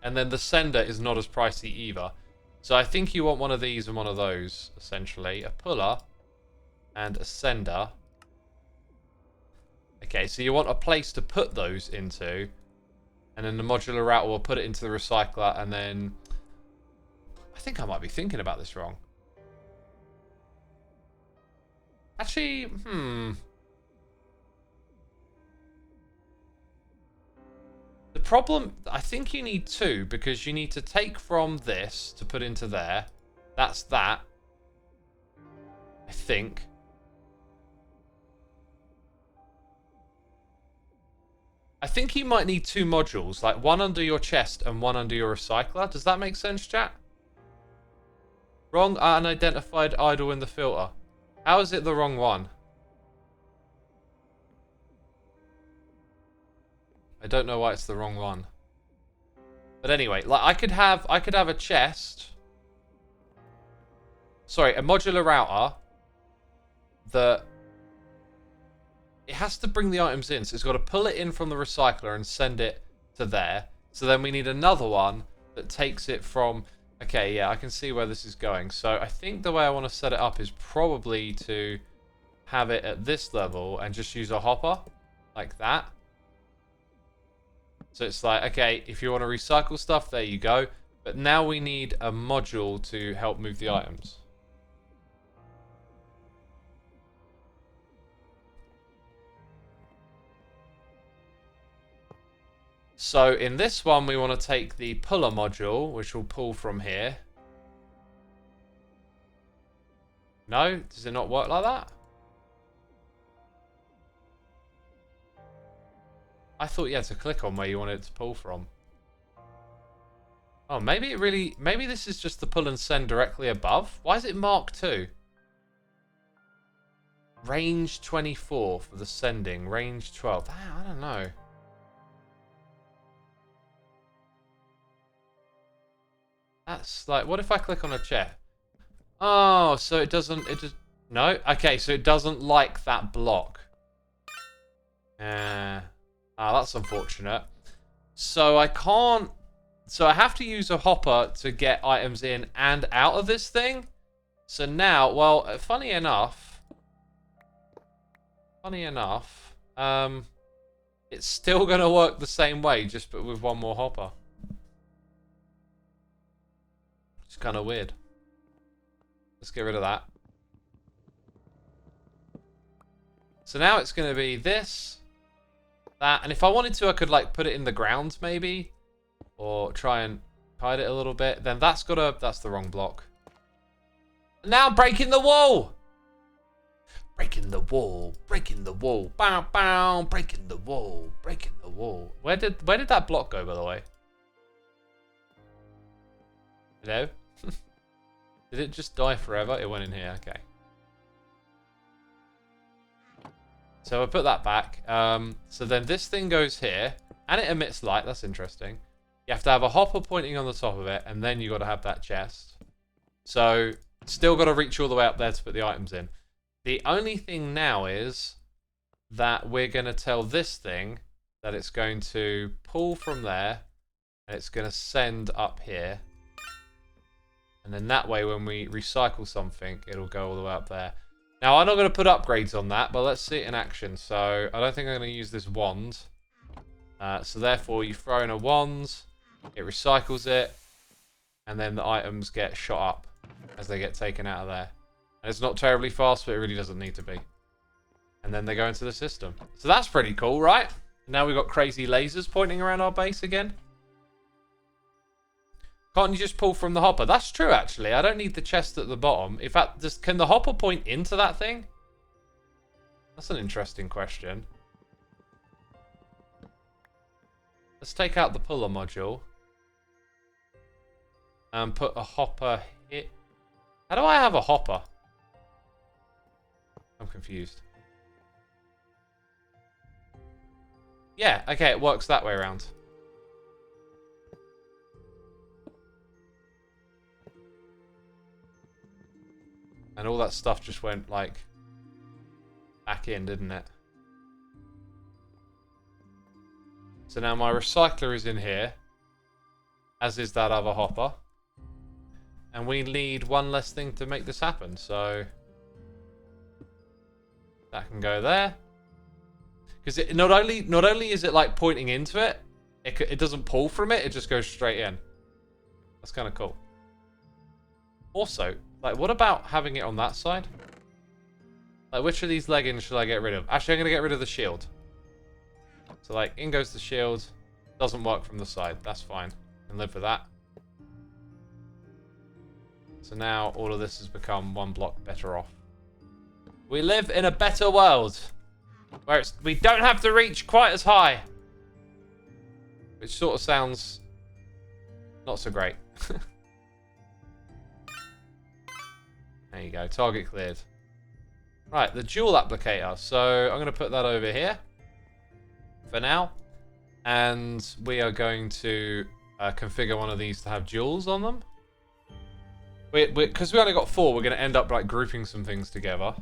And then the sender is not as pricey either. So I think you want one of these and one of those, essentially. A puller and a sender. Okay, so you want a place to put those into. And then the modular router will put it into the recycler, and then... I think I might be thinking about this wrong. Actually, The problem, I think you need two, because you need to take from this to put into there. That's that. I think. I think you might need two modules, like one under your chest and one under your recycler. Does that make sense, chat? Wrong unidentified idol in the filter. How is it the wrong one? I don't know why it's the wrong one. But anyway, like I could have a chest. Sorry, a modular router that it has to bring the items in, so it's got to pull it in from the recycler and send it to there. So then we need another one that takes it from... Okay, yeah, I can see where this is going. So I think the way I want to set it up is probably to have it at this level and just use a hopper like that. So it's like, okay, if you want to recycle stuff, there you go. But now we need a module to help move the items. So in this one, we want to take the puller module, which will pull from here. No? Does it not work like that? I thought you had to click on where you wanted it to pull from. Oh, maybe it really... Maybe this is just the pull and send directly above. Why is it Mark 2? Range 24 for the sending. Range 12. I don't know. That's like... What if I click on a chair? Oh, so it doesn't... It just... No? Okay, so it doesn't like that block. That's unfortunate. So I can't... So I have to use a hopper to get items in and out of this thing. So now, well, funny enough, it's still going to work the same way, just but with one more hopper. It's kind of weird. Let's get rid of that. So now it's going to be this, that, and if I wanted to, I could like put it in the ground maybe. Or try and hide it a little bit. Then that's got to... That's the wrong block. Now breaking the wall! Breaking the wall. Breaking the wall. Bow, bow. Breaking the wall. Breaking the wall. Where did that block go, by the way? Hello? Did it just die forever? It went in here. Okay. So I put that back. So then this thing goes here. And it emits light. That's interesting. You have to have a hopper pointing on the top of it, and then you got to have that chest. So, still got to reach all the way up there to put the items in. The only thing now is that we're going to tell this thing that it's going to pull from there, and it's going to send up here. And then that way, when we recycle something, it'll go all the way up there. Now, I'm not going to put upgrades on that, but let's see it in action. So, I don't think I'm going to use this wand. So, therefore, you throw in a wand. It recycles it, and then the items get shot up as they get taken out of there. And it's not terribly fast, but it really doesn't need to be. And then they go into the system. So that's pretty cool, right? Now we've got crazy lasers pointing around our base again. Can't you just pull from the hopper? That's true, actually. I don't need the chest at the bottom. In fact, can the hopper point into that thing? That's an interesting question. Let's take out the puller module. And put a hopper here. How do I have a hopper? I'm confused. Yeah, okay, it works that way around. And all that stuff just went, like, back in, didn't it? So now my recycler is in here. As is that other hopper. And we need one less thing to make this happen, so... That can go there. Because not only is it like pointing into it, it doesn't pull from it, it just goes straight in. That's kind of cool. Also, like, what about having it on that side? Like, which of these leggings should I get rid of? Actually, I'm going to get rid of the shield. So, like, in goes the shield. Doesn't work from the side. That's fine. Can live with that. So now all of this has become one block better off. We live in a better world. Where we don't have to reach quite as high. Which sort of sounds not so great. There you go. Target cleared. Right, the jewel applicator. So I'm going to put that over here for now. And we are going to configure one of these to have jewels on them. Because we only got 4, we're going to end up like grouping some things together.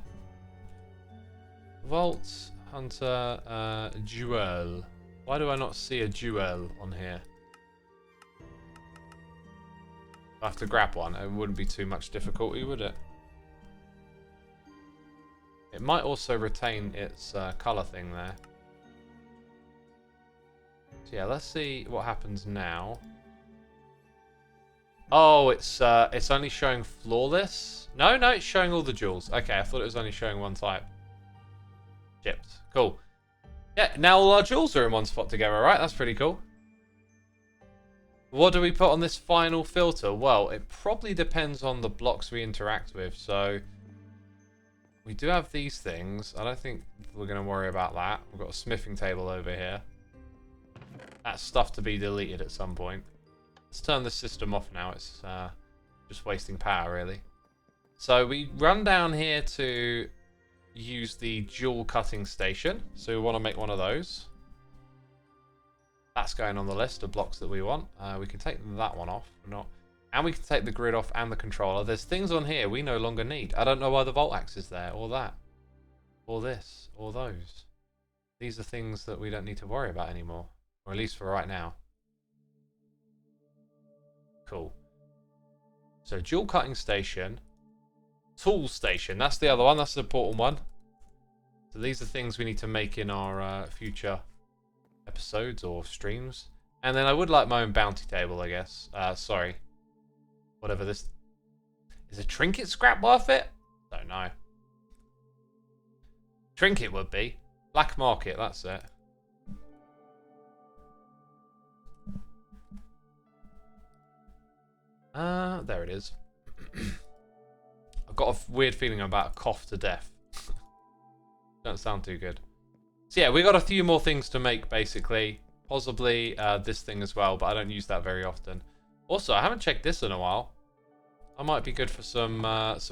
Vault, Hunter, Jewel. Why do I not see a jewel on here? I have to grab one. It wouldn't be too much difficulty, would it? It might also retain its colour thing there. So yeah, let's see what happens now. Oh, it's only showing flawless. No, it's showing all the jewels. Okay, I thought it was only showing one type. Chipped. Cool. Yeah, now all our jewels are in one spot together, right? That's pretty cool. What do we put on this final filter? Well, it probably depends on the blocks we interact with. So we do have these things. I don't think we're going to worry about that. We've got a smithing table over here. That's stuff to be deleted at some point. Let's turn the system off now. It's just wasting power, really. So we run down here to use the jewel cutting station. So we want to make one of those. That's going on the list of blocks that we want. We can take that one off. And we can take the grid off and the controller. There's things on here we no longer need. I don't know why the Volt Axe is there, or that, or this, or those. These are things that we don't need to worry about anymore. Or at least for right now. Cool. So jewel cutting station. Tool station. That's the other one. That's the important one. So these are things we need to make in our future episodes or streams. And then I would like my own bounty table, I guess. Sorry. Whatever this... Is a trinket scrap worth it? Don't know. Trinket would be. Black market, that's it. There it is. I've got a weird feeling I'm about to cough to death. Don't sound too good. So yeah, we got a few more things to make, basically. Possibly this thing as well, but I don't use that very often. Also, I haven't checked this in a while. I might be good for some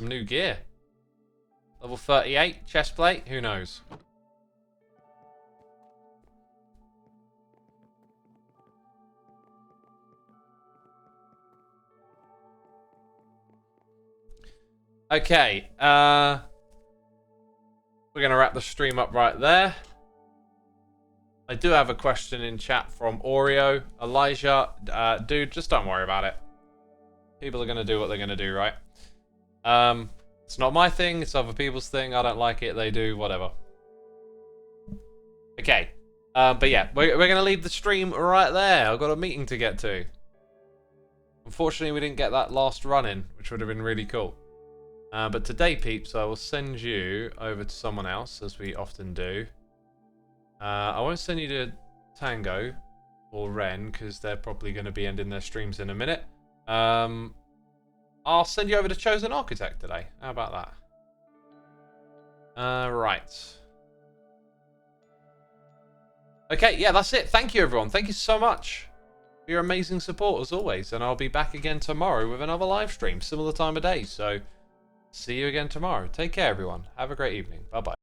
new gear. Level 38, chest plate, who knows? Okay, we're going to wrap the stream up right there. I do have a question in chat from Oreo. Elijah, dude, just don't worry about it. People are going to do what they're going to do, right? It's not my thing, it's other people's thing. I don't like it, they do, whatever. Okay, but yeah, we're going to leave the stream right there. I've got a meeting to get to. Unfortunately, we didn't get that last run in, which would have been really cool. But today, peeps, I will send you over to someone else, as we often do. I won't send you to Tango or Ren, because they're probably going to be ending their streams in a minute. I'll send you over to Chosen Architect today. How about that? Right. Okay, yeah, that's it. Thank you, everyone. Thank you so much for your amazing support, as always. And I'll be back again tomorrow with another live stream, similar time of day. So... see you again tomorrow. Take care, everyone. Have a great evening. Bye-bye.